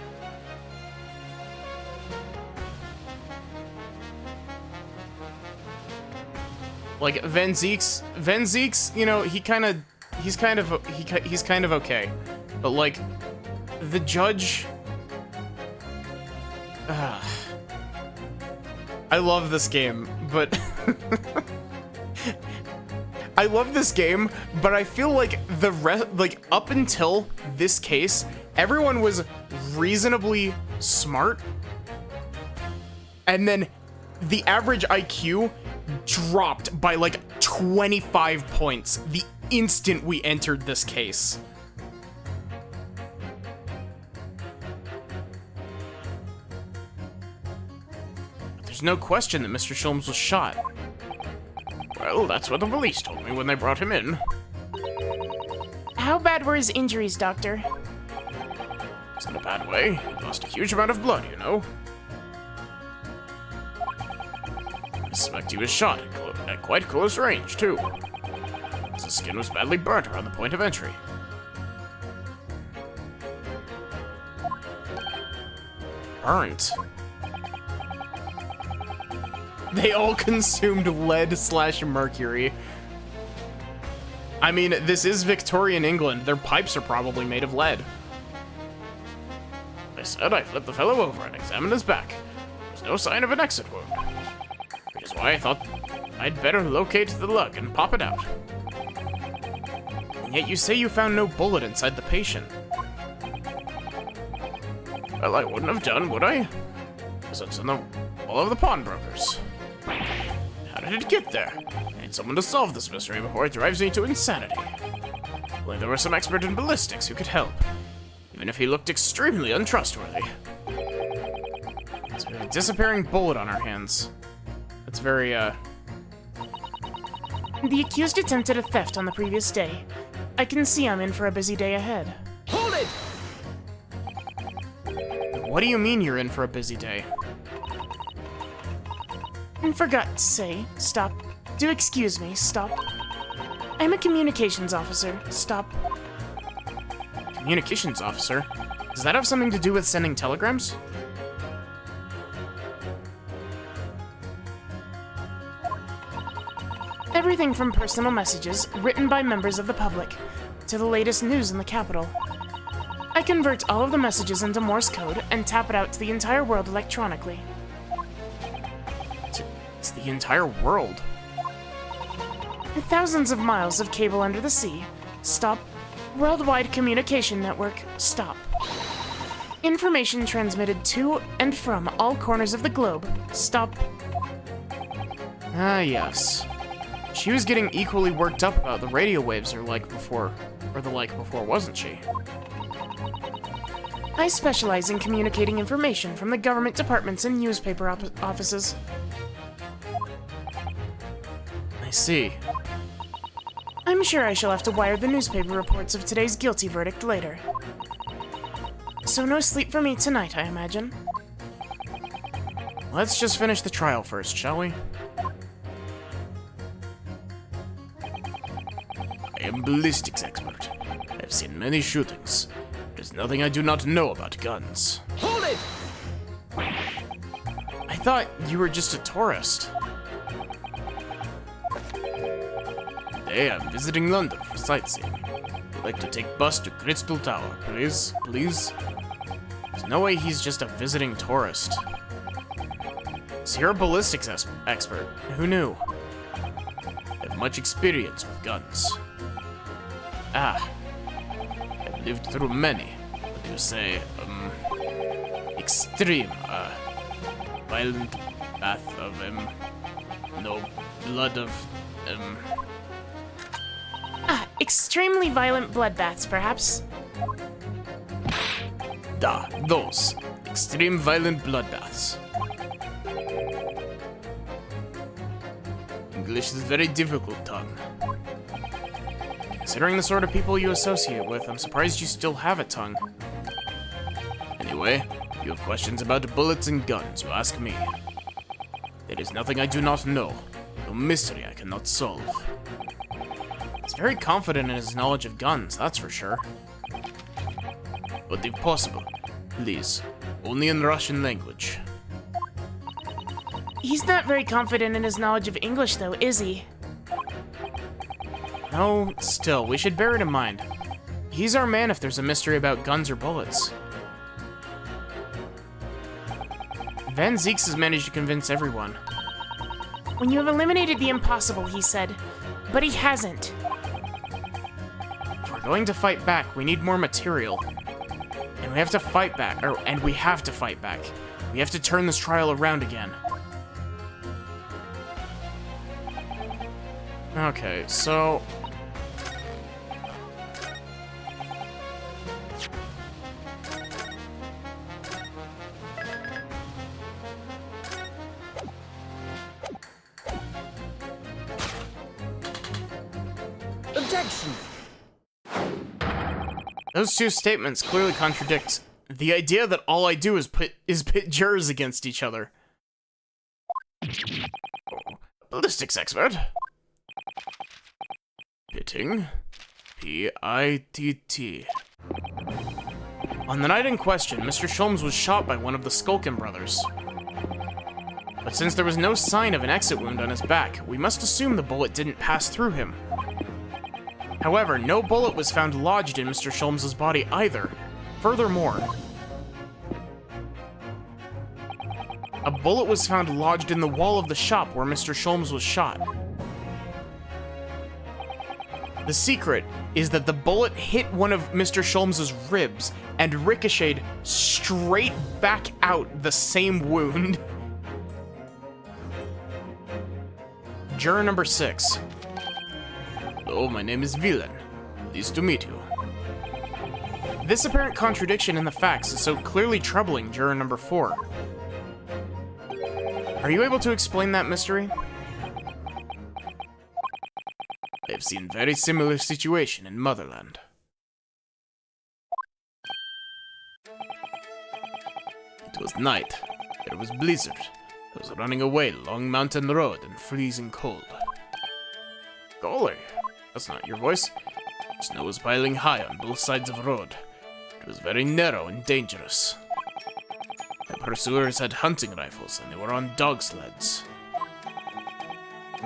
Speaker 1: Like Van Zeeks, you know, he's kind of okay, but like the judge. I love this game, but I love this game, but I feel like the rest, like up until this case, everyone was reasonably smart, and then the average IQ dropped by like 25 points the instant we entered this case. There's no question that Mr. Sholmes was shot. Well, that's what the police told me when they brought him in.
Speaker 2: How bad were his injuries, Doctor?
Speaker 1: It's in a bad way. He lost a huge amount of blood, you know. I suspect he was shot at quite close range, too. His skin was badly burnt around the point of entry. Burnt? They all consumed lead/mercury. I mean, this is Victorian England. Their pipes are probably made of lead. I said I flipped the fellow over and examined his back. There's no sign of an exit wound. Which is why I thought I'd better locate the lug and pop it out. And yet you say you found no bullet inside the patient. Well, I wouldn't have done, would I? Because it's in the wall of the pawnbrokers. How did it get there? I need someone to solve this mystery before it drives me to insanity. Only there was some expert in ballistics who could help, even if he looked extremely untrustworthy. So we have a disappearing bullet on our hands. That's very,
Speaker 2: The accused attempted a theft on the previous day. I can see I'm in for a busy day ahead.
Speaker 6: Hold it!
Speaker 1: What do you mean you're in for a busy day?
Speaker 2: I forgot to say, stop. Do excuse me, stop. I'm a communications officer, stop.
Speaker 1: Communications officer? Does that have something to do with sending telegrams?
Speaker 2: Everything from personal messages written by members of the public to the latest news in the capital. I convert all of the messages into Morse code and tap it out to the entire world electronically.
Speaker 1: It's the entire world.
Speaker 2: Thousands of miles of cable under the sea. Stop. Worldwide communication network. Stop. Information transmitted to and from all corners of the globe. Stop.
Speaker 1: Ah, yes. She was getting equally worked up about the radio waves or the like before, wasn't she?
Speaker 2: I specialize in communicating information from the government departments and newspaper offices.
Speaker 1: I see.
Speaker 2: I'm sure I shall have to wire the newspaper reports of today's guilty verdict later. So no sleep for me tonight, I imagine.
Speaker 1: Let's just finish the trial first, shall we? I am ballistics expert. I've seen many shootings. There's nothing I do not know about guns.
Speaker 6: Hold it!
Speaker 1: I thought you were just a tourist. Today I'm visiting London for sightseeing. I'd like to take bus to Crystal Tower, please? Please? There's no way he's just a visiting tourist. So you're a ballistics expert. Who knew? I have much experience with guns. Ah. I've lived through many. What do you say? Extreme, violent bath of, no blood of,
Speaker 2: Extremely violent bloodbaths, perhaps?
Speaker 1: Those. Extreme violent bloodbaths. English is a very difficult tongue.
Speaker 4: Considering the sort of people you associate with, I'm surprised you still have a tongue.
Speaker 1: Anyway, if you have questions about bullets and guns, you ask me. There is nothing I do not know. No mystery I cannot solve.
Speaker 4: He's very confident in his knowledge of guns, that's for sure.
Speaker 1: But if possible, please, only in Russian language.
Speaker 2: He's not very confident in his knowledge of English, though, is he?
Speaker 4: No, still, we should bear it in mind. He's our man if there's a mystery about guns or bullets. Van Zieks has managed to convince everyone.
Speaker 2: When you have eliminated the impossible, he said. But he hasn't.
Speaker 4: If we're going to fight back, we need more material. And we have to fight back, and we have to fight back. We have to turn this trial around again. Okay, so...
Speaker 6: Objection!
Speaker 4: Those two statements clearly contradict the idea that all I do is pit jurors against each other.
Speaker 1: Ballistics expert. Pitting. P-I-T-T.
Speaker 4: On the night in question, Mr. Sholmes was shot by one of the Skulkin brothers. But since there was no sign of an exit wound on his back, we must assume the bullet didn't pass through him. However, no bullet was found lodged in Mr. Sholmes' body either. Furthermore, a bullet was found lodged in the wall of the shop where Mr. Sholmes was shot. The secret is that the bullet hit one of Mr. Sholmes' ribs and ricocheted straight back out the same wound. Juror number 6.
Speaker 1: Hello, my name is Villain. Pleased to meet you.
Speaker 4: This apparent contradiction in the facts is so clearly troubling juror number 4. Are you able to explain that mystery?
Speaker 1: I have seen very similar situation in Motherland. It was night. There was blizzard. I was running away along mountain road in freezing cold.
Speaker 4: Golly, that's not your voice.
Speaker 1: Snow was piling high on both sides of the road. It was very narrow and dangerous. My pursuers had hunting rifles and they were on dog sleds.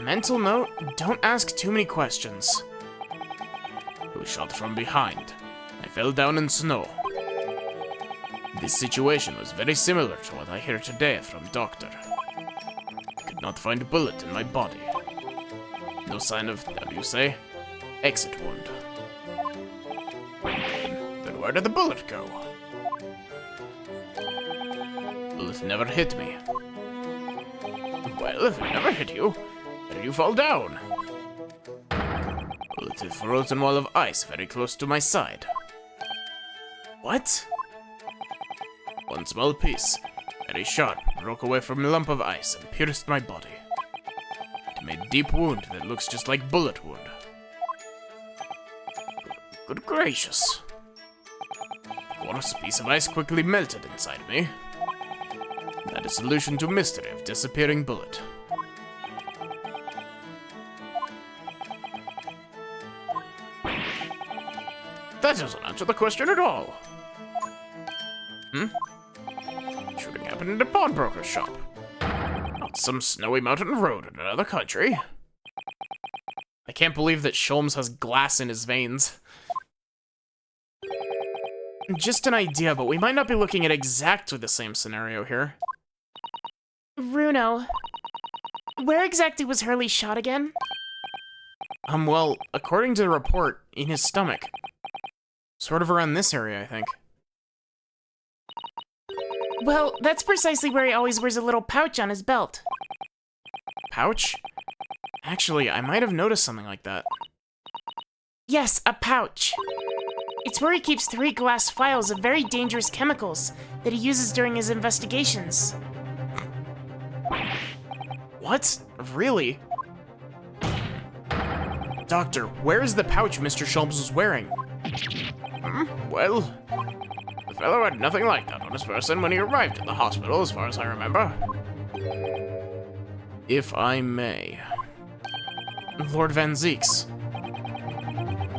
Speaker 4: Mental note, don't ask too many questions.
Speaker 1: I was shot from behind. I fell down in snow. This situation was very similar to what I hear today from Doctor. I could not find a bullet in my body. No sign of, how do you say, exit wound. Then where did the bullet go? Bullet never hit me. Well, if it never hit you, where did you fall down? Bullet hit a frozen wall of ice very close to my side.
Speaker 4: What?
Speaker 1: One small piece, very sharp, broke away from a lump of ice and pierced my body. It made a deep wound that looks just like bullet wound. Good gracious. Of course, a piece of ice quickly melted inside me. That is solution to mystery of disappearing bullet. That doesn't answer the question at all. Shooting happened in a pawnbroker's shop. Not some snowy mountain road in another country. I can't believe that Sholmes has glass in his veins. Just an idea, but we might not be looking at exactly the same scenario here.
Speaker 2: Runo, where exactly was Hurley shot again?
Speaker 1: Well, according to the report, in his stomach. Sort of around this area, I think.
Speaker 2: Well, that's precisely where he always wears a little pouch on his belt.
Speaker 1: Pouch? Actually, I might have noticed something like that.
Speaker 2: Yes, a pouch. It's where he keeps 3 glass vials of very dangerous chemicals that he uses during his investigations.
Speaker 1: What? Really? Doctor, where is the pouch Mr. Sholmes was wearing? Well, the fellow had nothing like that on his person when he arrived at the hospital, as far as I remember. If I may. Lord Van Zeeks.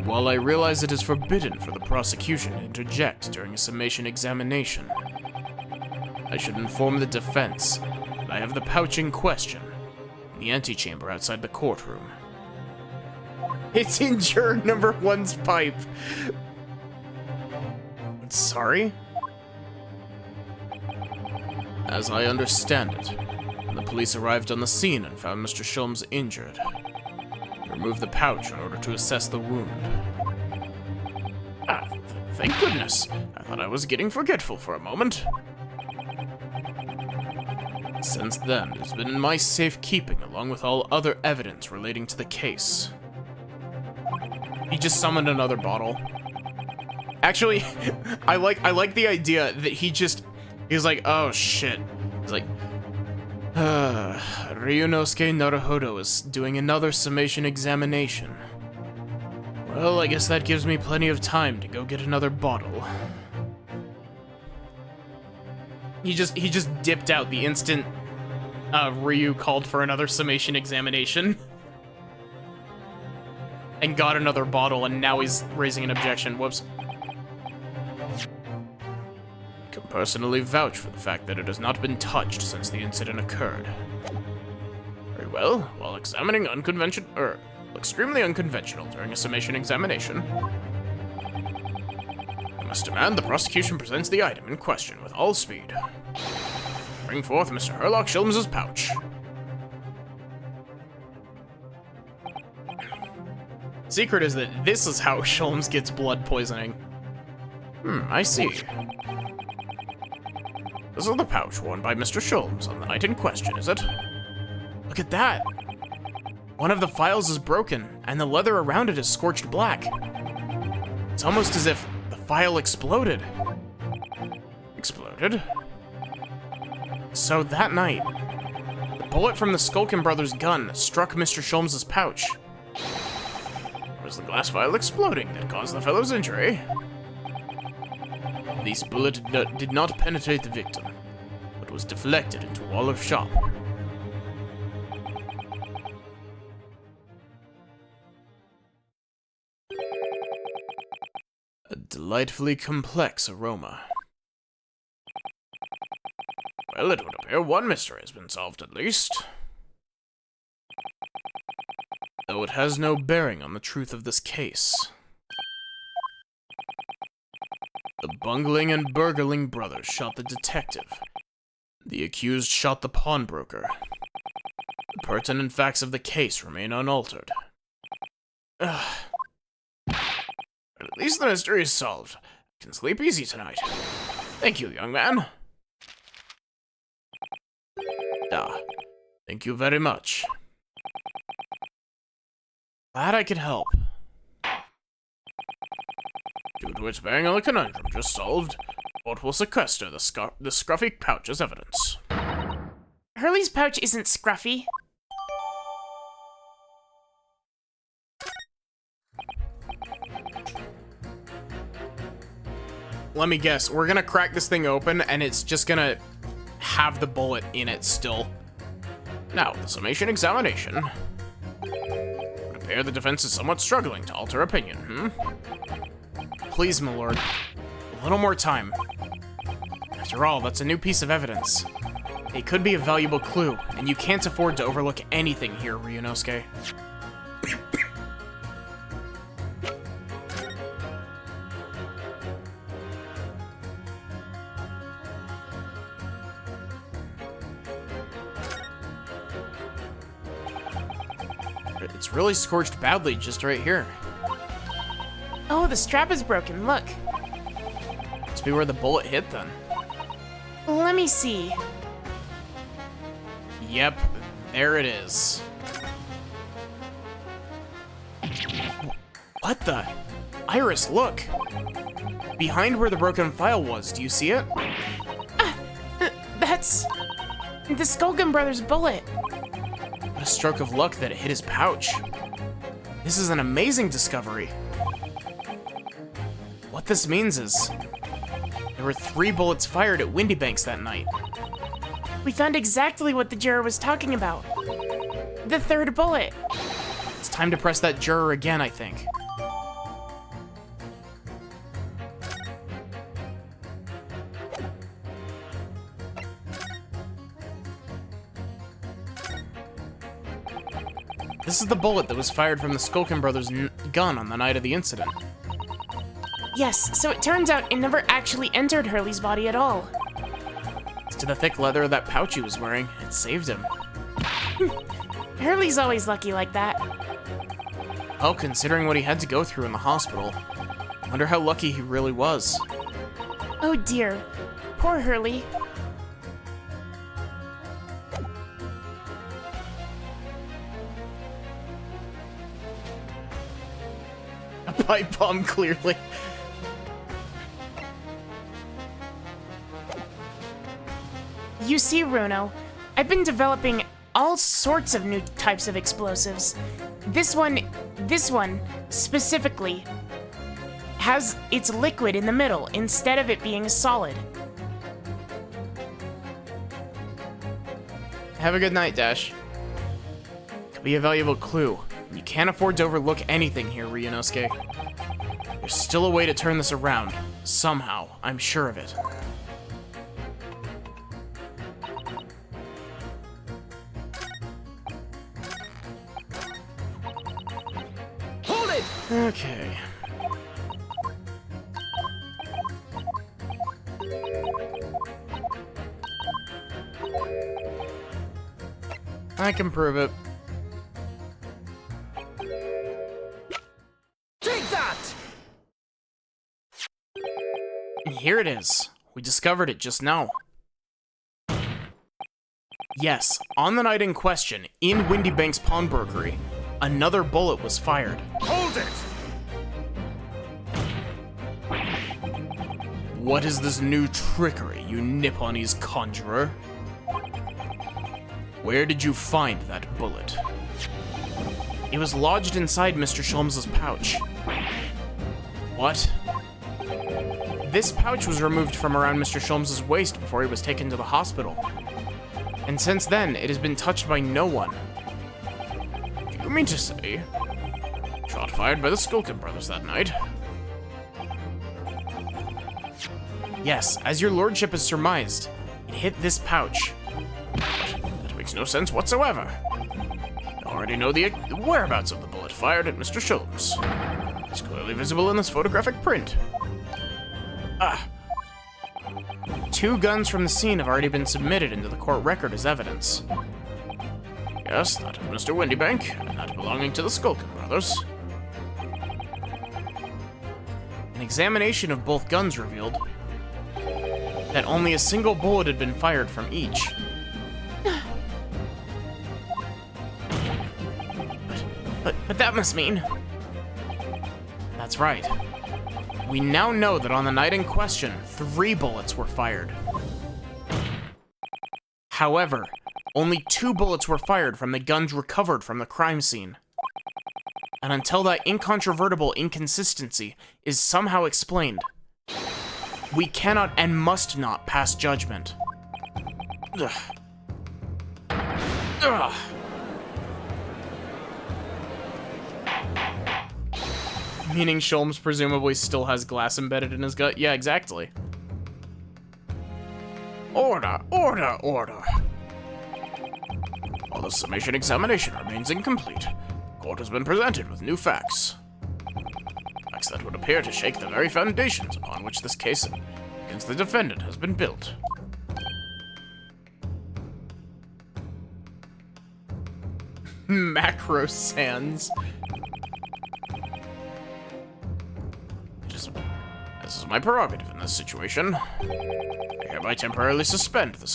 Speaker 1: While I realize it is forbidden for the prosecution to interject during a summation examination, I should inform the defense that I have the pouch in question in the antechamber outside the courtroom. It's in juror number 1's pipe. Sorry? As I understand it, when the police arrived on the scene and found Mr. Sholmes injured, they removed the pouch in order to assess the wound. Thank goodness. I thought I was getting forgetful for a moment. Since then, it's been in my safekeeping along with all other evidence relating to the case. He just summoned another bottle. Actually, I like the idea that he's like, oh shit. He's like, Ryunosuke Naruhodo is doing another summation examination. Well, I guess that gives me plenty of time to go get another bottle. He just dipped out the instant Ryu called for another summation examination. And got another bottle, and now he's raising an objection. Whoops. I can personally vouch for the fact that it has not been touched since the incident occurred. Very well, while examining extremely unconventional during a summation examination, I must demand the prosecution presents the item in question with all speed. Bring forth Mr. Herlock Sholmes' pouch. Secret is that this is how Sholmes gets blood poisoning. I see. This is the pouch worn by Mr. Sholmes on the night in question, is it? Look at that! One of the files is broken, and the leather around it is scorched black. It's almost as if the file exploded. Exploded? So that night, the bullet from the Skulkin brothers' gun struck Mr. Sholmes' pouch. It was the glass vial exploding that caused the fellow's injury. This bullet did not penetrate the victim, but was deflected into a wall of shop. A delightfully complex aroma. Well, it would appear one mystery has been solved at least. Though it has no bearing on the truth of this case. The bungling and burgling brothers shot the detective. The accused shot the pawnbroker. The pertinent facts of the case remain unaltered. But at least the mystery is solved. I can sleep easy tonight. Thank you, young man. Thank you very much. Glad I could help. Due to its bearing on the conundrum just solved, court will sequester the scruffy pouch as evidence.
Speaker 2: Hurley's pouch isn't scruffy.
Speaker 1: Let me guess, we're gonna crack this thing open and it's just gonna have the bullet in it still. Now, the summation examination. Would appear the defense is somewhat struggling to alter opinion, Please, my lord. A little more time. After all, that's a new piece of evidence. It could be a valuable clue, and you can't afford to overlook anything here, Ryunosuke. It's really scorched badly just right here.
Speaker 2: Oh, the strap is broken, look.
Speaker 1: Must be where the bullet hit then.
Speaker 2: Let me see.
Speaker 1: Yep, there it is. What the? Iris, look! Behind where the broken file was, do you see it?
Speaker 2: That's the Skulkin Brothers bullet.
Speaker 1: What a stroke of luck that it hit his pouch. This is an amazing discovery. What this means is, there were 3 bullets fired at Windybanks that night.
Speaker 2: We found exactly what the juror was talking about. The 3rd bullet.
Speaker 1: It's time to press that juror again, I think. This is the bullet that was fired from the Skulkin brothers' gun on the night of the incident.
Speaker 2: Yes, so it turns out it never actually entered Hurley's body at all.
Speaker 1: It's to the thick leather of that pouch he was wearing. It saved him.
Speaker 2: Hurley's always lucky like that.
Speaker 1: Well, considering what he had to go through in the hospital, I wonder how lucky he really was.
Speaker 2: Oh dear. Poor Hurley.
Speaker 1: A pipe bomb, clearly.
Speaker 2: You see, Runo, I've been developing all sorts of new types of explosives. This one, specifically, has its liquid in the middle instead of it being solid.
Speaker 1: Have a good night, Dash. Could be a valuable clue. You can't afford to overlook anything here, Ryunosuke. There's still a way to turn this around. Somehow. I'm sure of it.
Speaker 6: Hold it!
Speaker 1: Okay. I can prove it.
Speaker 6: Take that!
Speaker 1: And here it is. We discovered it just now. Yes, on the night in question, in Windybanks Pawnbrokery, another bullet was fired.
Speaker 6: Hold it!
Speaker 1: What is this new trickery, you Nipponese conjurer? Where did you find that bullet? It was lodged inside Mr. Sholmes' pouch. What? This pouch was removed from around Mr. Sholmes' waist before he was taken to the hospital. And since then, it has been touched by no one. You mean to say, shot fired by the Skulkin brothers that night? Yes, as your lordship has surmised, it hit this pouch. That makes no sense whatsoever. I already know the whereabouts of the bullet fired at Mr. Sholmes. It's clearly visible in this photographic print. Ah. 2 guns from the scene have already been submitted into the court record as evidence. Yes, that of Mr. Windybank, and that belonging to the Skulkin brothers. An examination of both guns revealed that only a single bullet had been fired from each.
Speaker 2: But that must mean...
Speaker 1: That's right. We now know that on the night in question, 3 bullets were fired. However, only 2 bullets were fired from the guns recovered from the crime scene. And until that incontrovertible inconsistency is somehow explained, we cannot and must not pass judgment. Ugh. Ugh. Meaning Sholmes presumably still has glass embedded in his gut? Yeah, exactly. Order, order, order. While the summation examination remains incomplete, court has been presented with new facts. Facts that would appear to shake the very foundations upon which this case against the defendant has been built. Macro Sans. This is my prerogative in this situation. I hereby temporarily suspend the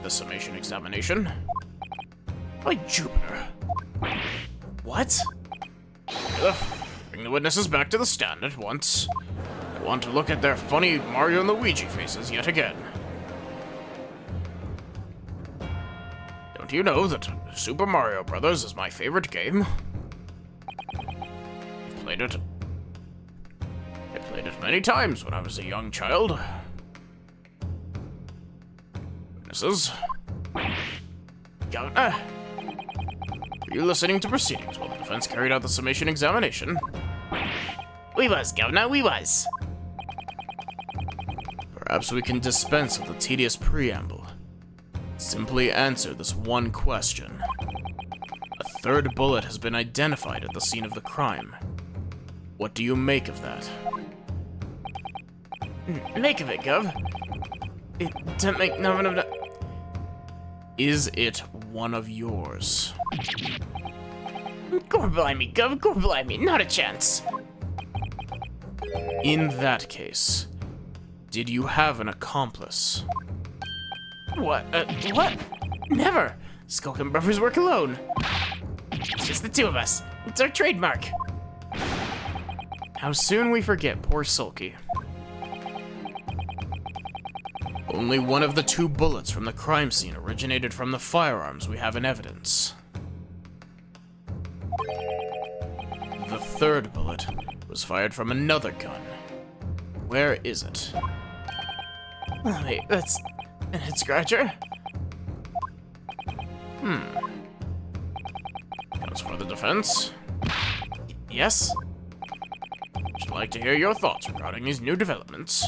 Speaker 1: summation examination. By Jupiter. What? Bring the witnesses back to the stand at once. I want to look at their funny Mario and Luigi faces yet again. Don't you know that Super Mario Bros. Is my favorite game? I played it many times when I was a young child. Witnesses? Governor? Were you listening to proceedings while the defense carried out the summation examination?
Speaker 4: We was, Governor, we was.
Speaker 1: Perhaps we can dispense with the tedious preamble. Simply answer this one question. A third bullet has been identified at the scene of the crime. What do you make of that?
Speaker 4: Make of it, Gov. It don't make nothing of that.
Speaker 1: Is it one of yours?
Speaker 4: Gore blimey, Gov, gore blimey, not a chance.
Speaker 1: In that case, did you have an accomplice?
Speaker 4: What? What? Never! Skulkin Brothers work alone. It's just the two of us. It's our trademark.
Speaker 1: How soon we forget poor Sulky. Only one of the two bullets from the crime scene originated from the firearms we have in evidence. The third bullet was fired from another gun. Where is it?
Speaker 4: Wait, that's an head scratcher?
Speaker 1: As for the defense,
Speaker 4: Yes?
Speaker 1: I'd like to hear your thoughts regarding these new developments.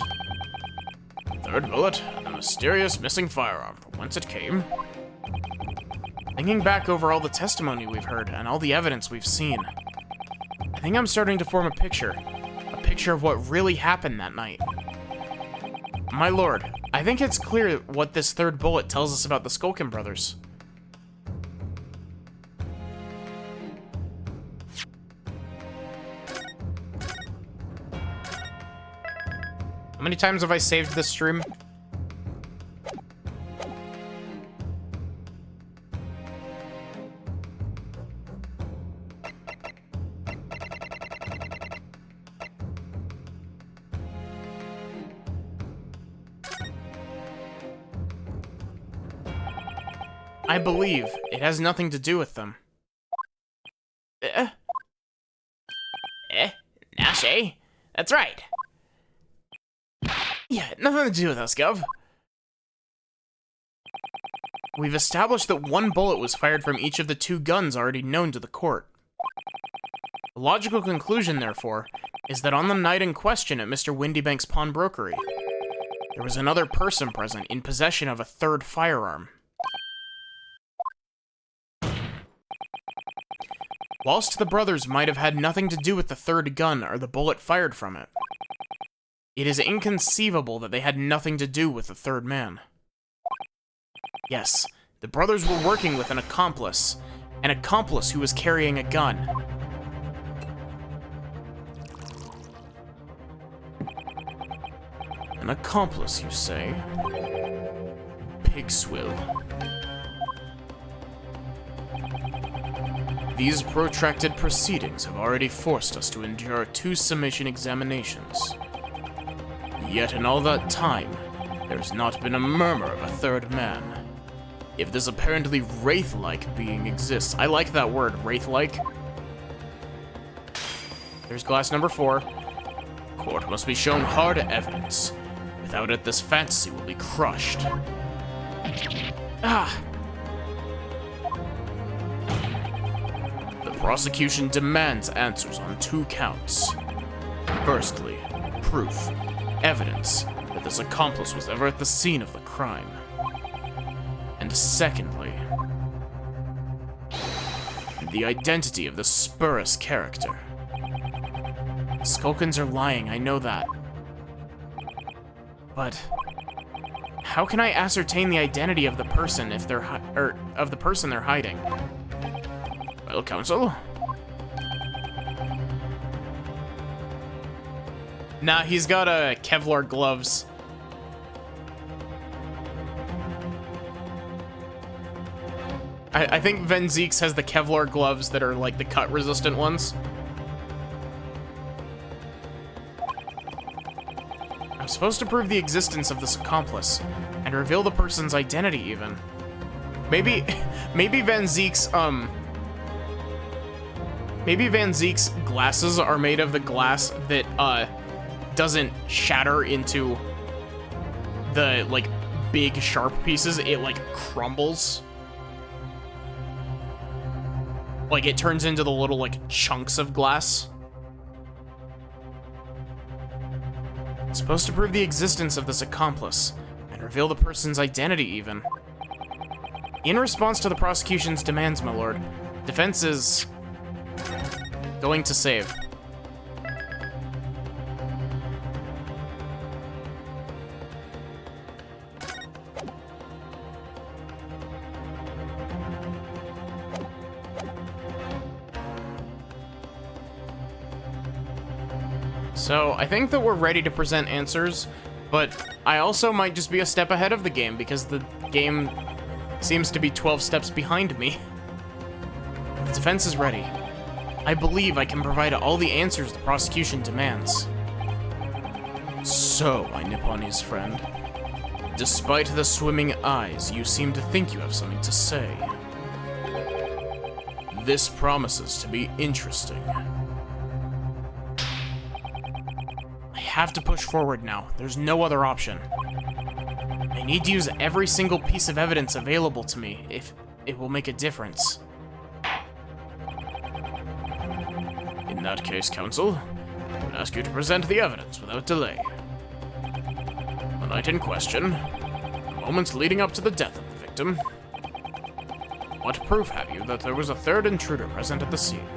Speaker 1: Third bullet, and the mysterious missing firearm, from whence it came.
Speaker 4: Thinking back over all the testimony we've heard and all the evidence we've seen, I think I'm starting to form a picture of what really happened that night. My lord, I think it's clear what this third bullet tells us about the Skulkin brothers. How many times have I saved this stream? I believe it has nothing to do with them.
Speaker 2: Nash, eh? That's right.
Speaker 4: Yeah, nothing to do with us, Gov. We've established that one bullet was fired from each of the two guns already known to the court. The logical conclusion, therefore, is that on the night in question at Mr. Windybank's pawnbrokery, there was another person present in possession of a third firearm. Whilst the brothers might have had nothing to do with the third gun or the bullet fired from it, it is inconceivable that they had nothing to do with the third man. Yes, the brothers were working with an accomplice who was carrying a gun.
Speaker 1: An accomplice, you say? Pigswill. These protracted proceedings have already forced us to endure 2 summation examinations. Yet in all that time, there has not been a murmur of a third man. If this apparently wraith-like being exists,
Speaker 4: I like that word, wraith-like. There's glass number 4.
Speaker 1: court must be shown hard evidence. Without it, this fantasy will be crushed.
Speaker 4: Ah!
Speaker 1: The prosecution demands answers on 2 counts. Firstly, proof, evidence that this accomplice was ever at the scene of the crime. And secondly, the identity of the spurious character.
Speaker 4: Skulkins are lying, I know that. But how can I ascertain the identity of the person if they're of the person they're hiding?
Speaker 1: Well, Counsel?
Speaker 4: Nah, he's got Kevlar gloves. I think Van Zeeks has the Kevlar gloves that are like the cut-resistant ones. I'm supposed to prove the existence of this accomplice and reveal the person's identity even. Maybe Van Zeek's maybe Van Zeek's glasses are made of the glass that doesn't shatter into the like big sharp pieces. It like crumbles. Like it turns into the little like chunks of glass. I'm supposed to prove the existence of this accomplice and reveal the person's identity even. In response to the prosecution's demands, my lord, defense is going to save. So, I think that we're ready to present answers, but I also might just be a step ahead of the game because the game seems to be 12 steps behind me. The defense is ready. I believe I can provide all the answers the prosecution demands.
Speaker 1: So, my Nipponese friend, despite the swimming eyes, you seem to think you have something to say. This promises to be interesting.
Speaker 4: I have to push forward now. There's no other option. I need to use every single piece of evidence available to me if it will make a difference.
Speaker 1: In that case, Counsel, I would ask you to present the evidence without delay. The night in question, the moments leading up to the death of the victim. What proof have you that there was a third intruder present at the scene?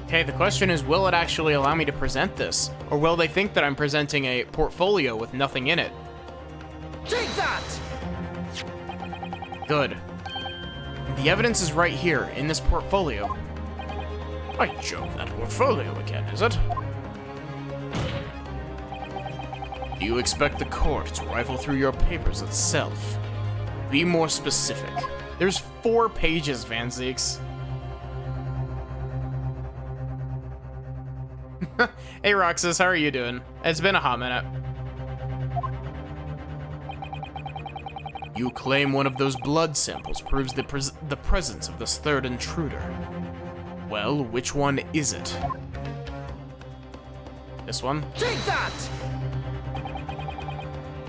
Speaker 4: Okay, the question is, will it actually allow me to present this? Or will they think that I'm presenting a portfolio with nothing in it?
Speaker 6: Take that!
Speaker 4: Good. The evidence is right here, in this portfolio.
Speaker 1: By Jove, that portfolio again, is it? Do you expect the court to rifle through your papers itself? Be more specific.
Speaker 4: There's 4 pages, Van Zeeks. Hey Roxas, how are you doing? It's been a hot minute.
Speaker 1: You claim one of those blood samples proves the presence of this third intruder. Well, which one is it?
Speaker 4: This one?
Speaker 6: Take that!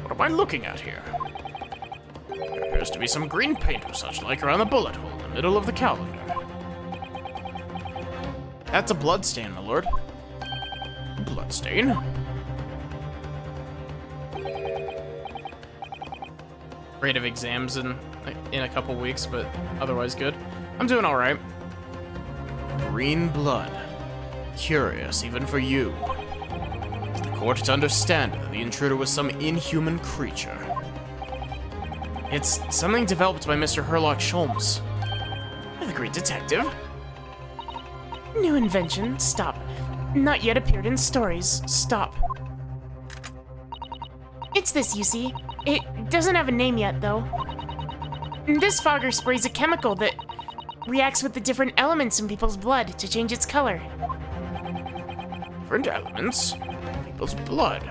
Speaker 1: What am I looking at here? There appears to be some green paint or such like around the bullet hole in the middle of the calendar.
Speaker 4: That's a blood stain, my lord.
Speaker 1: Bloodstain?
Speaker 4: Rate of exams in a couple weeks, but otherwise good. I'm doing all right.
Speaker 1: Green blood. Curious, even for you. Is the court to understand that the intruder was some inhuman creature?
Speaker 4: It's something developed by Mr. Herlock Sholmes.
Speaker 2: The great detective. New invention. Stop. Not yet appeared in stories. Stop. It's this, you see. It doesn't have a name yet, though. This fogger sprays a chemical that reacts with the different elements in people's blood to change its color.
Speaker 1: Different elements? People's blood.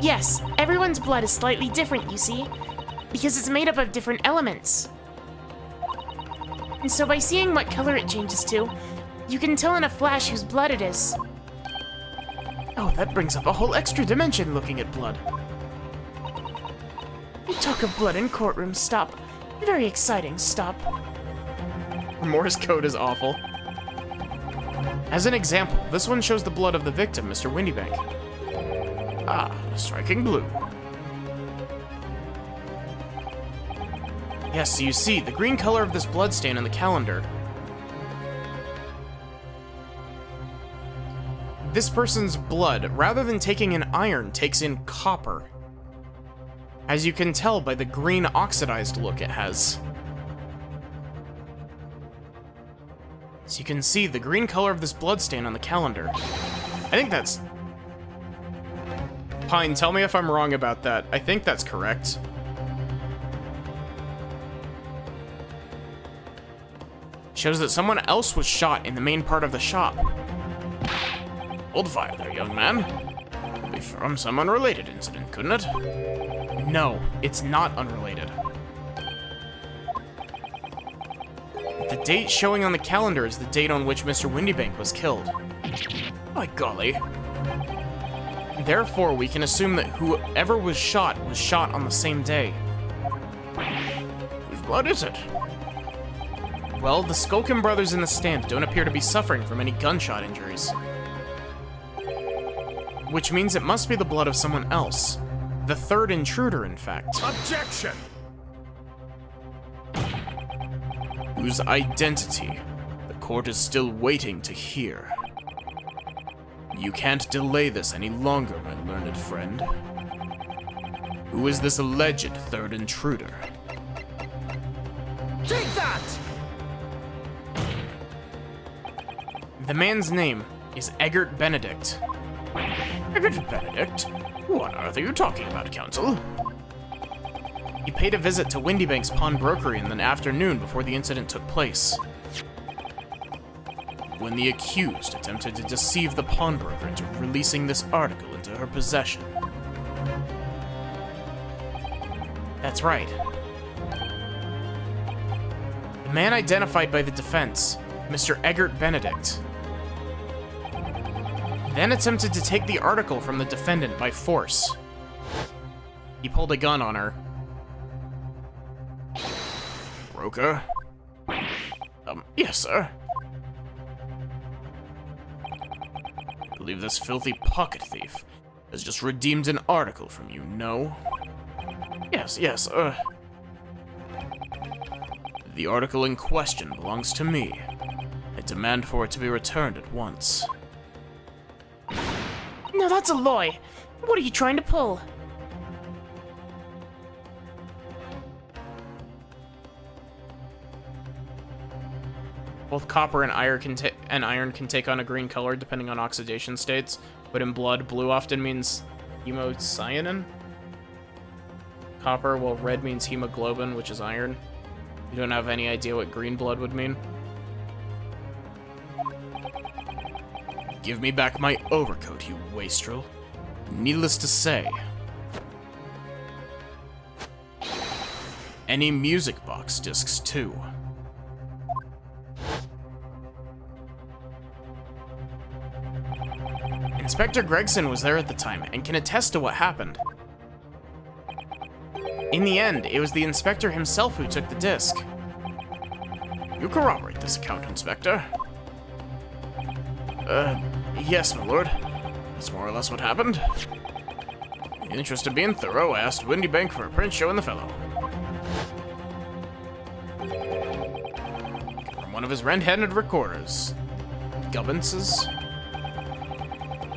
Speaker 2: Yes, everyone's blood is slightly different, you see, because it's made up of different elements. And so by seeing what color it changes to, you can tell in a flash whose blood it is.
Speaker 4: Oh, that brings up a whole extra dimension looking at blood.
Speaker 2: You talk of blood in courtrooms, stop. Very exciting, stop.
Speaker 4: Morse code is awful. As an example, this one shows the blood of the victim, Mr. Windybank.
Speaker 1: Ah, striking blue.
Speaker 4: Yes, so you see, the green color of this bloodstain in the calendar. This person's blood, rather than taking in iron, takes in copper.
Speaker 1: as you can tell by the green oxidized look it has. As you can see, the green color of this bloodstain on the calendar. I think that's... Pine, tell me if I'm wrong about that. I think that's correct. Shows that someone else was shot in the main part of the shop. Hold fire there, young man. Could be from some unrelated incident, couldn't it? No, it's not unrelated. The date showing on the calendar is the date on which Mr. Windybank was killed. By golly. Therefore, we can assume that whoever was shot on the same day. Whose blood is it? Well, the Skulkin brothers in the stand don't appear to be suffering from any gunshot injuries. Which means it must be the blood of someone else. The third intruder, in fact.
Speaker 3: Objection!
Speaker 1: Whose identity the court is still waiting to hear. You can't delay this any longer, my learned friend. Who is this alleged third intruder?
Speaker 6: Take that!
Speaker 1: The man's name is Eggert Benedict. Eggert Benedict? What on earth are you talking about, Counsel? He paid a visit to Windybank's pawnbrokery in the afternoon before the incident took place, when the accused attempted to deceive the pawnbroker into releasing this article into her possession. That's right. The man identified by the defense, Mr. Eggert Benedict, then attempted to take the article from the defendant by force. He pulled a gun on her. Broker? Yes, sir. I believe this filthy pocket thief has just redeemed an article from you, no? Yes, the article in question belongs to me. I demand for it to be returned at once.
Speaker 2: No, that's a lie. What are you trying to pull?
Speaker 1: Both copper and iron can take on a green color depending on oxidation states, but in blood, blue often means hemocyanin. Copper, while red means hemoglobin, which is iron. You don't have any idea what green blood would mean? Give me back my overcoat, you wastrel. Needless to say, any music box discs too. Inspector Gregson was there at the time and can attest to what happened. In the end, it was the inspector himself who took the disc. You corroborate this account, Inspector? Yes, my lord. That's more or less what happened. In the interest of being thorough, I asked Windybank for a print showing the fellow. From one of his red-handed recorders. Gubbinses?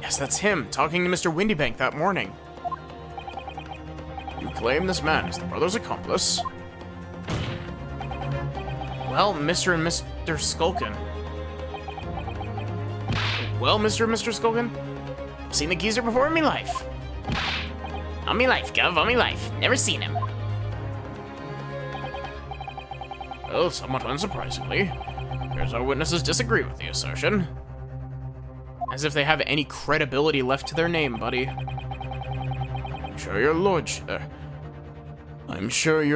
Speaker 1: Yes, that's him, talking to Mr. Windybank that morning. You claim this man is the brother's accomplice? Well, Mr. and Mr. Skulkin. Well, Mr. and Mr. Skulkin? I've seen the geezer before in me life. On me life, Gov, on me life. Never seen him. Well, somewhat unsurprisingly, here's our witnesses disagree with the assertion. As if they have any credibility left to their name, buddy. I'm sure your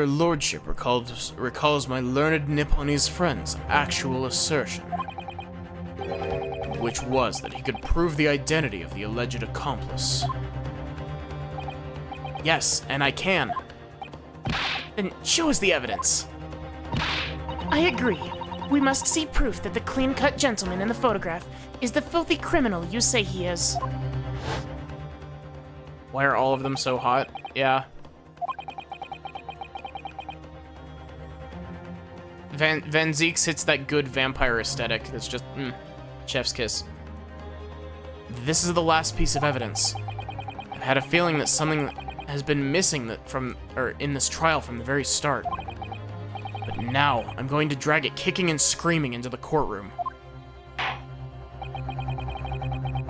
Speaker 1: lordship recalls my learned Nipponese friend's actual assertion, which was that he could prove the identity of the alleged accomplice. Yes, and I can. Then show us the evidence.
Speaker 2: I agree. We must see proof that the clean-cut gentleman in the photograph is the filthy criminal you say he is.
Speaker 1: Why are all of them so hot? Yeah. Van Zieks hits that good vampire aesthetic that's just, chef's kiss. This is the last piece of evidence. I've had a feeling that something has been missing in this trial from the very start. But now, I'm going to drag it kicking and screaming into the courtroom.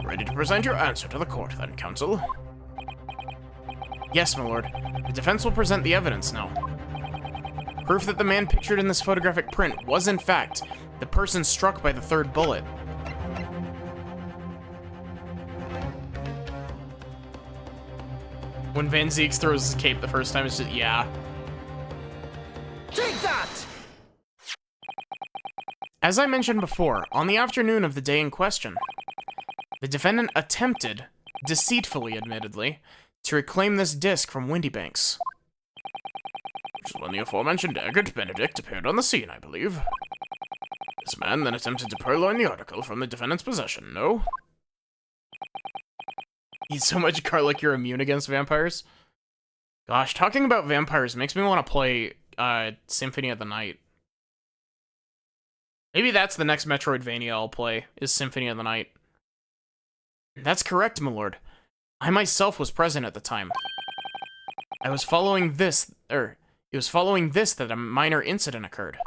Speaker 1: Ready to present your answer to the court, then, counsel? Yes, my lord. The defense will present the evidence now. Proof that the man pictured in this photographic print was, in fact, the person struck by the third bullet. When Van Zieks throws his cape the first time, it's just, yeah.
Speaker 6: Take that!
Speaker 1: As I mentioned before, on the afternoon of the day in question, the defendant attempted, deceitfully admittedly, to reclaim this disc from Windybanks. Which is when the aforementioned Eggert Benedict appeared on the scene, I believe. This man then attempted to purloin the article from the defendant's possession, no? Eat so much garlic you're immune against vampires? Gosh, talking about vampires makes me want to play Symphony of the Night. Maybe that's the next Metroidvania I'll play, is Symphony of the Night. That's correct, my lord. I myself was present at the time. It was following this that a minor incident occurred.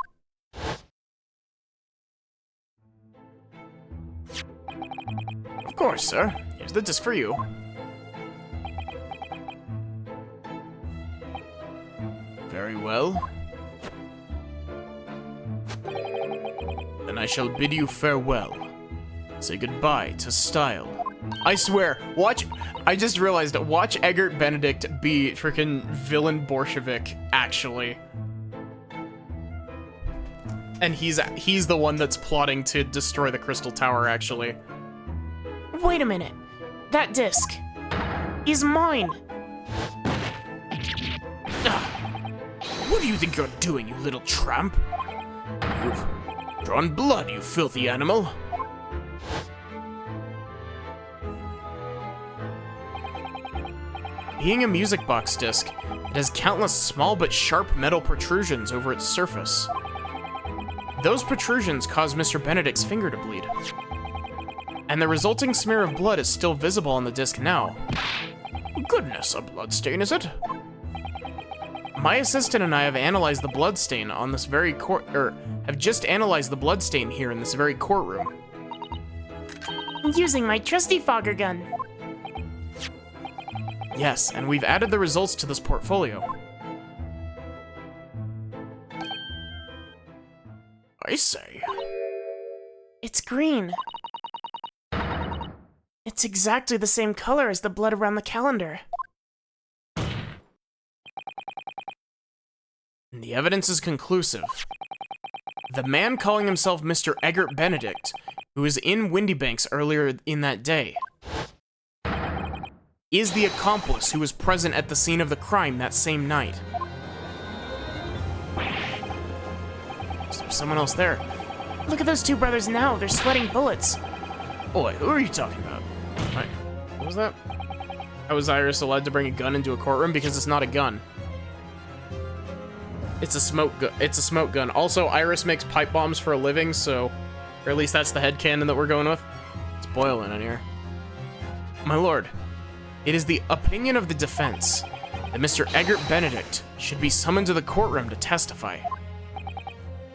Speaker 1: Of course, sir. Here's the disc for you. Very well. Then I shall bid you farewell. Say goodbye to style. I swear, I just realized, watch Eggert Benedict be freaking villain Bolshevik, actually. And he's the one that's plotting to destroy the Crystal Tower, actually.
Speaker 2: Wait a minute. That disc is mine.
Speaker 1: What do you think you're doing, you little tramp? You've drawn blood, you filthy animal. Being a music box disc, it has countless small but sharp metal protrusions over its surface. Those protrusions cause Mr. Benedict's finger to bleed. And the resulting smear of blood is still visible on the disc now. Goodness, a bloodstain, is it? My assistant and I have analyzed the bloodstain on this very have just analyzed the bloodstain here in this very courtroom.
Speaker 2: Using my trusty fogger gun.
Speaker 1: Yes, and we've added the results to this portfolio. I say.
Speaker 2: It's green. It's exactly the same color as the blood around the calendar.
Speaker 1: The evidence is conclusive. The man calling himself Mr. Eggert Benedict, who was in Windybanks earlier in that day, is the accomplice who was present at the scene of the crime that same night. Is there someone else there?
Speaker 2: Look at those two brothers now. They're sweating bullets.
Speaker 1: Oi, who are you talking about? What was that? How was Iris allowed to bring a gun into a courtroom? Because it's not a gun. It's a smoke gun. Also, Iris makes pipe bombs for a living, so... Or at least that's the headcanon that we're going with. It's boiling in here. My lord, it is the opinion of the defense that Mr. Eggert Benedict should be summoned to the courtroom to testify.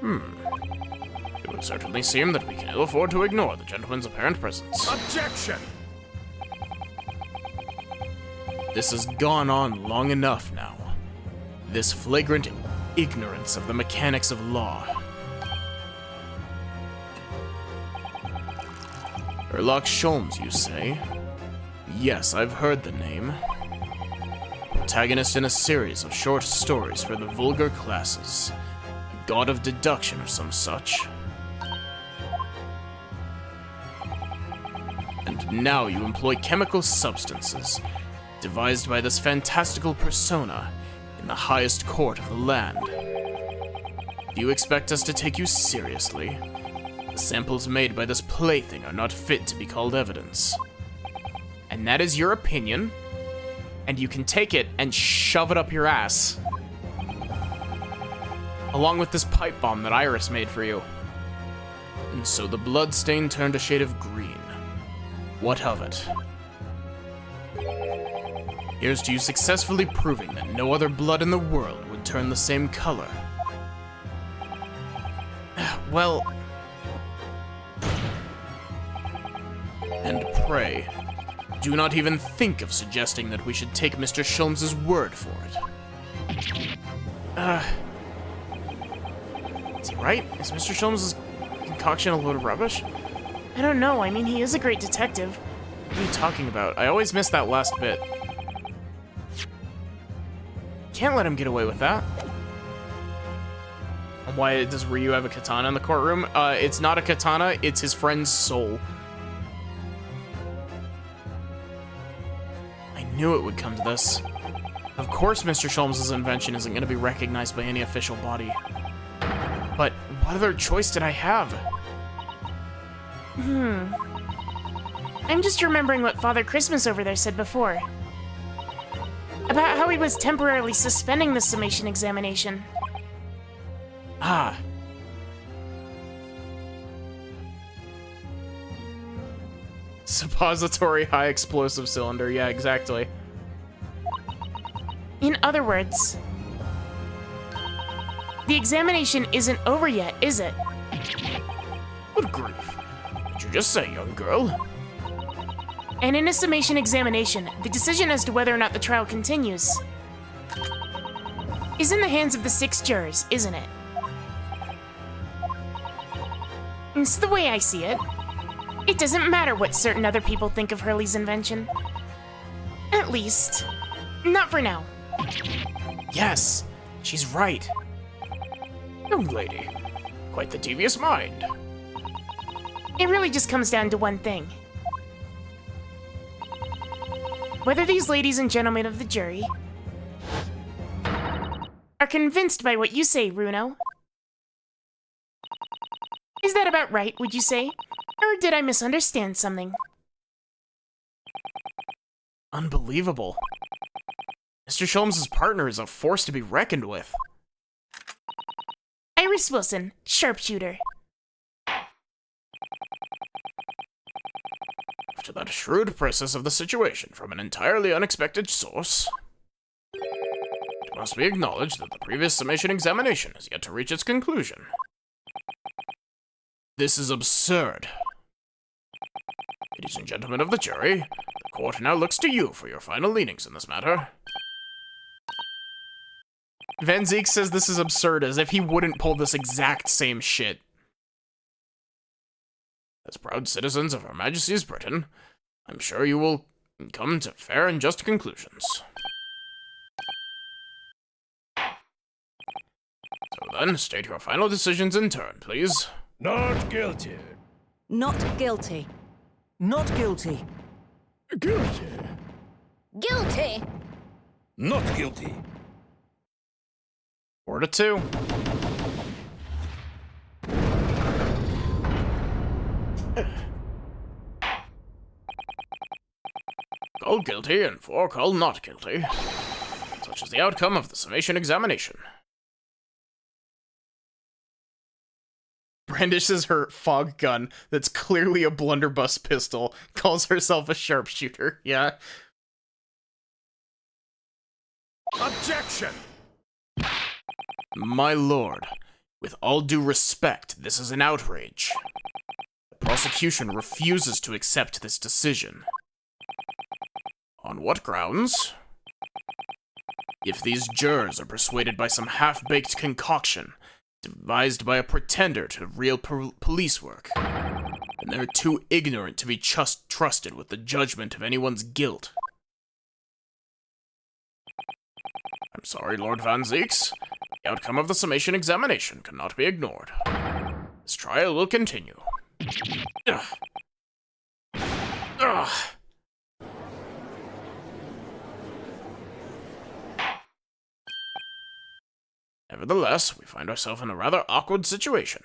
Speaker 1: It would certainly seem that we can ill afford to ignore the gentleman's apparent presence.
Speaker 3: Objection!
Speaker 1: This has gone on long enough now. This flagrant ignorance of the mechanics of law. Sherlock Sholmes, you say? Yes, I've heard the name. Protagonist in a series of short stories for the vulgar classes. A god of deduction or some such. And now you employ chemical substances, devised by this fantastical persona, in the highest court of the land. Do you expect us to take you seriously? The samples made by this plaything are not fit to be called evidence. And that is your opinion, and you can take it and shove it up your ass. Along with this pipe bomb that Iris made for you. And so the bloodstain turned a shade of green. What of it? Here's to you successfully proving that no other blood in the world would turn the same color. Well... And pray, do not even think of suggesting that we should take Mr. Sholmes's word for it. Is he right? Is Mr. Sholmes's concoction a load of rubbish?
Speaker 2: I don't know, I mean, he is a great detective.
Speaker 1: What are you talking about? I always miss that last bit. Can't let him get away with that. Why does Ryu have a katana in the courtroom? It's not a katana, it's his friend's soul. I knew it would come to this. Of course Mr. Sholmes' invention isn't going to be recognized by any official body. But what other choice did I have?
Speaker 2: I'm just remembering what Father Christmas over there said before. About how he was temporarily suspending the summation examination.
Speaker 1: Ah. Suppository high explosive cylinder, yeah, exactly.
Speaker 2: In other words, the examination isn't over yet, is it?
Speaker 1: Good grief. Did you just say, young girl?
Speaker 2: And in a summation examination, the decision as to whether or not the trial continues is in the hands of the 6 jurors, isn't it? It's the way I see it. It doesn't matter what certain other people think of Hurley's invention. At least, not for now.
Speaker 1: Yes, she's right. Young lady, quite the devious mind.
Speaker 2: It really just comes down to one thing. Whether these ladies and gentlemen of the jury are convinced by what you say, Runo. Is that about right, would you say? Or did I misunderstand something?
Speaker 1: Unbelievable. Mr. Sholmes' partner is a force to be reckoned with.
Speaker 2: Iris Wilson, sharpshooter.
Speaker 1: After that shrewd process of the situation from an entirely unexpected source, it must be acknowledged that the previous summation examination has yet to reach its conclusion. This is absurd. Ladies and gentlemen of the jury, the court now looks to you for your final leanings in this matter. Van Zeek says this is absurd as if he wouldn't pull this exact same shit. As proud citizens of Her Majesty's Britain, I'm sure you will come to fair and just conclusions. So then, state your final decisions in turn, please.
Speaker 3: Not guilty.
Speaker 5: Not guilty.
Speaker 6: Not guilty.
Speaker 3: Guilty.
Speaker 5: Guilty.
Speaker 3: Not guilty.
Speaker 1: 4-2. Called guilty and 4 called not guilty. Such is the outcome of the summation examination. Brandishes her fog gun that's clearly a blunderbuss pistol, calls herself a sharpshooter, yeah.
Speaker 3: Objection!
Speaker 1: My lord, with all due respect, this is an outrage. The prosecution refuses to accept this decision. On what grounds? If these jurors are persuaded by some half-baked concoction devised by a pretender to real police work, then they're too ignorant to be trusted with the judgment of anyone's guilt. I'm sorry, Lord Van Zeeks. The outcome of the summation examination cannot be ignored. This trial will continue. Ugh. Ugh. Nevertheless, we find ourselves in a rather awkward situation.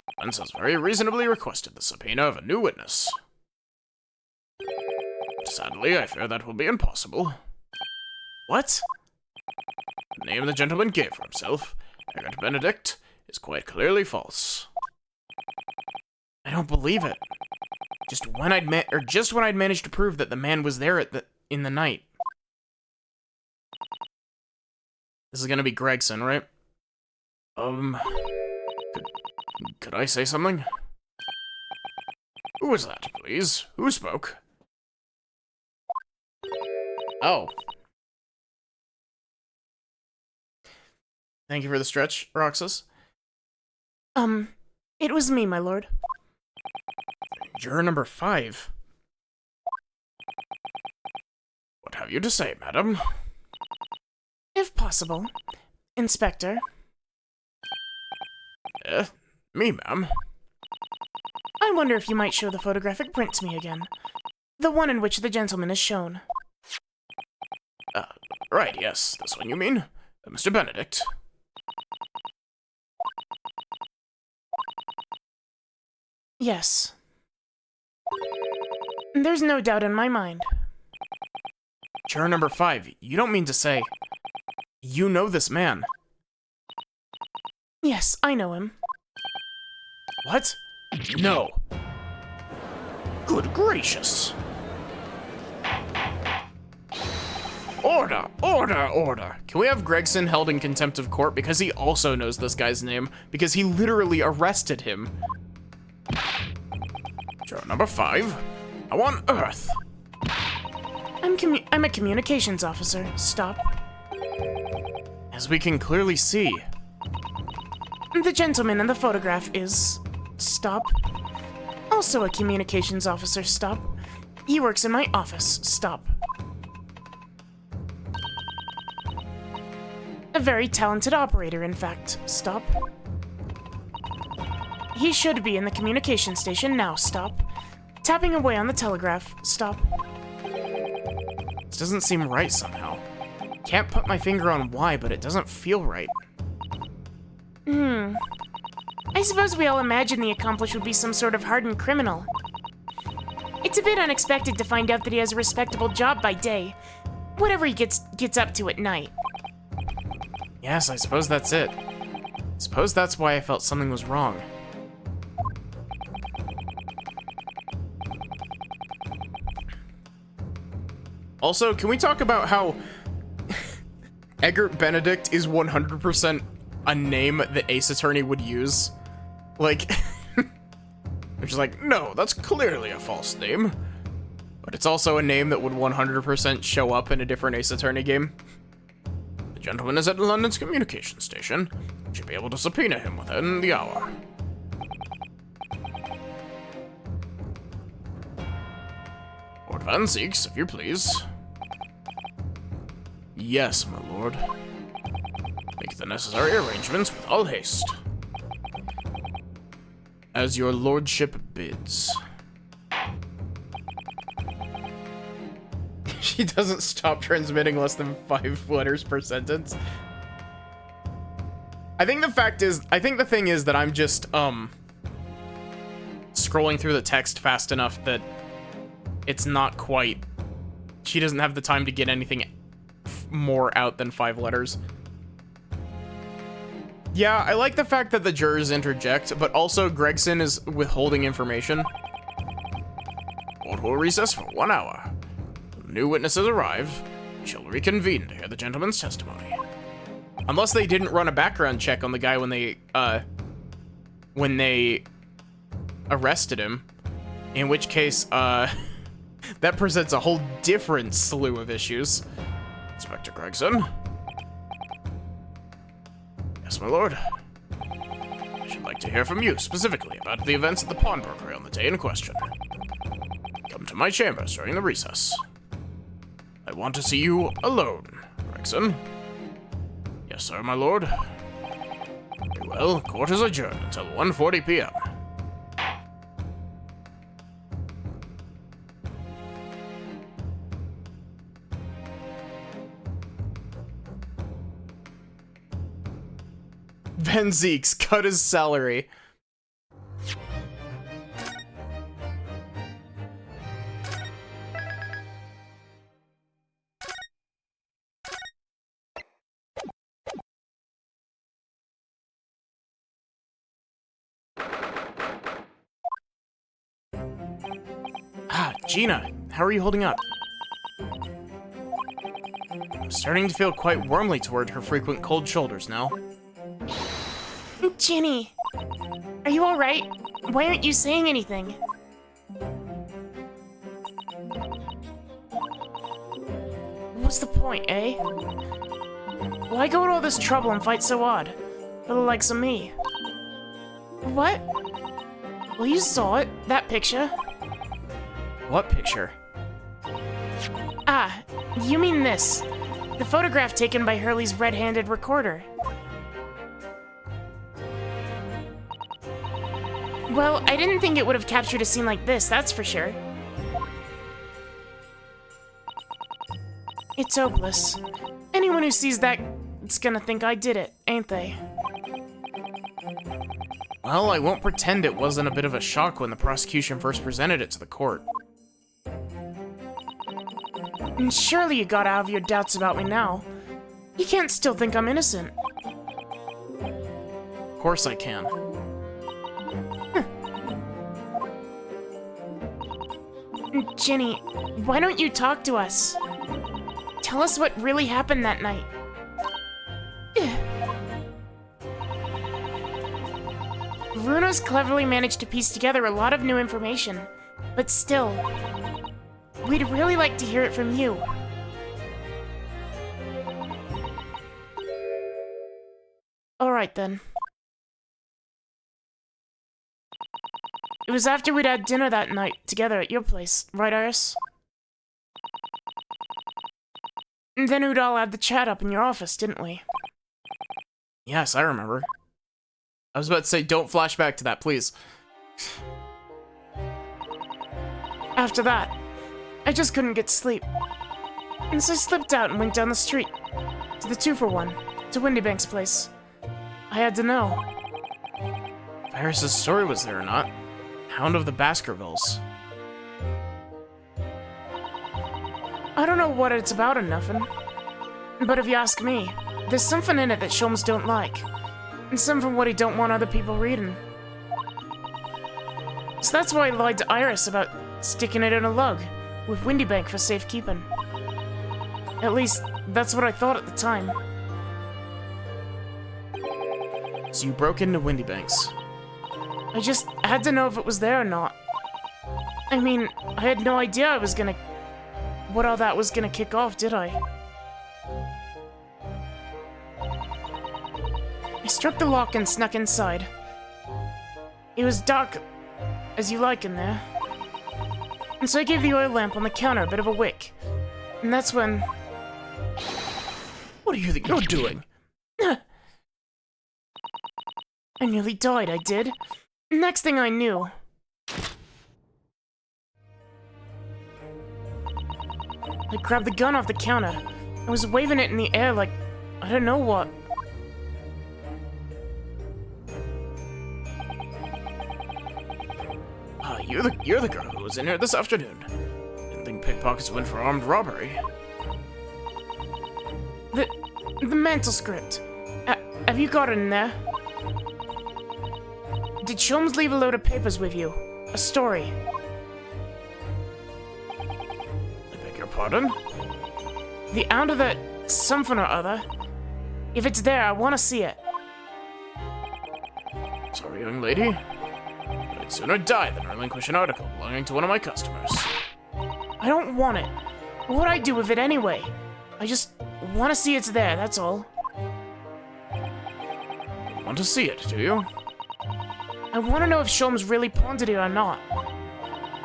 Speaker 1: Defense has very reasonably requested the subpoena of a new witness. But sadly, I fear that will be impossible. What? The name the gentleman gave for himself, Eric Benedict, is quite clearly false. I don't believe it. Just when I'd managed to prove that the man was there at the in the night. This is gonna be Gregson, right? Could I say something? Who was that, please? Who spoke? Oh. Thank you for the stretch, Roxas.
Speaker 2: It was me, my lord.
Speaker 1: Juror number 5. What have you to say, madam?
Speaker 2: If possible. Inspector.
Speaker 1: Me, ma'am.
Speaker 2: I wonder if you might show the photographic print to me again. The one in which the gentleman is shown.
Speaker 1: Right, yes. This one you mean? Mr. Benedict.
Speaker 2: Yes. There's no doubt in my mind.
Speaker 1: Juror number 5, you don't mean to say... You know this man.
Speaker 2: Yes, I know him.
Speaker 1: What? No. Good gracious. Order, order, order. Can we have Gregson held in contempt of court because he also knows this guy's name? Because he literally arrested him. Juror number 5. How on earth?
Speaker 2: I'm a communications officer. Stop.
Speaker 1: As we can clearly see.
Speaker 2: The gentleman in the photograph is... Stop. Also a communications officer. Stop. He works in my office. Stop. A very talented operator, in fact. Stop. He should be in the communication station now. Stop. Tapping away on the telegraph. Stop.
Speaker 1: This doesn't seem right somehow. Can't put my finger on why, but it doesn't feel right.
Speaker 2: I suppose we all imagined the accomplice would be some sort of hardened criminal. It's a bit unexpected to find out that he has a respectable job by day. Whatever he gets up to at night.
Speaker 1: Yes, I suppose that's it. Suppose that's why I felt something was wrong. Also, can we talk about how Eggert Benedict is 100% a name that Ace Attorney would use? Like, which is like, no, that's clearly a false name. But it's also a name that would 100% show up in a different Ace Attorney game. The gentleman is at London's communication station. Should be able to subpoena him within the hour. Lord Van Zeeks, if you please. Yes, my lord. Make the necessary arrangements with all haste. As your lordship bids. She doesn't stop transmitting less than 5 letters per sentence. I think the thing is that I'm just, scrolling through the text fast enough that it's not quite... She doesn't have the time to get anything more out than 5 letters. Yeah, I like the fact that the jurors interject, but also Gregson is withholding information. Court will recess for 1 hour. When new witnesses arrive, we shall reconvene to hear the gentleman's testimony. Unless they didn't run a background check on the guy when they arrested him. In which case, that presents a whole different slew of issues. Inspector Gregson? Yes, my lord. I should like to hear from you, specifically, about the events at the pawnbrokery on the day in question. Come to my chambers during the recess. I want to see you alone, Gregson. Yes, sir, my lord. Very well, court is adjourned until 1:40 p.m. Van Zeeks cut his salary. Ah, Gina, how are you holding up? I'm starting to feel quite warmly toward her frequent cold shoulders now.
Speaker 2: Ginny, are you alright? Why aren't you saying anything? What's the point, eh? Why go to all this trouble and fight so hard? For the likes of me. What? Well, you saw it, that picture.
Speaker 1: What picture?
Speaker 2: Ah, you mean this. The photograph taken by Hurley's red-handed recorder. Well, I didn't think it would have captured a scene like this, that's for sure. It's hopeless. Anyone who sees that is gonna think I did it, ain't they?
Speaker 1: Well, I won't pretend it wasn't a bit of a shock when the prosecution first presented it to the court.
Speaker 2: And surely you got out of your doubts about me now. You can't still think I'm innocent.
Speaker 1: Of course I can.
Speaker 2: Ginny, why don't you talk to us? Tell us what really happened that night. Bruno's cleverly managed to piece together a lot of new information, but still, we'd really like to hear it from you. Alright then. It was after we'd had dinner that night together at your place, right, Iris? And then we'd all had the chat up in your office, didn't we?
Speaker 1: Yes, I remember. I was about to say, don't flash back to that, please.
Speaker 2: After that, I just couldn't get sleep. And so I slipped out and went down the street. To the 2-for-1. To Windybank's place. I had to know.
Speaker 1: If Iris' story was there or not. Hound of the Baskervilles.
Speaker 2: I don't know what it's about or nothing. But if you ask me, there's something in it that Sholmes don't like. And something what he don't want other people reading. So that's why I lied to Iris about sticking it in a lug, with Windybank for safekeeping. At least, that's what I thought at the time.
Speaker 1: So you broke into Windybanks.
Speaker 2: I just had to know if it was there or not. I mean, I had no idea what all that was gonna kick off, did I? I struck the lock and snuck inside. It was dark, as you like in there. And so I gave the oil lamp on the counter a bit of a wick. And that's when...
Speaker 1: What do you think you're doing?
Speaker 2: I nearly died, I did. Next thing I knew... I grabbed the gun off the counter. I was waving it in the air like... I don't know what.
Speaker 1: You're the girl who was in here this afternoon. Didn't think pickpockets went for armed robbery.
Speaker 2: The mantle script. Have you got it in there? Did Sholmes leave a load of papers with you? A story?
Speaker 1: I beg your pardon?
Speaker 2: The out of that something or other. If it's there, I want to see it.
Speaker 1: Sorry, young lady. But I'd sooner die than relinquish an article belonging to one of my customers.
Speaker 2: I don't want it. What would I do with it anyway? I just want to see it's there, that's all.
Speaker 1: You want to see it, do you?
Speaker 2: I want to know if Sholmes really pawned it or not.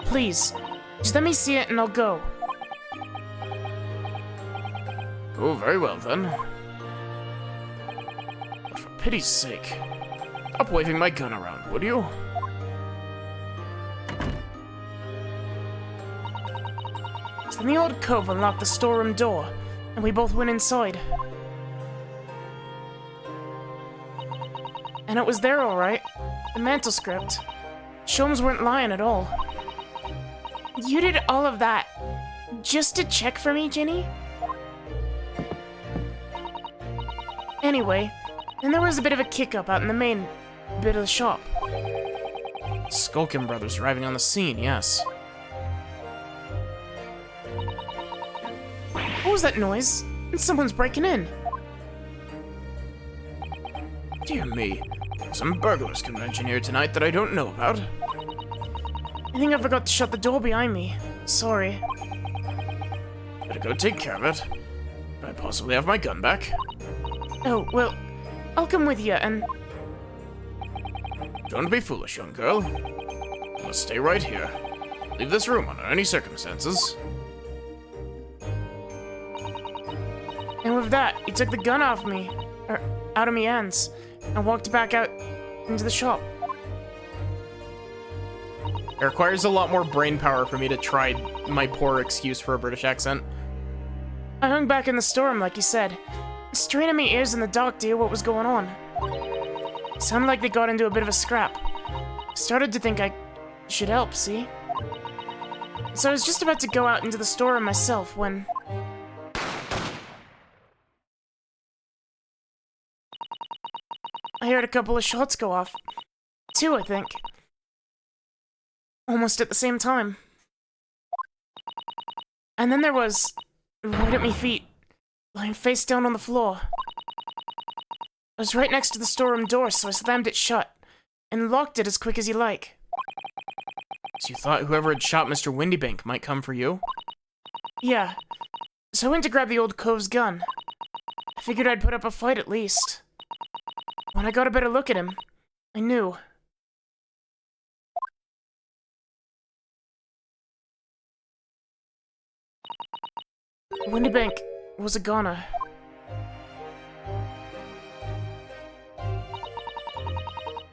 Speaker 2: Please, just let me see it and I'll go.
Speaker 1: Oh, very well then. But for pity's sake, stop waving my gun around, would you?
Speaker 2: So then the old cove unlocked the storeroom door, and we both went inside. And it was there all right. The mantle script. Sholmes weren't lying at all. You did all of that just to check for me, Ginny? Anyway, then there was a bit of a kick-up out in the main bit of the shop.
Speaker 1: Skulkin brothers arriving on the scene, yes.
Speaker 2: What was that noise? Someone's breaking in.
Speaker 1: Dear me. Some burglars convention here tonight that I don't know about.
Speaker 2: I think I forgot to shut the door behind me. Sorry.
Speaker 1: Better go take care of it. Could I possibly have my gun back?
Speaker 2: Oh, well, I'll come with you and...
Speaker 1: Don't be foolish, young girl. You must stay right here. Leave this room under any circumstances.
Speaker 2: And with that, he took the gun off me, or out of me hands, and walked back out into the shop.
Speaker 4: It requires a lot more brain power for me to try my poor excuse for a British accent.
Speaker 2: I hung back in the storm, like you said, straining my ears in the dark to hear what was going on. It sounded like they got into a bit of a scrap. Started to think I should help, see? So I was just about to go out into the storeroom myself when... I heard a couple of shots go off. 2, I think. Almost at the same time. And then there was, right at my feet, lying face down on the floor. I was right next to the storeroom door, so I slammed it shut, and locked it as quick as you like.
Speaker 4: So you thought whoever had shot Mr. Windybank might come for you?
Speaker 2: Yeah. So I went to grab the old cove's gun. I figured I'd put up a fight at least. When I got a better look at him, I knew. Windybank was a goner.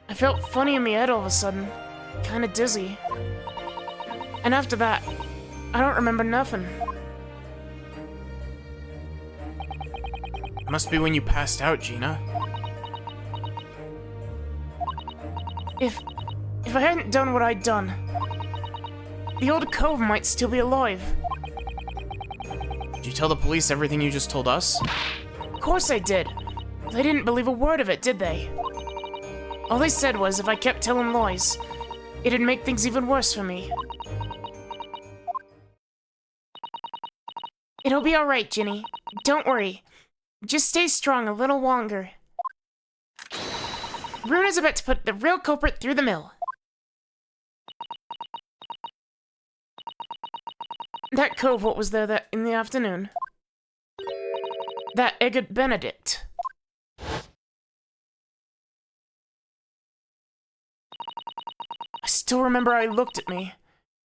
Speaker 2: I felt funny in my head all of a sudden, kinda dizzy. And after that, I don't remember nothing.
Speaker 4: Must be when you passed out, Gina.
Speaker 2: If I hadn't done what I'd done, the old cove might still be alive.
Speaker 4: Did you tell the police everything you just told us?
Speaker 2: Of course I did. They didn't believe a word of it, did they? All they said was if I kept telling lies, it'd make things even worse for me. It'll be alright, Ginny. Don't worry. Just stay strong a little longer. Runa's about to put the real culprit through the mill. That cove what was there that in the afternoon. That Eggert Benedict. I still remember how he looked at me,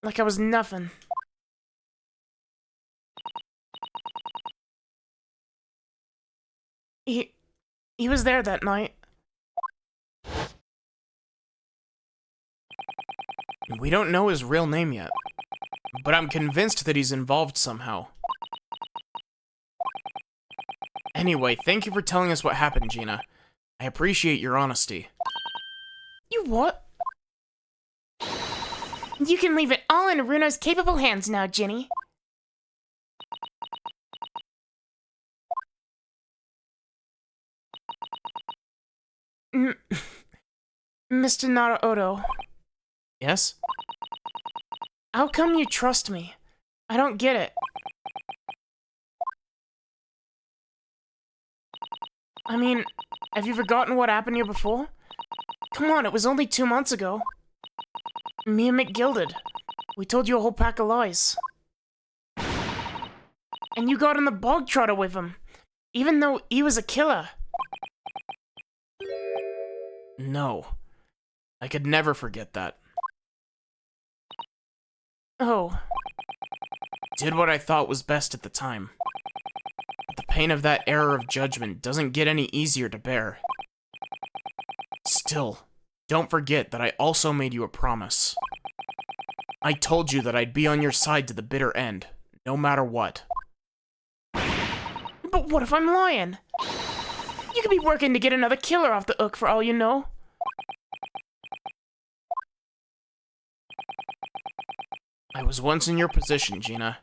Speaker 2: like I was nothing. He was there that night.
Speaker 4: We don't know his real name yet, but I'm convinced that he's involved somehow. Anyway, thank you for telling us what happened, Gina. I appreciate your honesty.
Speaker 2: You what? You can leave it all in Runa's capable hands now, Ginny. Mr. Naruto,
Speaker 4: Yes?
Speaker 2: how come you trust me? I don't get it. I mean, have you forgotten what happened here before? Come on, it was only 2 months ago. Me and McGilded. We told you a whole pack of lies. And you got on the bog trotter with him, even though he was a killer.
Speaker 4: No. I could never forget that.
Speaker 2: Oh,
Speaker 4: Did what I thought was best at the time. But the pain of that error of judgment doesn't get any easier to bear. Still, don't forget that I also made you a promise. I told you that I'd be on your side to the bitter end, no matter what.
Speaker 2: but what if I'm lying? You could be working to get another killer off the hook for all you know.
Speaker 4: I was once in your position, Gina.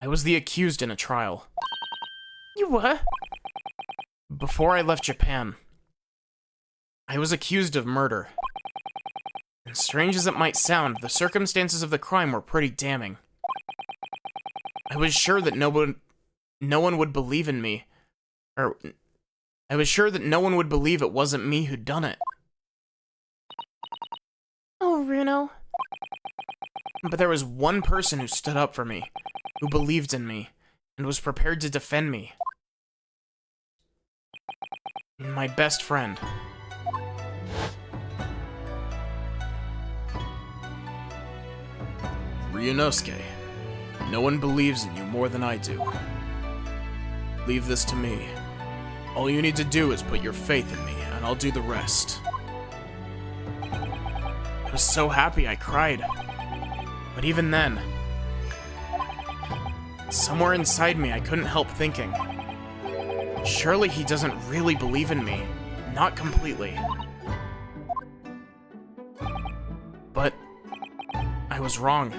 Speaker 4: I was the accused in a trial.
Speaker 2: You were?
Speaker 4: Before I left Japan, I was accused of murder. And strange as it might sound, the circumstances of the crime were pretty damning. I was sure that
Speaker 1: no one would believe in me. Or, I was sure that no one would believe it wasn't me who'd done it.
Speaker 2: Oh, Runo.
Speaker 1: But there was one person who stood up for me, who believed in me, and was prepared to defend me. My best friend. Ryunosuke, no one believes in you more than I do. Leave this to me. All you need to do is put your faith in me, and I'll do the rest. I was so happy I cried. But even then, somewhere inside me I couldn't help thinking, surely he doesn't really believe in me. Not completely. But I was wrong.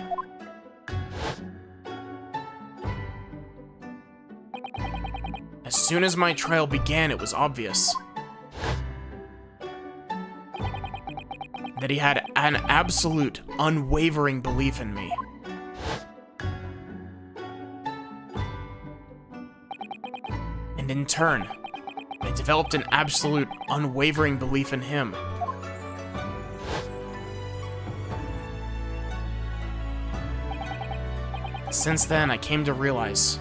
Speaker 1: As soon as my trial began, it was obvious that he had an absolute, unwavering belief in me. And in turn, I developed an absolute, unwavering belief in him. Since then, I came to realize,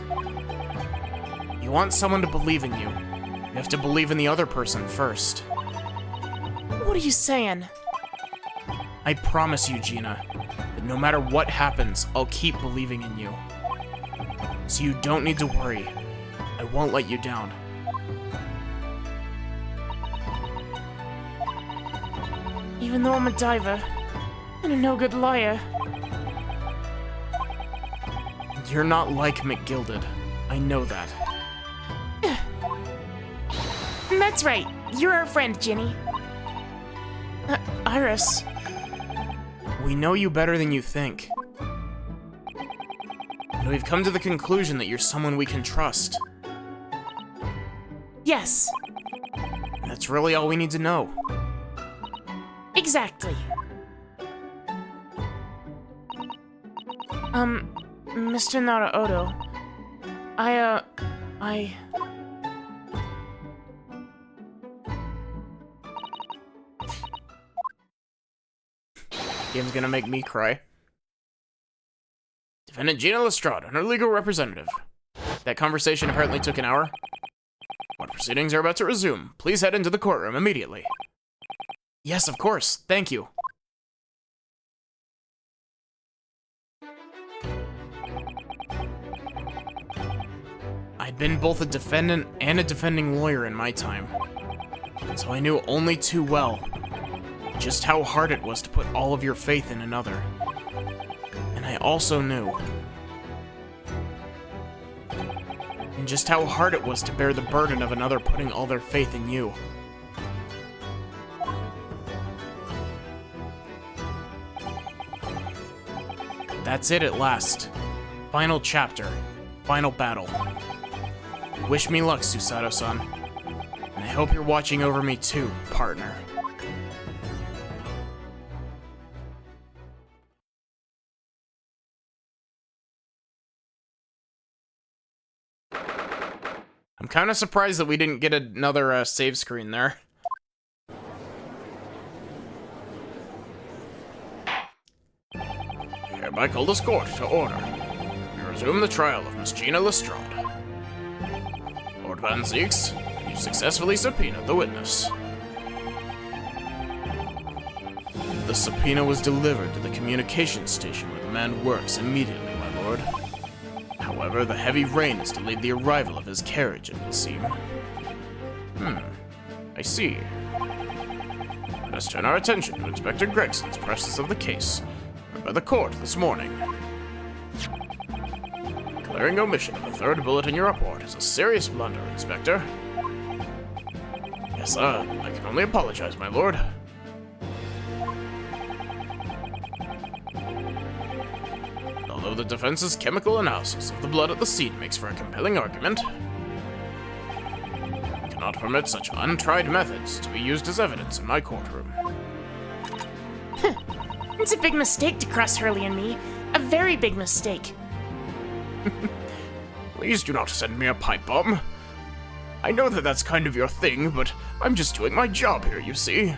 Speaker 1: you want someone to believe in you, you have to believe in the other person first.
Speaker 2: What are you saying?
Speaker 1: I promise you, Gina, that no matter what happens, I'll keep believing in you. So you don't need to worry. I won't let you down.
Speaker 2: Even though I'm a diver and a no-good liar.
Speaker 1: You're not like McGilded. I know that.
Speaker 2: That's right. You're our friend, Ginny. Iris.
Speaker 1: We know you better than you think. And we've come to the conclusion that you're someone we can trust.
Speaker 2: Yes,
Speaker 1: That's really all we need to know.
Speaker 2: exactly. Mr. Naraoto,
Speaker 1: Game's gonna make me cry. Defendant Gina Lestrade and her legal representative. That conversation apparently took an hour. Court proceedings are about to resume. Please head into the courtroom immediately. Yes, of course. Thank you. I'd been both a defendant and a defending lawyer in my time, so I knew only too well just how hard it was to put all of your faith in another. And I also knew just how hard it was to bear the burden of another putting all their faith in you. That's it at last. Final chapter. Final battle. Wish me luck, Susato-san. And I hope you're watching over me too, partner. I'm kind of surprised that we didn't get another save screen there. Hereby call this court to order. We resume the trial of Miss Gina Lestrade. Lord Van Zieks, you successfully subpoenaed the witness. The subpoena was delivered to the communications station where the man works immediately, my lord. However, the heavy rain has delayed the arrival of his carriage, it would seem. I see. Let us turn our attention to Inspector Gregson's process of the case, heard by the court this morning. Declaring omission of the third bullet in your report is a serious blunder, Inspector. Yes, I can only apologize, my lord. Although the defense's chemical analysis of the blood at the scene makes for a compelling argument, I cannot permit such untried methods to be used as evidence in my courtroom.
Speaker 2: It's a big mistake to cross Hurley and me. A very big mistake.
Speaker 1: Please do not send me a pipe bomb. I know that that's kind of your thing, but I'm just doing my job here, you see.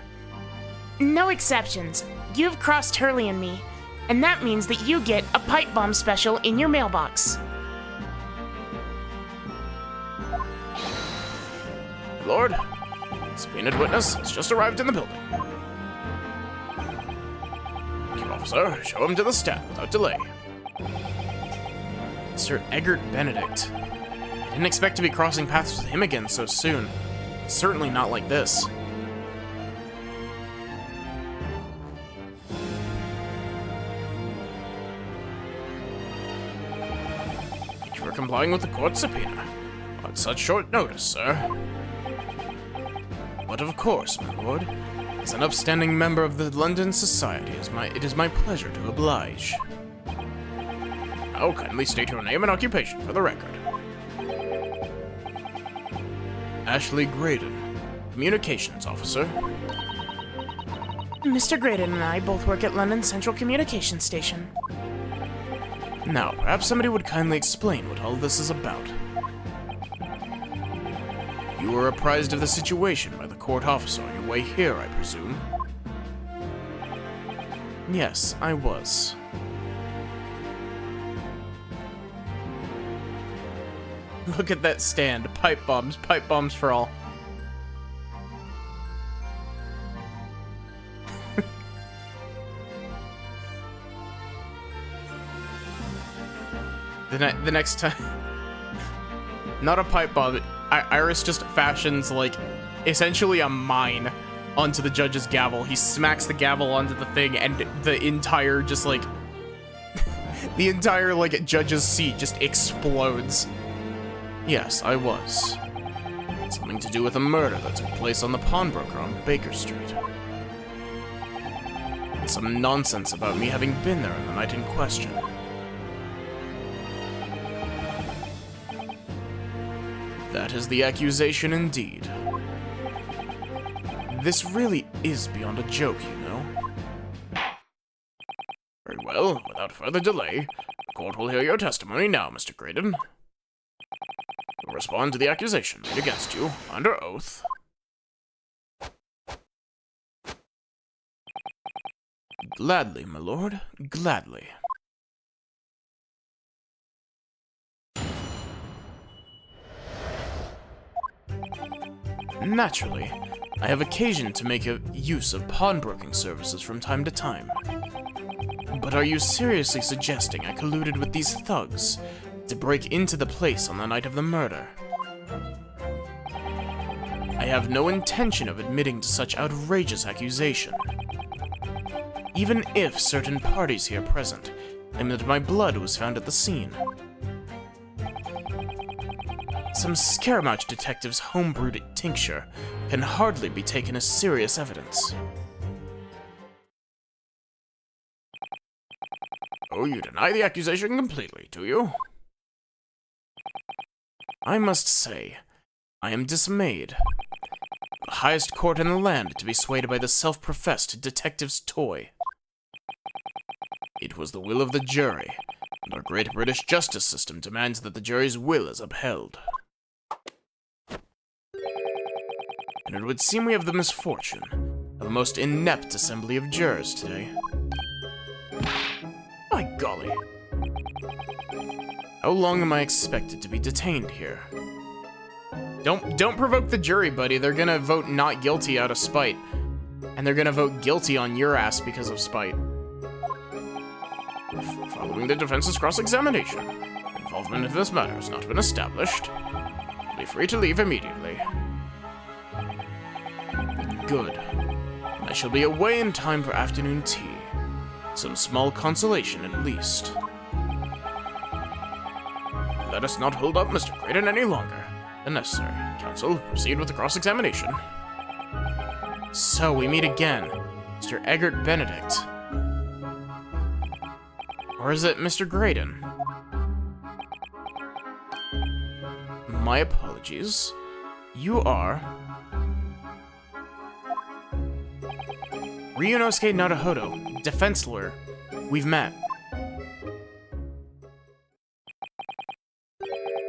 Speaker 2: No exceptions. You've crossed Hurley and me, and that means that you get a pipe bomb special in your mailbox.
Speaker 1: Lord, subpoenaed witness has just arrived in the building. Thank you, officer. Show him to the stand without delay. Sir Eggert Benedict. I didn't expect to be crossing paths with him again so soon. Certainly not like this. Thank you for complying with the court subpoena. On such short notice, sir. But of course, my lord, as an upstanding member of the London Society, it is my pleasure to oblige. Now, kindly state your name and occupation for the record. Ashley Graydon, Communications Officer.
Speaker 2: Mr. Graydon and I both work at London Central Communications Station.
Speaker 1: Now, perhaps somebody would kindly explain what all this is about. You were apprised of the situation by the court officer on your way here, I presume? Yes, I was. Look at that stand. Pipe bombs for all. The next time... Not a pipe bomb. Iris just fashions, like, essentially a mine onto the judge's gavel. He smacks the gavel onto the thing, and the entire, just, like... the entire, like, judge's seat just explodes. Yes, I was. Something to do with a murder that took place on the pawnbroker on Baker Street. And some nonsense about me having been there on the night in question. That is the accusation indeed. This really is beyond a joke, you know. Very well, without further delay, the court will hear your testimony now, Mr. Graydon. You'll respond to the accusation made against you under oath. Gladly, my lord, gladly. Naturally, I have occasion to make use of pawnbroking services from time to time. But are you seriously suggesting I colluded with these thugs to break into the place on the night of the murder? I have no intention of admitting to such outrageous accusation. Even if certain parties here present claim that my blood was found at the scene. Some Scaramouche detective's homebrewed tincture can hardly be taken as serious evidence. Oh, you deny the accusation completely, do you? I must say, I am dismayed. The highest court in the land to be swayed by the self-professed detective's toy. It was the will of the jury, and our great British justice system demands that the jury's will is upheld. And it would seem we have the misfortune of a most inept assembly of jurors today. By golly. How long am I expected to be detained here? Don't provoke the jury, buddy. They're gonna vote not guilty out of spite. And they're gonna vote guilty on your ass because of spite. Following the defense's cross-examination, involvement in this matter has not been established. Be free to leave immediately. Good. I shall be away in time for afternoon tea. Some small consolation, at least. Let us not hold up Mr. Graydon any longer. The necessary. Counsel, proceed with the cross-examination. So, we meet again. Mr. Eggert Benedict. Or is it Mr. Graydon? My apologies. You are... Ryunosuke Naruhodo, defense lawyer. We've met.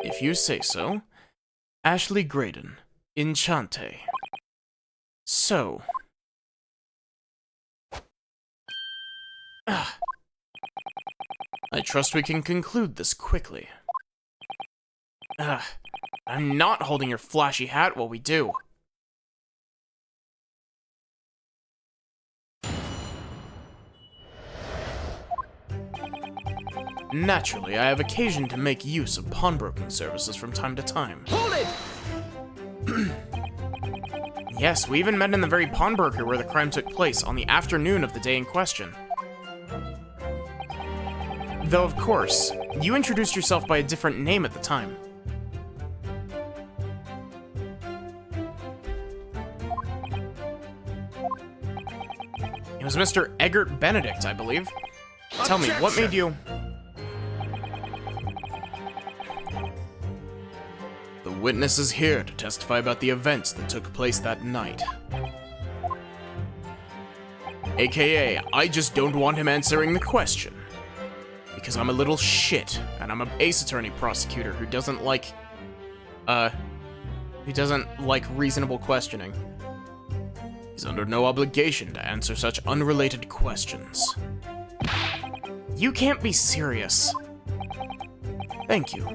Speaker 1: If If you say so. Ashley Graydon, Enchante. So. I trust we can conclude this quickly. I'm not holding your flashy hat while we do. Naturally, I have occasion to make use of pawnbroking services from time to time.
Speaker 3: Hold it!
Speaker 1: Yes, we even met in the very pawnbroker where the crime took place on the afternoon of the day in question. Though, of course, you introduced yourself by a different name at the time. It was Mr. Eggert Benedict, I believe. Tell me, what made you... The witness is here to testify about the events that took place that night. AKA, I just don't want him answering the question. Because I'm a little shit, and I'm a ace attorney prosecutor who doesn't like... reasonable questioning. He's under no obligation to answer such unrelated questions. You can't be serious. Thank you,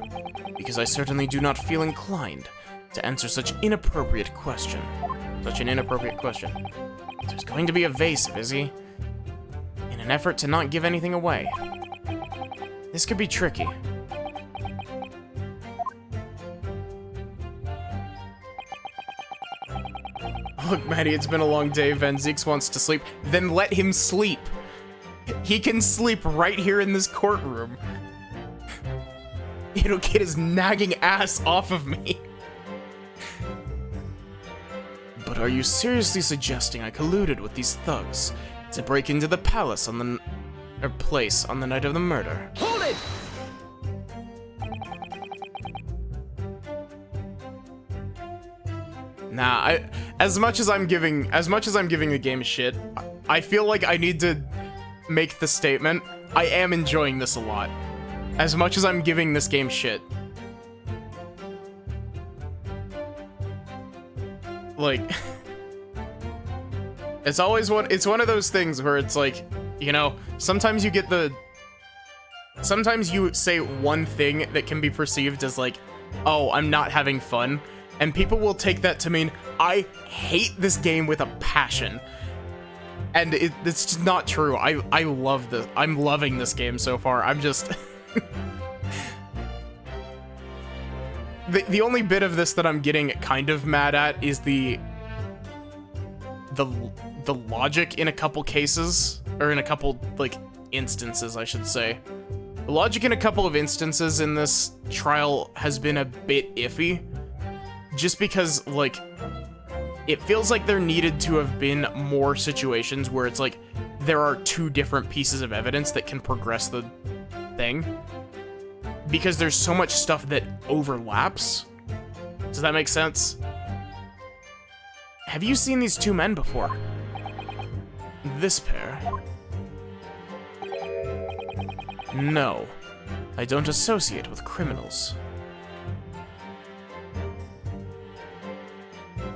Speaker 1: because I certainly do not feel inclined to answer such an inappropriate question. There's going to be evasive, is he? In an effort to not give anything away. This could be tricky. Look, Maddie, it's been a long day. Van Zeeks wants to sleep. Then let him sleep. He can sleep right here in this courtroom. It'll get his nagging ass off of me. But are you seriously suggesting I colluded with these thugs to break into the palace on the... place on the night of the murder?
Speaker 3: Hold it!
Speaker 1: Nah, as much as I'm giving the game shit, I feel like I need to make the statement, I am enjoying this a lot. As much as I'm giving this game shit. Like, it's one of those things where it's like, you know, sometimes you say one thing that can be perceived as like, oh, I'm not having fun, and people will take that to mean, I hate this game with a passion. And it's just not true. I love this. I'm loving this game so far. I'm just... The only bit of this that I'm getting kind of mad at is the logic in a couple cases, or in a couple, like, instances, I should say. The logic in a couple of instances in this trial has been a bit iffy, just because, like, it feels like there needed to have been more situations where it's like, there are two different pieces of evidence that can progress the thing. Because there's so much stuff that overlaps. Does that make sense? Have you seen these two men before? This pair? No. I don't associate with criminals.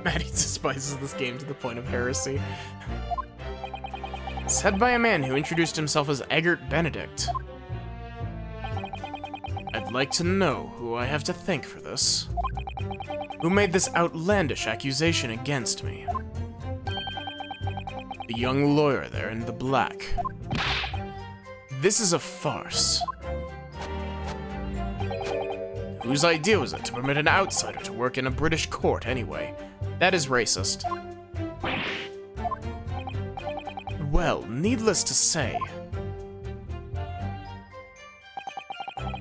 Speaker 1: Maddie despises this game to the point of heresy. Said by a man who introduced himself as Eggert Benedict. I'd like to know who I have to thank for this. Who made this outlandish accusation against me? The young lawyer there in the black. This is a farce. Whose idea was it to permit an outsider to work in a British court anyway? That is racist. Well, needless to say,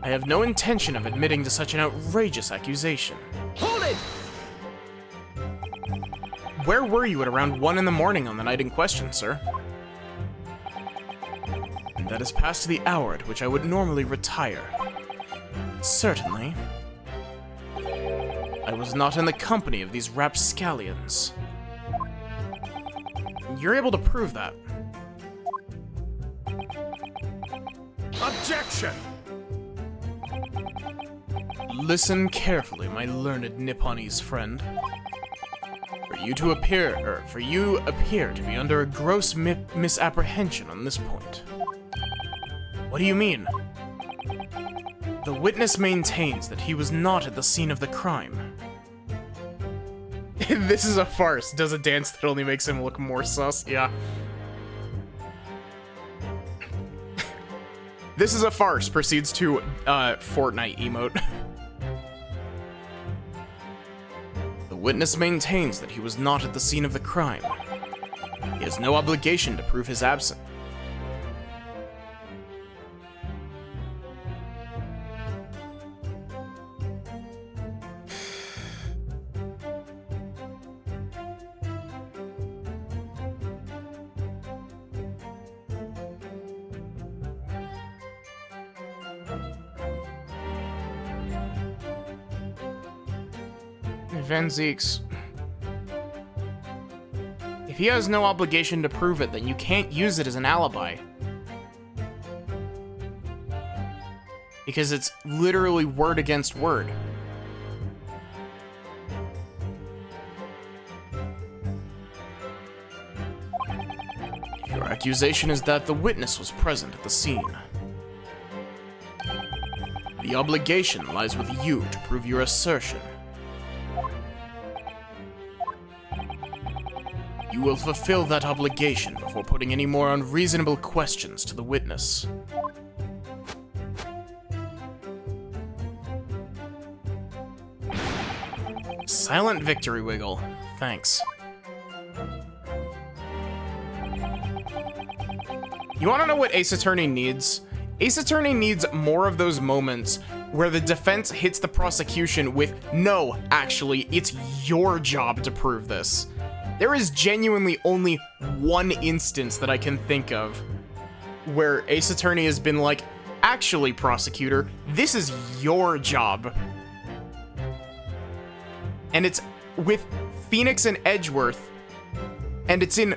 Speaker 1: I have no intention of admitting to such an outrageous accusation.
Speaker 3: Hold it!
Speaker 1: Where were you at around 1 in the morning on the night in question, sir? And that is past the hour at which I would normally retire. Certainly. I was not in the company of these rapscallions. You're able to prove that.
Speaker 3: Objection!
Speaker 1: listen carefully, my learned Nipponese friend. For you appear to be under a gross misapprehension on this point. What do you mean? The witness maintains that he was not at the scene of the crime. This is a farce. Does a dance that only makes him look more sus? Yeah. This is a farce proceeds to Fortnite emote. The witness maintains that he was not at the scene of the crime. He has no obligation to prove his absence. Van Zeeks. If he has no obligation to prove it, then you can't use it as an alibi. Because it's literally word against word. Your accusation is that the witness was present at the scene. The obligation lies with you to prove your assertion. You will fulfill that obligation before putting any more unreasonable questions to the witness. Silent victory wiggle. Thanks. You wanna know what Ace Attorney needs? Ace Attorney needs more of those moments where the defense hits the prosecution with, no, actually, it's your job to prove this. There is genuinely only one instance that I can think of where Ace Attorney has been like, actually, prosecutor, this is your job. And it's with Phoenix and Edgeworth, and it's in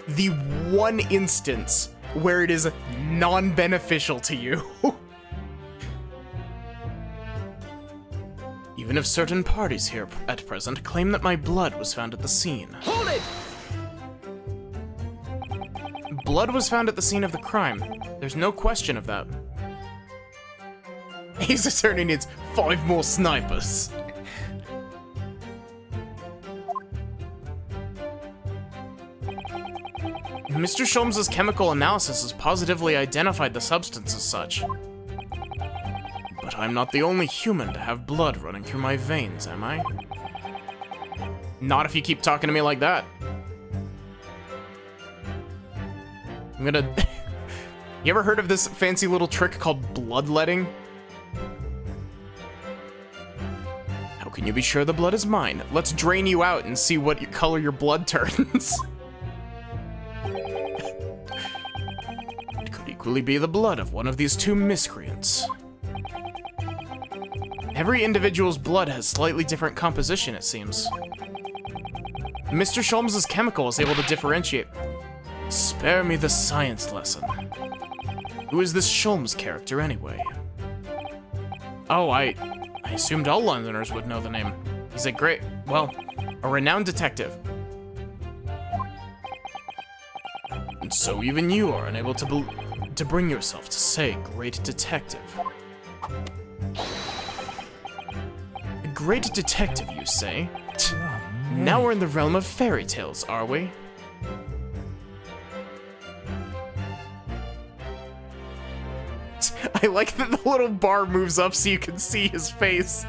Speaker 1: the one instance where it is non-beneficial to you. Even if certain parties here at present claim that my blood was found at the scene.
Speaker 3: Hold it!
Speaker 1: Blood was found at the scene of the crime. There's no question of that. Ace Attorney needs 5 more snipers. Mr. Sholmes' chemical analysis has positively identified the substance as such. But I'm not the only human to have blood running through my veins, am I? Not if you keep talking to me like that. I'm gonna... You ever heard of this fancy little trick called bloodletting? How can you be sure the blood is mine? Let's drain you out and see what color your blood turns. It could equally be the blood of one of these 2 miscreants. Every individual's blood has slightly different composition, it seems. Mr. Sholmes' chemical is able to differentiate. Spare me the science lesson. Who is this Sholmes character, anyway? Oh, I assumed all Londoners would know the name. He's a renowned detective. And so even you are unable to bring yourself to say great detective. A great detective, you say? Now we're in the realm of fairy tales, are we? I like that the little bar moves up so you can see his face.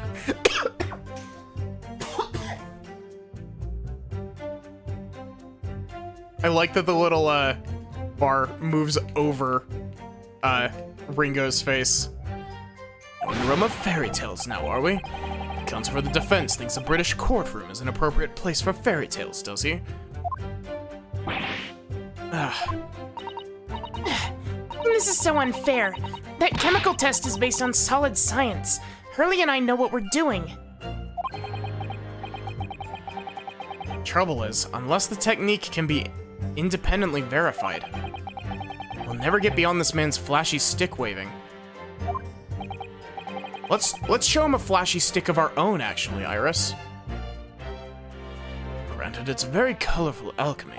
Speaker 1: I like that the little bar moves over Ringo's face. We're in the realm of fairy tales now, are we? The counsel for the defense thinks a British courtroom is an appropriate place for fairy tales, does he?
Speaker 2: This is so unfair. That chemical test is based on solid science. Hurley and I know what we're doing.
Speaker 1: Trouble is, unless the technique can be independently verified, we'll never get beyond this man's flashy stick waving. Let's show him a flashy stick of our own, actually, Iris. Granted, it's very colorful alchemy.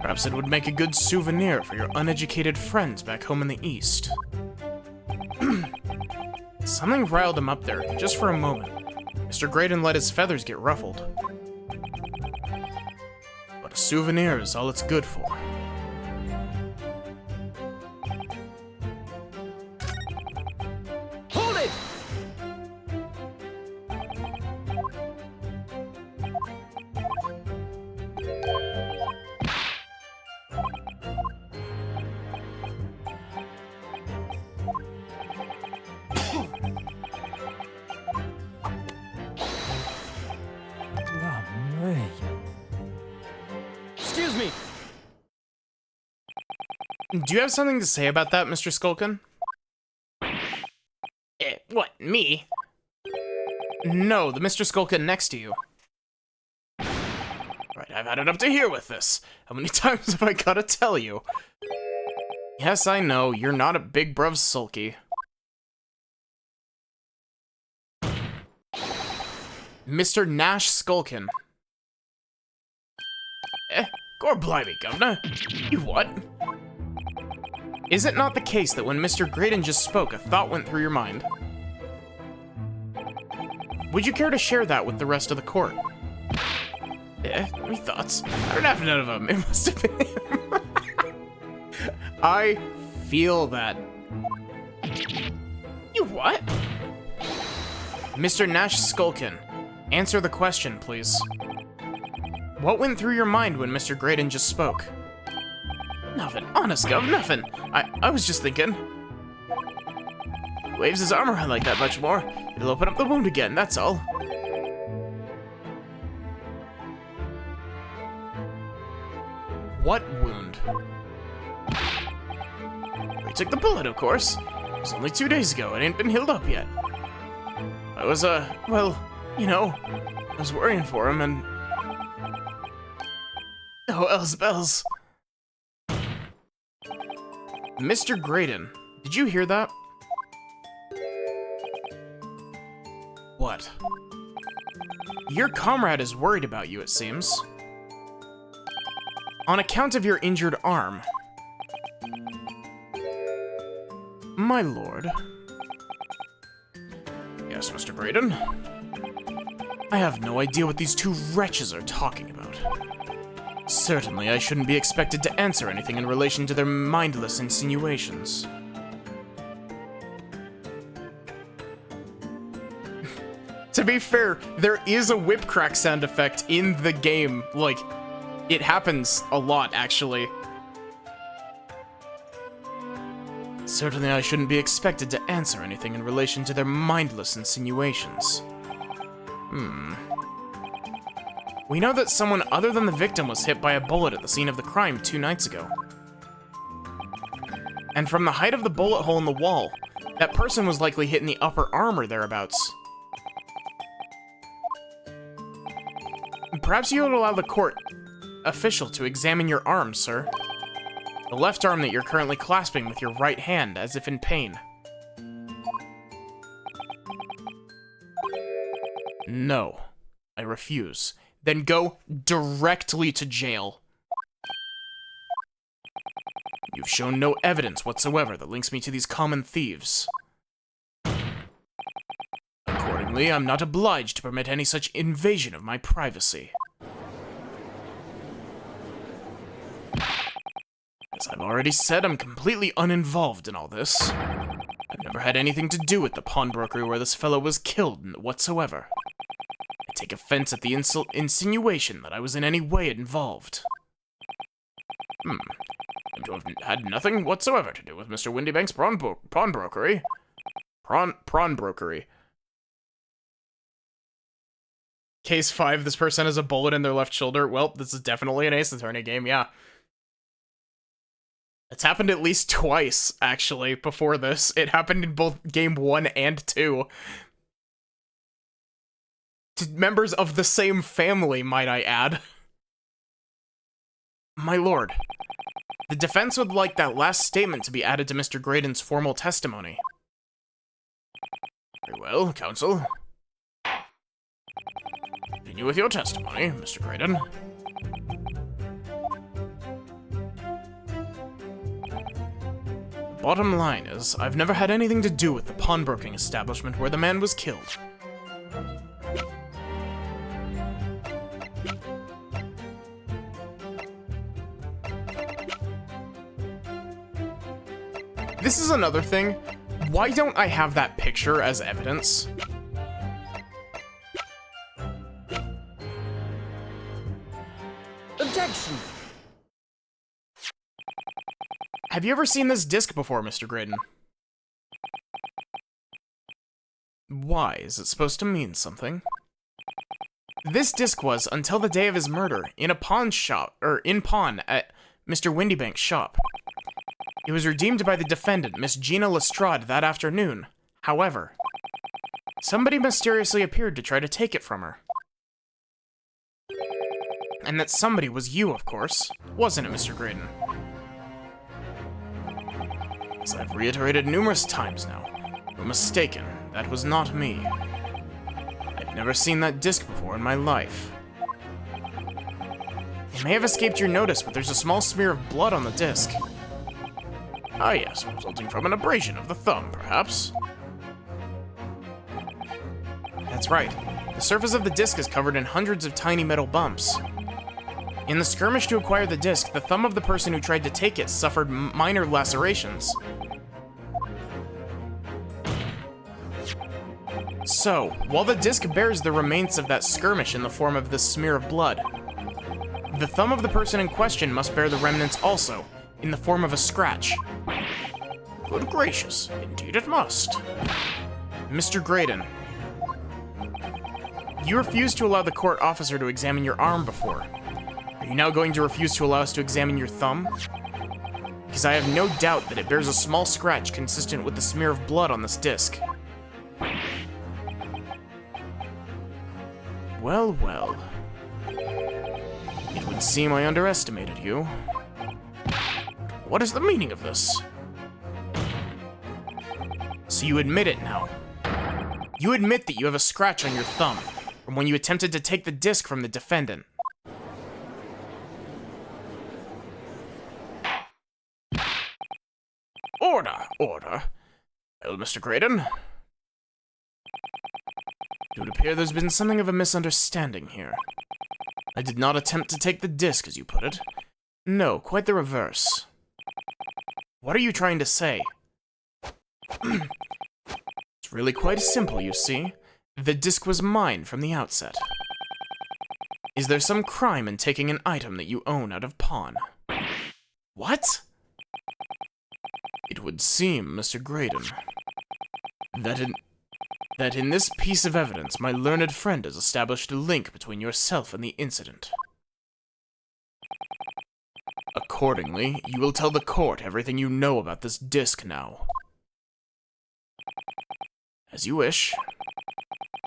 Speaker 1: Perhaps it would make a good souvenir for your uneducated friends back home in the East. Something riled him up there, just for a moment. Mr. Graydon let his feathers get ruffled. But a souvenir is all it's good for.
Speaker 3: Hold it! Excuse me.
Speaker 1: Do you have something to say about that, Mr. Skulkin?
Speaker 4: What, me?
Speaker 1: No, the Mr. Skulkin next to you. Right, I've had it up to here with this. How many times have I gotta tell you? Yes, I know, you're not a big bruv sulky. Mr. Nash Skulkin.
Speaker 4: Gor blimey, governor. You what?
Speaker 1: Is it not the case that when Mr. Graydon just spoke, a thought went through your mind? Would you care to share that with the rest of the court?
Speaker 4: Me thoughts. I don't have none of them. It must have been him.
Speaker 1: I feel that.
Speaker 4: You what?
Speaker 1: Mr. Nash Skulkin, answer the question, please. What went through your mind when Mr. Graydon just spoke?
Speaker 4: Nothing. Honest, Gov, nothing. I was just thinking. Waves his arm around like that much more, it'll open up the wound again, that's all.
Speaker 1: What wound?
Speaker 4: We took the bullet, of course. It was only 2 days ago. It ain't been healed up yet. I was, well, you know, I was worrying for him and... Oh, else bells.
Speaker 1: Mr. Graydon, did you hear that? What? Your comrade is worried about you, it seems. On account of your injured arm. My lord. Yes, Mr. Graydon? I have no idea what these two wretches are talking about. Certainly, I shouldn't be expected to answer anything in relation to their mindless insinuations. To be fair, there is a whip crack sound effect in the game. Like, it happens a lot, actually. Certainly, I shouldn't be expected to answer anything in relation to their mindless insinuations. We know that someone other than the victim was hit by a bullet at the scene of the crime 2 nights ago. And from the height of the bullet hole in the wall, that person was likely hit in the upper arm or thereabouts. Perhaps you would allow the court official to examine your arm, sir. The left arm that you're currently clasping with your right hand, as if in pain. No, I refuse. Then go directly to jail. You've shown no evidence whatsoever that links me to these common thieves. Accordingly, I'm not obliged to permit any such invasion of my privacy. As I've already said, I'm completely uninvolved in all this. I've never had anything to do with the pawnbrokery where this fellow was killed whatsoever. I take offense at the insinuation that I was in any way involved. And to have had nothing whatsoever to do with Mr. Windybank's pawnbrokery. Prawnbrokery. Case 5, this person has a bullet in their left shoulder. Well, this is definitely an Ace Attorney game, yeah. It's happened at least twice, actually, before this. It happened in both Game 1 and 2. To members of the same family, might I add. My lord, the defense would like that last statement to be added to Mr. Graydon's formal testimony. Very well, counsel. Continue with your testimony, Mr. Graydon. The bottom line is, I've never had anything to do with the pawnbroking establishment where the man was killed. This is another thing. Why don't I have that picture as evidence?
Speaker 6: Objection!
Speaker 1: Have you ever seen this disc before, Mr. Graydon? Why? Is it supposed to mean something? This disc was, until the day of his murder, in a pawn shop, in pawn at Mr. Windybank's shop. It was redeemed by the defendant, Miss Gina Lestrade, that afternoon. However, somebody mysteriously appeared to try to take it from her. And that somebody was you, of course. Wasn't it, Mr. Graydon? As I've reiterated numerous times now, you're mistaken. That was not me. I've never seen that disc before in my life. It may have escaped your notice, but there's a small smear of blood on the disc. Ah yes, resulting from an abrasion of the thumb, perhaps. That's right. The surface of the disc is covered in hundreds of tiny metal bumps. In the skirmish to acquire the disc, the thumb of the person who tried to take it suffered minor lacerations. So, while the disc bears the remains of that skirmish in the form of this smear of blood, the thumb of the person in question must bear the remnants also, in the form of a scratch. Good gracious, indeed it must. Mr. Graydon, you refused to allow the court officer to examine your arm before. Are you now going to refuse to allow us to examine your thumb? Because I have no doubt that it bears a small scratch consistent with the smear of blood on this disc. Well, well. It would seem I underestimated you. What is the meaning of this? So you admit it now. You admit that you have a scratch on your thumb from when you attempted to take the disc from the defendant. Order, order. Well, Mr. Graydon, it would appear there's been something of a misunderstanding here. I did not attempt to take the disc, as you put it. No, quite the reverse. What are you trying to say? It's really quite simple, you see. The disc was mine from the outset. Is there some crime in taking an item that you own out of pawn? What? It would seem, Mr. Graydon, that in this piece of evidence my learned friend has established a link between yourself and the incident. Accordingly, you will tell the court everything you know about this disc now. As you wish,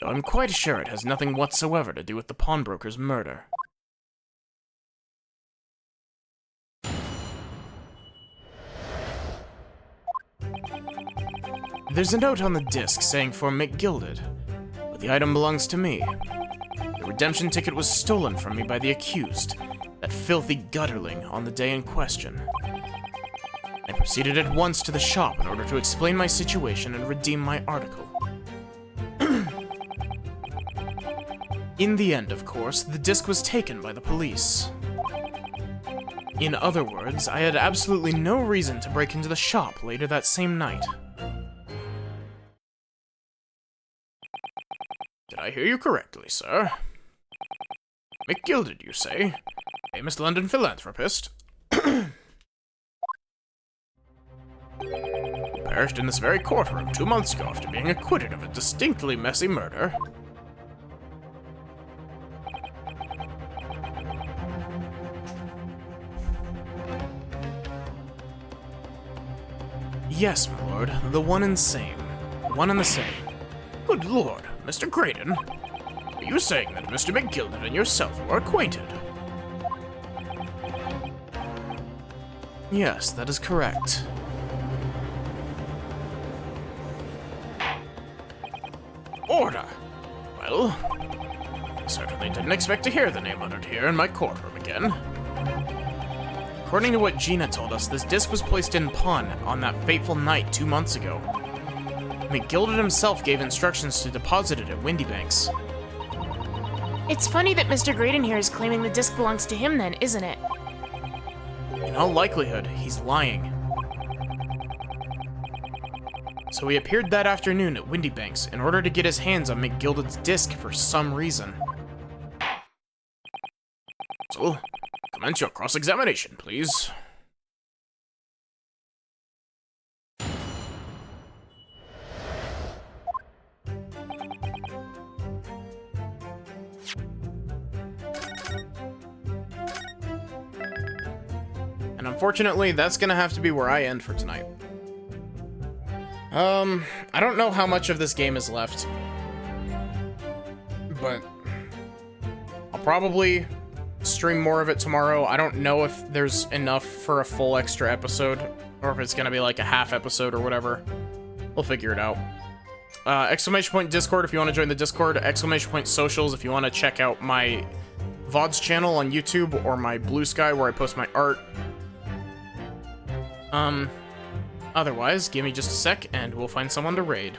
Speaker 1: though I'm quite sure it has nothing whatsoever to do with the pawnbroker's murder. There's a note on the disc saying for McGilded, but the item belongs to me. The redemption ticket was stolen from me by the accused, that filthy gutterling, on the day in question. I proceeded at once to the shop in order to explain my situation and redeem my article. In the end, of course, the disc was taken by the police. In other words, I had absolutely no reason to break into the shop later that same night. Did I hear you correctly, sir? McGilded, you say? Famous London philanthropist? Who perished in this very courtroom 2 months ago after being acquitted of a distinctly messy murder. Yes, my lord, the one and same. One and the same. Good lord, Mr. Graydon. Are you saying that Mr. McGilded and yourself were acquainted? Yes, that is correct. order. Well, I certainly didn't expect to hear the name uttered here in my courtroom again. According to what Gina told us, this disc was placed in pawn on that fateful night 2 months ago. McGilded himself gave instructions to deposit it at Windybanks.
Speaker 2: It's funny that Mr. Graydon here is claiming the disc belongs to him then, isn't it?
Speaker 1: In all likelihood, he's lying. So he appeared that afternoon at Windybanks in order to get his hands on McGilded's disc for some reason. So, commence your cross-examination, please. And unfortunately, that's gonna have to be where I end for tonight. I don't know how much of this game is left, but I'll probably stream more of it tomorrow. I don't know if there's enough for a full extra episode, or if it's gonna be like a half episode or whatever. We'll figure it out. Exclamation point Discord if you want to join the Discord. Exclamation point socials if you want to check out my VODs channel on YouTube or my Blue Sky where I post my art. Otherwise, give me just a sec and we'll find someone to raid.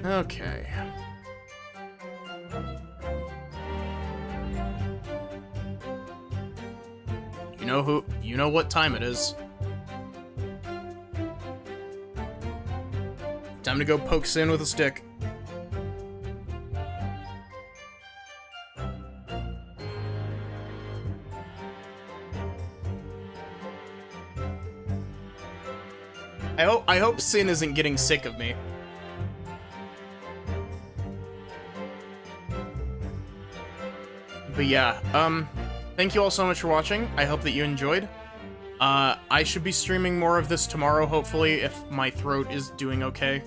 Speaker 1: Okay. You know what time it is. Time to go poke Sin with a stick. I hope Sin isn't getting sick of me. But yeah, thank you all so much for watching. I hope that you enjoyed. I should be streaming more of this tomorrow, hopefully, if my throat is doing okay.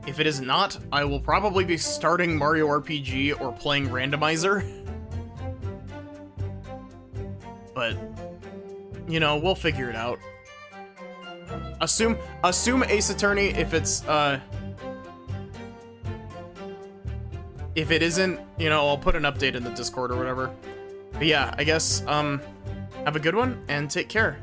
Speaker 1: If it is not, I will probably be starting Mario RPG or playing Randomizer. But, you know, we'll figure it out. Assume Ace Attorney if it's, if it isn't, you know, I'll put an update in the Discord or whatever. But yeah, I guess, have a good one, and take care.